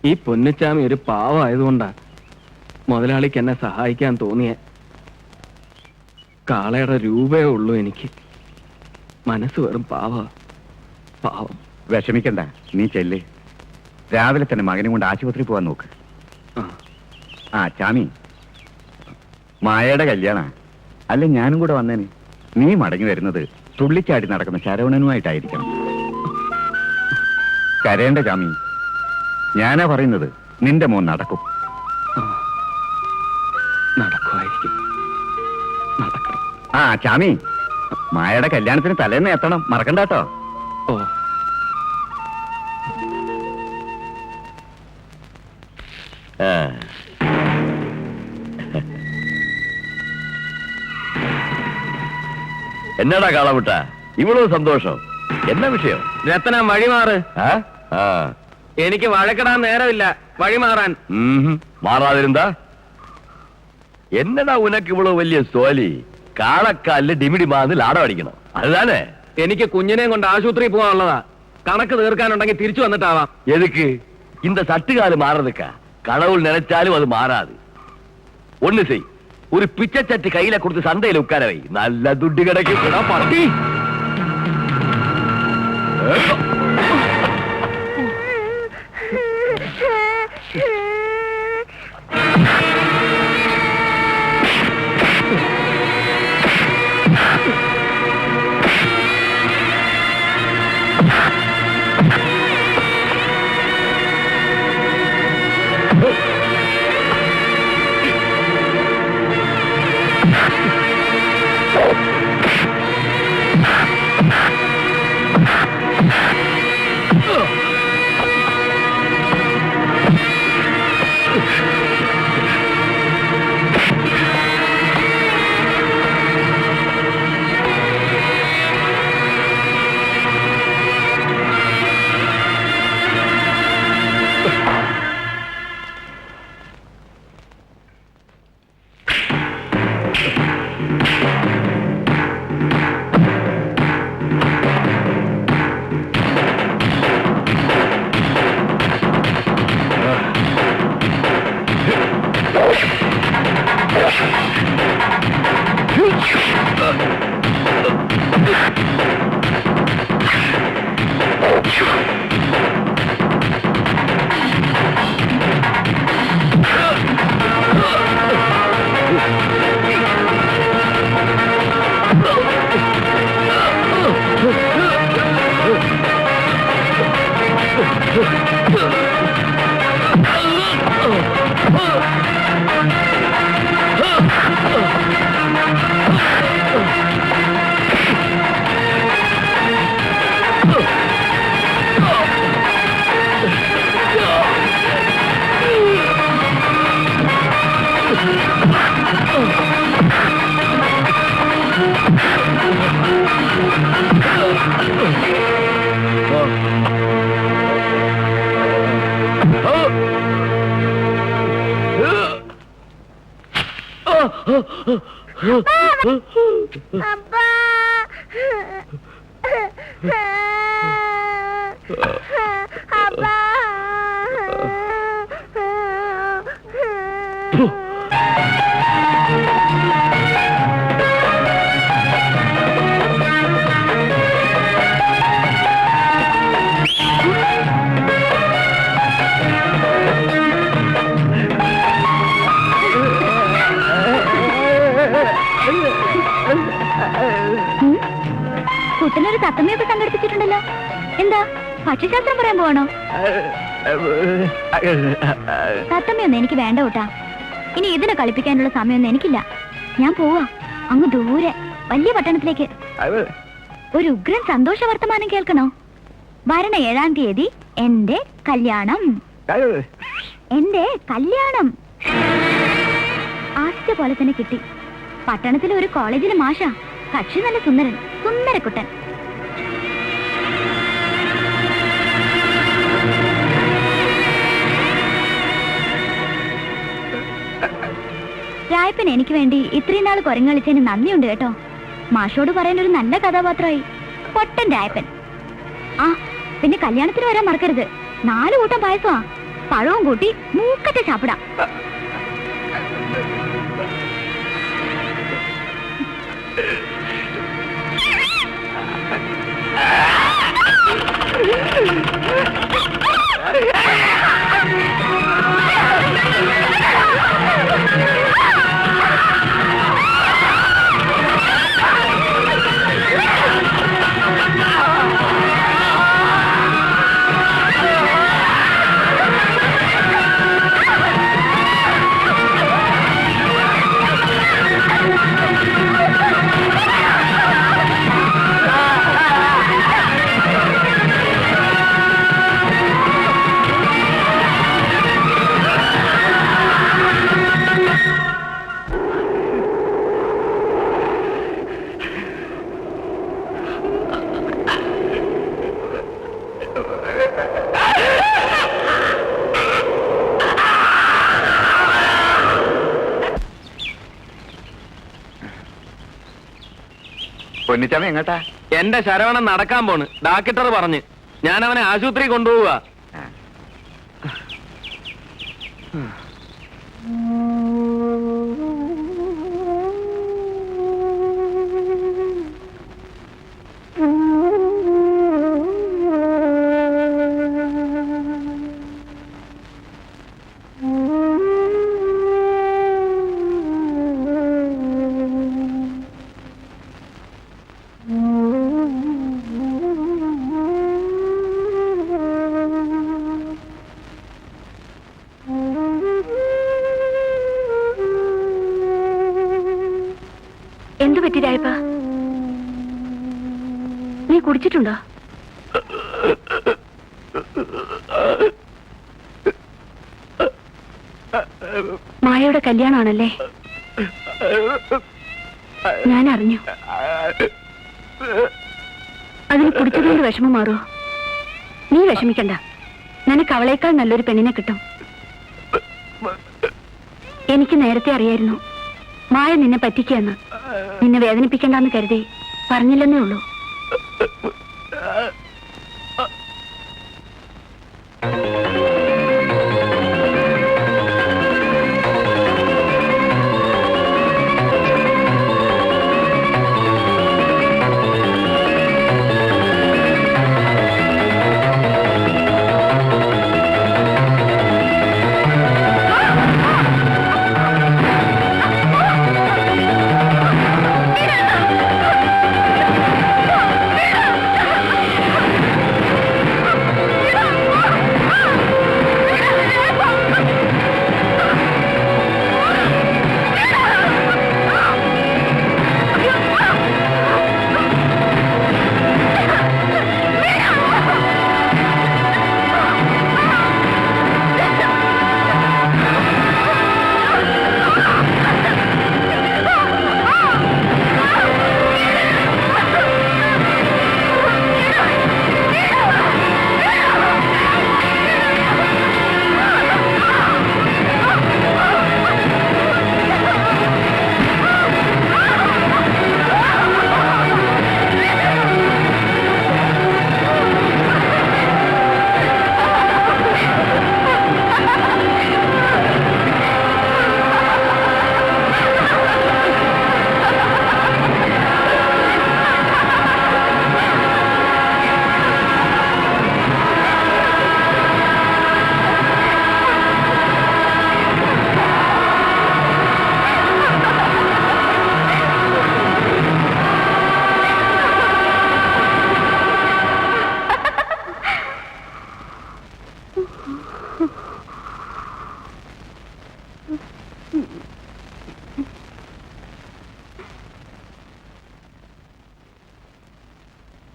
S1: ഈ പൊന്നിച്ചാമി ഒരു പാവമായതുകൊണ്ടാ മുതലാളിക്ക് എന്നെ സഹായിക്കാൻ തോന്നിയ. കാളയുടെ രൂപയേ ഉള്ളൂ എനിക്ക്. മനസ്സ് വെറും പാവം.
S6: വിഷമിക്കണ്ട, നീ ചെല്ല്. രാവിലെ തന്നെ മകനെ കൊണ്ട് ആശുപത്രി പോവാൻ നോക്ക്. ആ ചാമി, മായയുടെ കല്യാണ അല്ല ഞാനും കൂടെ വന്നേന്. നീ മടങ്ങി വരുന്നത് തുള്ളിച്ചാടി നടക്കുന്ന ശരവണനുമായിട്ടായിരിക്കണം. കരയേണ്ട ചാമി, ഞാനാ പറയുന്നത്. നിന്റെ മോൻ നടക്കും.
S1: നടക്കുമായിരിക്കും. നടക്കണം.
S6: ആ ചാമി, മായയുടെ കല്യാണത്തിന് തലേന്ന് എത്തണം, മറക്കണ്ട കേട്ടോ.
S1: ഓ,
S4: എന്നടാ കാളമുട്ട ഇവളും സന്തോഷം? എന്നാ വിഷയം?
S1: രത്നം വഴിമാറ്.
S4: ആ,
S1: എനിക്ക് വഴക്കിടാൻ നേരമില്ല. വഴിമാറാൻ.
S4: മാറാതിരുന്നാ എന്നടാ ഉനക്ക് ഇവള് വലിയ സോലി? കാളക്കാലില് ഡിമിഡിമാന്ന് ലാടം അടിക്കണം, അതുതാനേ?
S1: എനിക്ക് കുഞ്ഞിനെയും കൊണ്ട് ആശുപത്രി പോകാനുള്ളതാ. കണക്ക് തീർക്കാനുണ്ടെങ്കിൽ തിരിച്ചു വന്നിട്ടാവാം.
S4: എതുക്ക് இந்த சட்டுக்காலு மாறதுக்கா? கடவுள் நினைச்சாலும் அது மாறாது. ஒண்ணு செய், ஒரு பிச்சைச்சட்டி கையில கொடுத்து சந்தையில உட்கார வை, நல்ல துட்டு கிடைக்கும். பட்டி
S2: കുട്ടനൊരു തത്തമ്മയൊക്കെ സംഘടിപ്പിച്ചിട്ടുണ്ടല്ലോ. എന്താ പക്ഷിശാസ്ത്രം പറയാൻ പോവാണോ? തത്തമ്മയൊന്നും എനിക്ക് വേണ്ട കൂട്ടാ. ഇനി ഇതിനെ കളിപ്പിക്കാനുള്ള സമയമൊന്നും എനിക്കില്ല. ഞാൻ പോവാ അങ്ങ് ദൂരെ വലിയ പട്ടണത്തിലേക്ക്. ഒരു ഉഗ്രൻ സന്തോഷ വർത്തമാനം കേൾക്കണോ? വരണ 7-ാം തീയതി എന്റെ കല്യാണം. എന്റെ കല്യാണം ആദ്യ പോലെ തന്നെ കിട്ടി. പട്ടണത്തിലെ ഒരു കോളേജിലെ മാഷ. കക്ഷി നല്ല സുന്ദരൻ, സുന്ദരക്കുട്ടൻ. രായപ്പൻ എനിക്ക് വേണ്ടി ഇത്രയും നാൾ കുരങ്ങളിച്ചതിന് നന്ദിയുണ്ട് കേട്ടോ. മാഷോട് പറയാൻ ഒരു നല്ല കഥാപാത്രമായി. പൊട്ടൻ രായപ്പൻ. ആ പിന്നെ കല്യാണത്തിന് വരാൻ മറക്കരുത്. 4 കൂട്ടം പായസമാ. പഴവും കൂട്ടി മൂക്കറ്റ ചാപ്പിടാം.
S6: പൊന്നിച്ചാമി എങ്ങോട്ടാ?
S1: എന്റെ ശരവണൻ നടക്കാൻ പോണ്. ഡാക്ടർ പറഞ്ഞ് ഞാൻ അവനെ ആശുപത്രി കൊണ്ടുപോവുക. എന്തു പറ്റി രായപ്പ? നീ കുടിച്ചിട്ടുണ്ടോ?
S2: മായയുടെ കല്യാണമാണല്ലേ? ഞാൻ അറിഞ്ഞു. അതിന് കുടിച്ചതുകൊണ്ട് വിഷമം മാറുമോ? നീ വിഷമിക്കണ്ട, നിനക്ക് അവളേക്കാൾ നല്ലൊരു പെണ്ണിനെ കിട്ടും. എനിക്ക് നേരത്തെ അറിയായിരുന്നു മായ നിന്നെ പറ്റിക്കാന്ന്. നിന്നെ വേദനിപ്പിക്കണ്ടെന്ന് കരുതി പറഞ്ഞില്ലെന്നേ ഉള്ളൂ.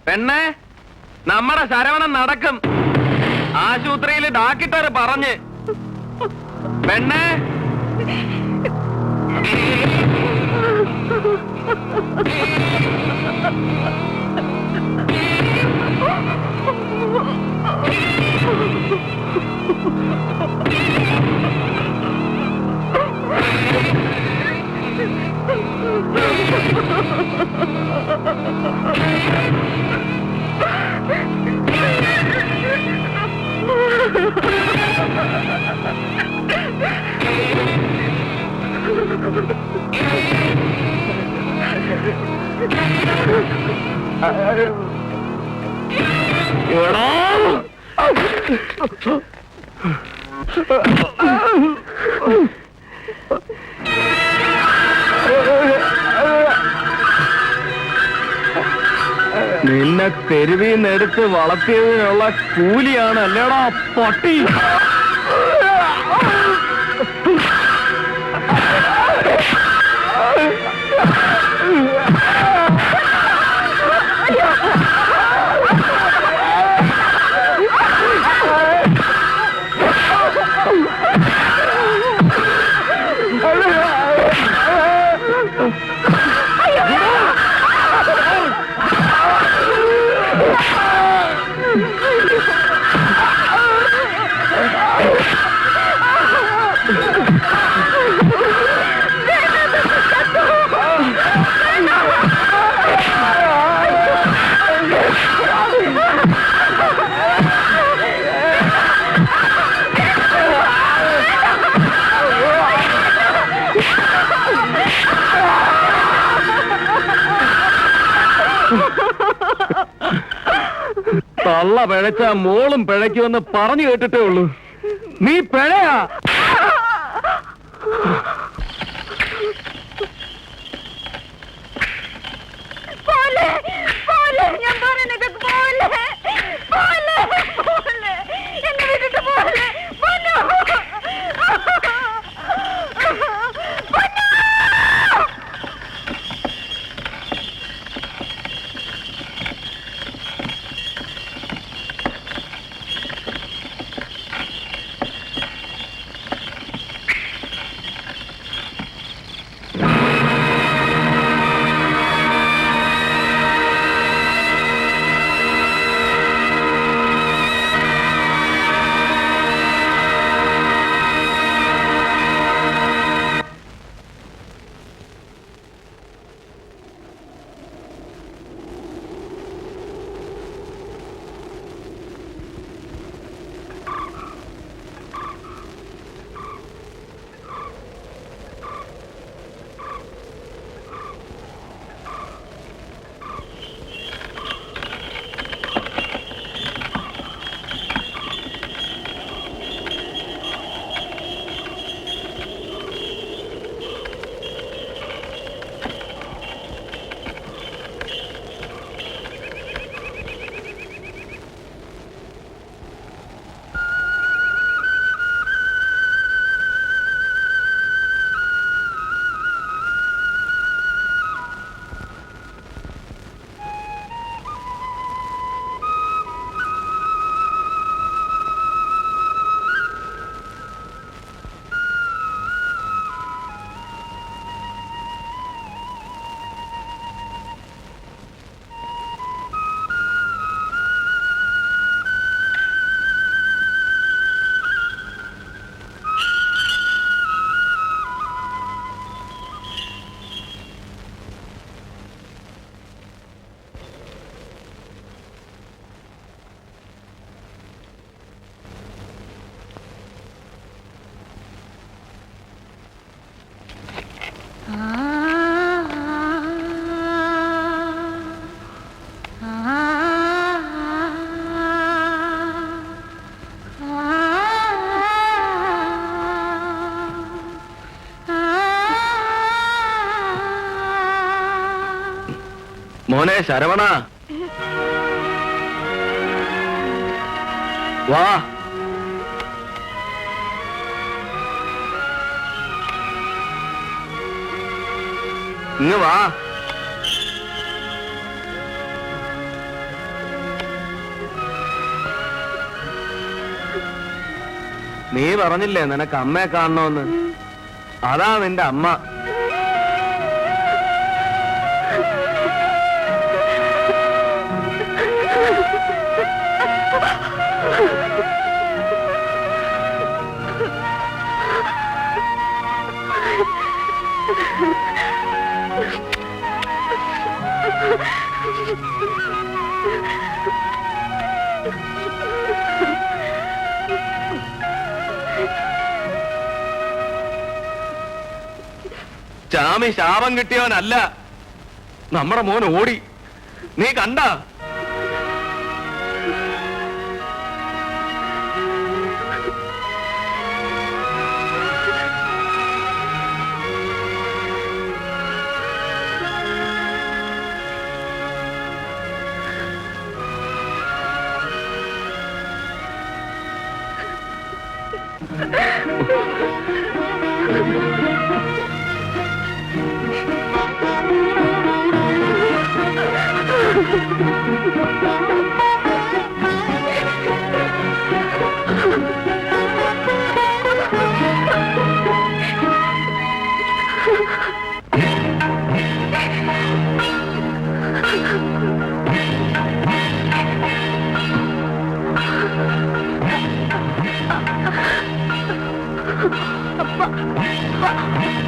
S1: പെണ്ണെ, നമ്മുടെ ശരവണൻ നടക്കും. ആശുപത്രിയിൽ ഡാക്ടർ പറഞ്ഞ്. പെണ്ണെ, നിന്നെ തെരുവിൽ നിന്ന് എടുത്ത് വളർത്തിയതിനുള്ള കൂലിയാണ് അല്ലേടാ പട്ടി. തള്ള പിഴച്ച മോളും പിഴയ്ക്കുമെന്ന് പറഞ്ഞു കേട്ടിട്ടേ ഉള്ളൂ. നീ പിഴയാ.
S3: ഞാൻ പറയുന്നത് പോലെ എന്നെ വിട്ടിട്ട് പോലെ
S4: മോനെ ശരവണ, വാ. ഇങ്ങ് വാ. നീ പറഞ്ഞില്ലേ നിനക്ക് അമ്മയെ കാണണമെന്ന്? അതാ നിന്റെ അമ്മ. ചാമി ശാപം കിട്ടിയവനല്ല. നമ്മുടെ മോൻ ഓടി. നീ കണ്ട?
S2: അപ്പ